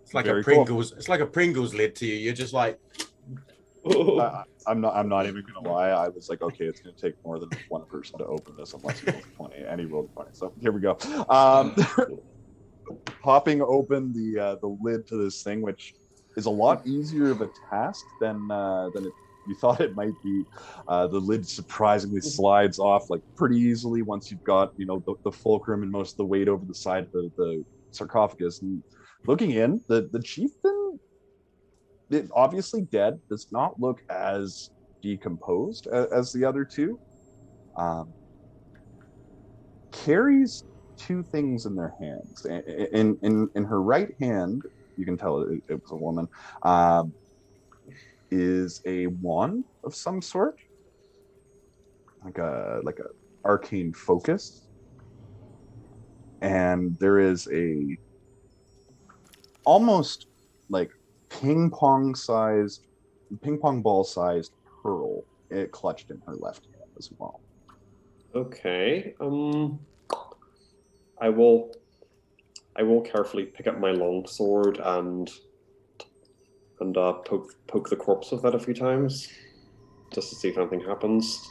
It's like very a Pringles. cool. It's like a Pringles lid to you. You're just like. I'm not even gonna lie. I was like, okay, it's gonna take more than one person to open this unless he rolls 20, and he rolled 20. So here we go. Popping open the lid to this thing, which is a lot easier of a task than you thought it might be. The lid surprisingly slides off like pretty easily once you've got, you know, the fulcrum and most of the weight over the side of the sarcophagus. And looking in, the chieftain, obviously dead, does not look as decomposed as the other two. Carries two things in their hands. In her right hand, you can tell it was a woman, is a wand of some sort, like a arcane focus, and there is a almost like ping pong ball sized pearl clutched in her left hand as well. Okay. I will carefully pick up my long sword and poke the corpse with that a few times, just to see if anything happens.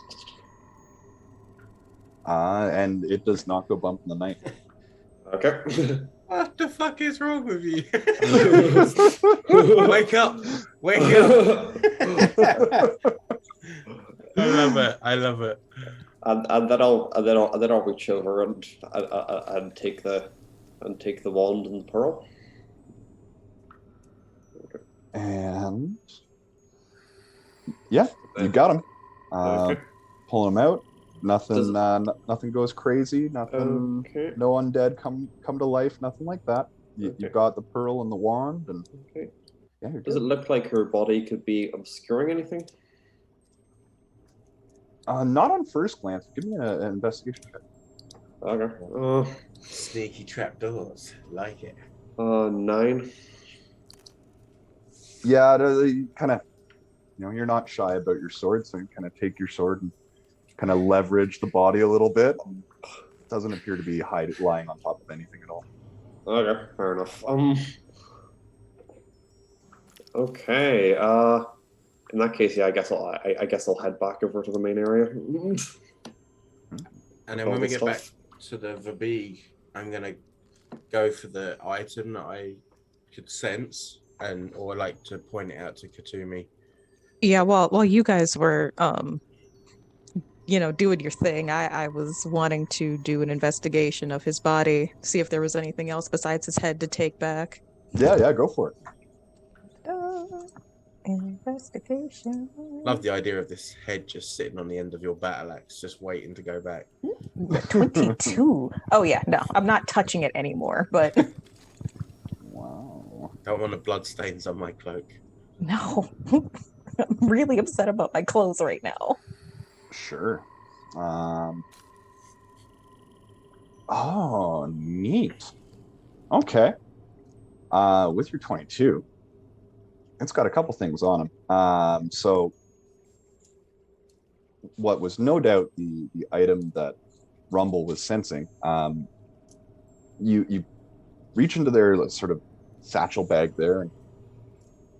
And it does not go bump in the night. Okay. What the fuck is wrong with you? Wake up! Wake up! I love it. And then I'll reach over and take the wand and the pearl. And yeah, you got him. Okay. Pull him out. Nothing. Nothing goes crazy. Nothing. Okay. No undead come to life. Nothing like that. You got the pearl and the wand, and yeah, you're Does good. it look like her body could be obscuring anything? Not on first glance. Give me an investigation check. Okay. Sneaky trapdoors, like it. 9. Yeah, you kind of, you're not shy about your sword, so you kind of take your sword and kind of leverage the body a little bit. It doesn't appear to be lying on top of anything at all. Okay, fair enough. Okay. In that case, yeah, I guess I'll head back over to the main area. And then All when we the get back stuff. to the Verbig, I'm gonna go for the item that I could sense, or like to point it out to Katumi. Yeah, while you guys were doing your thing, I was wanting to do an investigation of his body, see if there was anything else besides his head to take back. Yeah, go for it. Investigation. Love the idea of this head just sitting on the end of your battle axe, just waiting to go back. 22. Oh yeah, no, I'm not touching it anymore, but Wow. Don't want the blood stains on my cloak. no. I'm really upset about my clothes right now. Sure. Oh, neat. Okay. With your 22, it's got a couple things on them. So what was no doubt the item that Rumble was sensing, you reach into their sort of satchel bag there and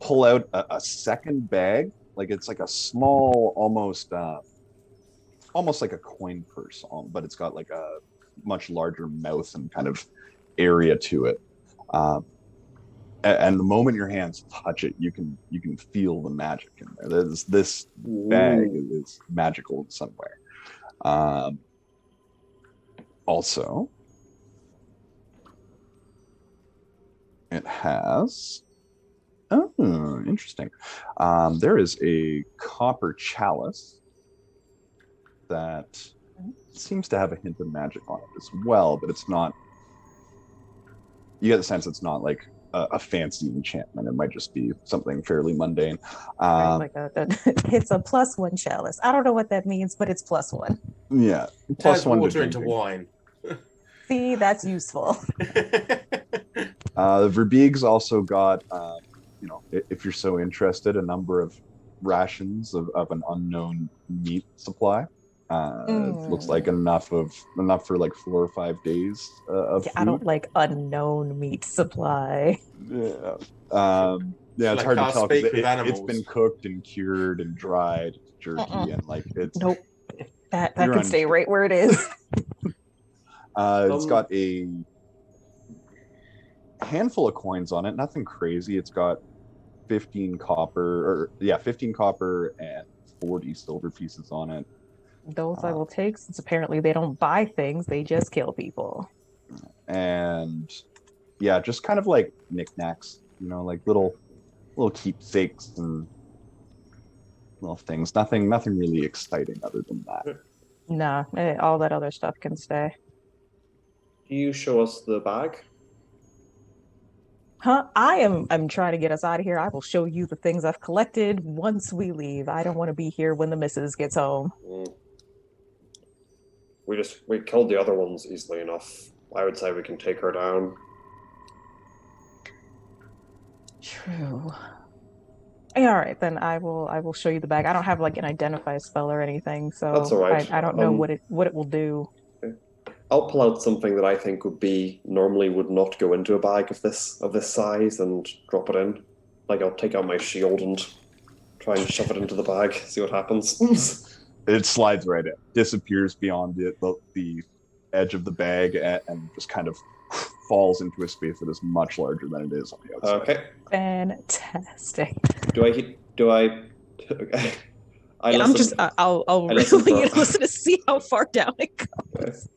pull out a second bag. Like it's like a small, almost like a coin purse, but it's got like a much larger mouth and kind of area to it. And the moment your hands touch it, you can feel the magic in there. This bag is magical in some way. Also, it has. Oh, interesting. There is a copper chalice that seems to have a hint of magic on it as well, but it's not. You get the sense it's not like a fancy enchantment. It might just be something fairly mundane. It's a +1 chalice. I don't know what that means, but it's +1. Yeah, +1 water into wine. See, that's useful. The Verbig's also got, if you're so interested, a number of rations of an unknown meat supply. Looks like enough for like 4 or 5 days of food. I don't like unknown meat supply. Yeah. It's like hard to tell because it's been cooked and cured and dried jerky and like it's nope. That can stay right where it is. It's got a handful of coins on it, nothing crazy. It's got 15 copper and 40 silver pieces on it. Those I will take, since apparently they don't buy things, they just kill people. And yeah, just kind of like knickknacks, like little keepsakes and little things. Nothing really exciting other than that. Nah, all that other stuff can stay. Do you show us the bag? Huh? I'm trying to get us out of here. I will show you the things I've collected once we leave. I don't want to be here when the missus gets home. Mm. We killed the other ones easily enough. I would say we can take her down. True. Yeah, all right, then I will show you the bag. I don't have like an identify spell or anything, That's all so right. I don't know what it will do. I'll pull out something that I think normally would not go into a bag of this size and drop it in. Like I'll take out my shield and try and shove it into the bag, see what happens. It slides right in, disappears beyond the edge of the bag, and just kind of falls into a space that is much larger than it is on the outside. Okay. Fantastic. Do I? Okay. I'm just I'll really listen to see how far down it goes.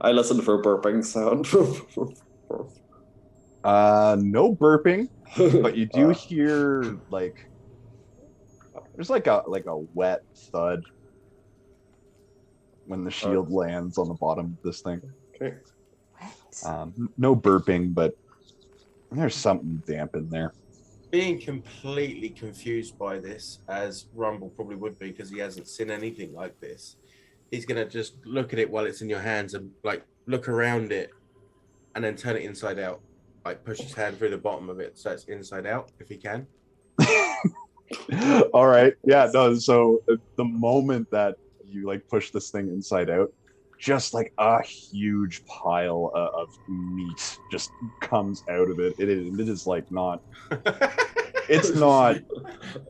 I listen for a burping sound. No burping, but you do hear like there's like a wet thud when the shield lands on the bottom of this thing. Okay. No burping, but there's something damp in there. Being completely confused by this, as Rumble probably would be because he hasn't seen anything like this, he's going to just look at it while it's in your hands and like look around it and then turn it inside out. Like push his hand through the bottom of it so it's inside out if he can. All right. Yeah, no, so the moment that you like push this thing inside out, just like a huge pile of meat just comes out of it. It is like not it's not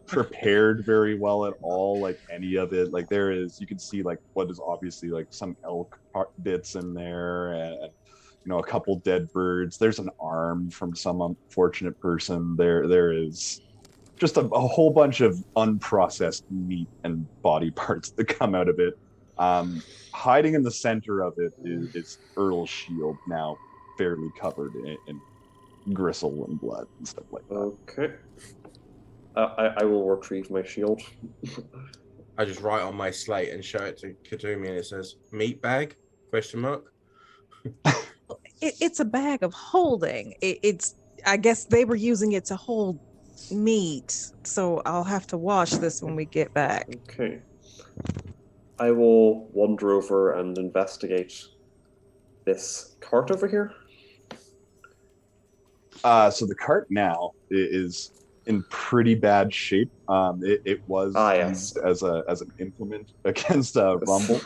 prepared very well at all, like any of it. Like you can see like what is obviously like some elk bits in there, and a couple dead birds. There's an arm from some unfortunate person. There is just a whole bunch of unprocessed meat and body parts that come out of it. Hiding in the center of it is Earl's shield, now fairly covered in gristle and blood and stuff like that. Okay. I will retrieve my shield. I just write on my slate and show it to Katumi, and it says meat bag ? It's a bag of holding. It's I guess they were using it to hold meat, so I'll have to wash this when we get back. Okay. I will wander over and investigate this cart over here. So the cart now is in pretty bad shape. It was used as an implement against Rumble.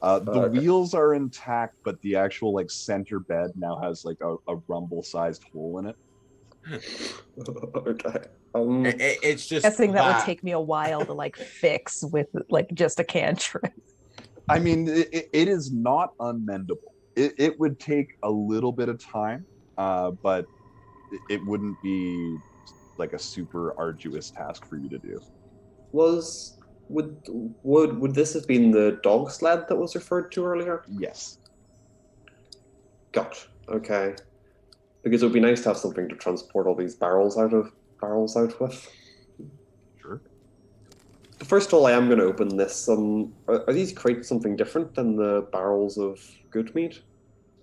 The wheels are intact, but the actual like center bed now has like a Rumble-sized hole in it. Okay. It's just guessing that would take me a while to like fix with like just a cantrip. I mean, it is not unmendable. It would take a little bit of time, but it wouldn't be like a super arduous task for you to do. Would this have been the dog sled that was referred to earlier? Yes. Gotcha. Okay. Because it would be nice to have something to transport all these barrels out with. Sure. First of all, I am going to open this. Are these crates something different than the barrels of good meat?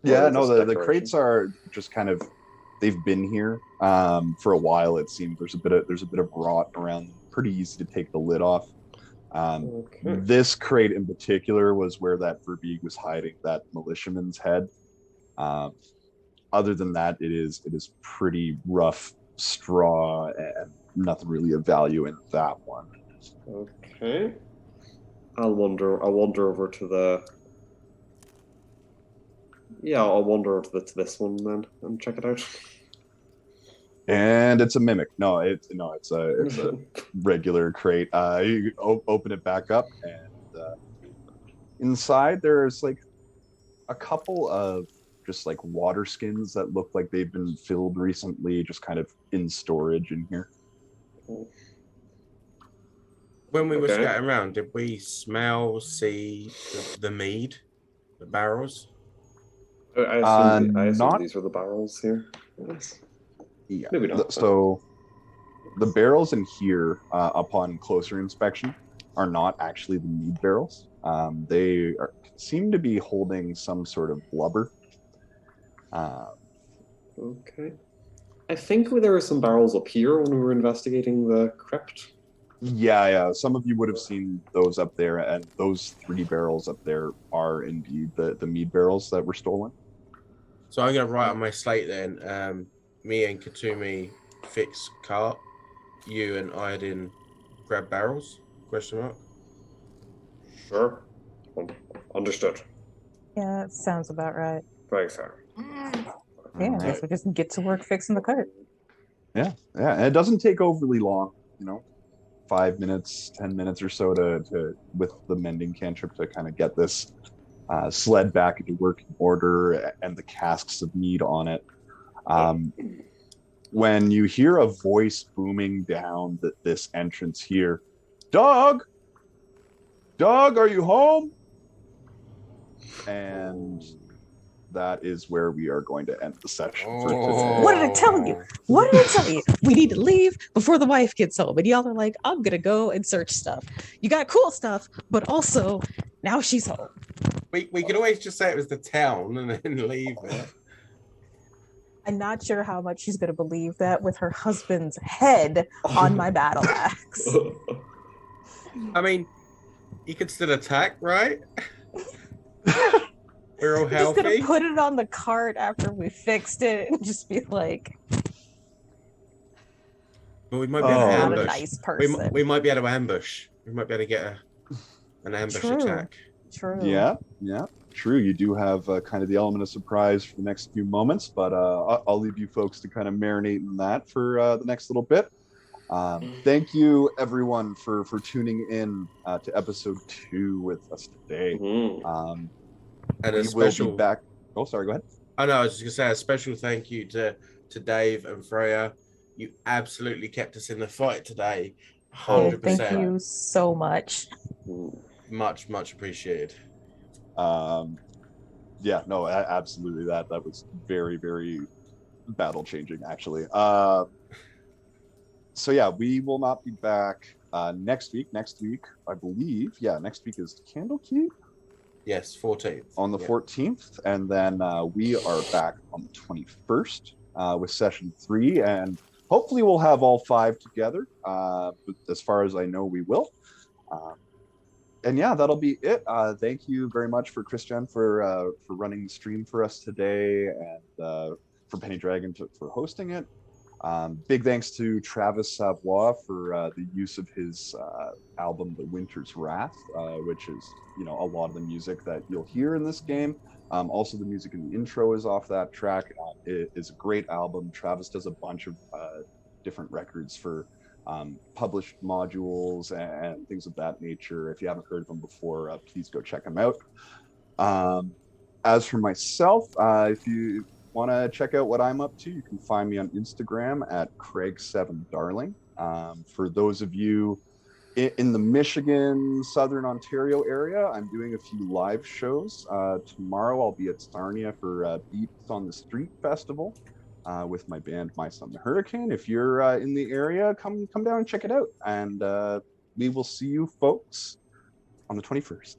Yeah, no, the crates are just kind of, they've been here for a while. It seems there's a bit of rot around them. Pretty easy to take the lid off. Okay. This crate in particular was where that Verbeeg was hiding that militiaman's head. Other than that, it is pretty rough straw and nothing really of value in that one. Okay. I'll wander over to the. Yeah, I'll wander over to this one then and check it out. And it's a mimic. No, it's a regular crate. You open it back up, and inside there's like a couple of just like water skins that look like they've been filled recently, just kind of in storage in here. When we were scatting around, did we see the mead, the barrels? I assume these were the barrels here. Yes. Yeah. Maybe not. So The barrels in here, upon closer inspection, are not actually the mead barrels. Seem to be holding some sort of blubber. Okay. I think there were some barrels up here when we were investigating the crypt. Yeah. Some of you would have seen those up there, and those 3 barrels up there are indeed the mead barrels that were stolen. So I'm going to write on my slate then. Me and Katumi fix cart. You and Iodine grab barrels? Question mark. Sure. Understood. Yeah, that sounds about right. Very fair. Yeah, I guess we just get to work fixing the cart. Yeah. And it doesn't take overly long, 5 minutes, 10 minutes or so to with the mending cantrip to kind of get this sled back into working order and the casks of mead on it. When you hear a voice booming down this entrance here, Doug, are you home? And that is where we are going to end the session for today. What did I tell you? What did I tell you? We need to leave before the wife gets home. And y'all are like, I'm going to go and search stuff. You got cool stuff, but also now she's home. We could always just say it was the town and then leave it. I'm not sure how much she's going to believe that with her husband's head on my battle axe. I mean, you could still attack, right? We're all I'm just going healthy. to put it on the cart after we fixed it and just be like, But we might be able to not ambush. a nice person. We might be able to ambush. We might be able to get an ambush True. attack. True. Yeah, true. You do have kind of the element of surprise for the next few moments, but I'll leave you folks to kind of marinate in that for the next little bit. Thank you, everyone, for tuning in to episode 2 with us today. And We will be back. Oh, sorry, go ahead. I know, I was just going to say a special thank you to Dave and Freya. You absolutely kept us in the fight today. 100%. Thank you so much. Much appreciated. Yeah, no, absolutely. That was very, very battle changing, actually. So yeah, we will not be back next week. Next week, I believe, next week is Candlekeep. Yes, 14th. On the 14th, and then we are back on the 21st with session 3, and hopefully we'll have all 5 together. But as far as I know, we will. And yeah, that'll be it. Thank you very much for Christian for running the stream for us today, and for Penny Dragon for hosting it. Big thanks to Travis Savoie for the use of his album The Winter's Wrath, which is a lot of the music that you'll hear in this game. Also, the music in the intro is off that track. It is a great album. Travis does a bunch of different records for published modules and things of that nature. If you haven't heard of them before, please go check them out. As for myself, if you want to check out what I'm up to, you can find me on Instagram at Craig7Darling. For those of you in the Michigan, Southern Ontario area, I'm doing a few live shows. Tomorrow I'll be at Sarnia for Beats on the Street Festival with my band My Son the Hurricane. If you're in the area, come down and check it out. And we will see you folks on the 21st.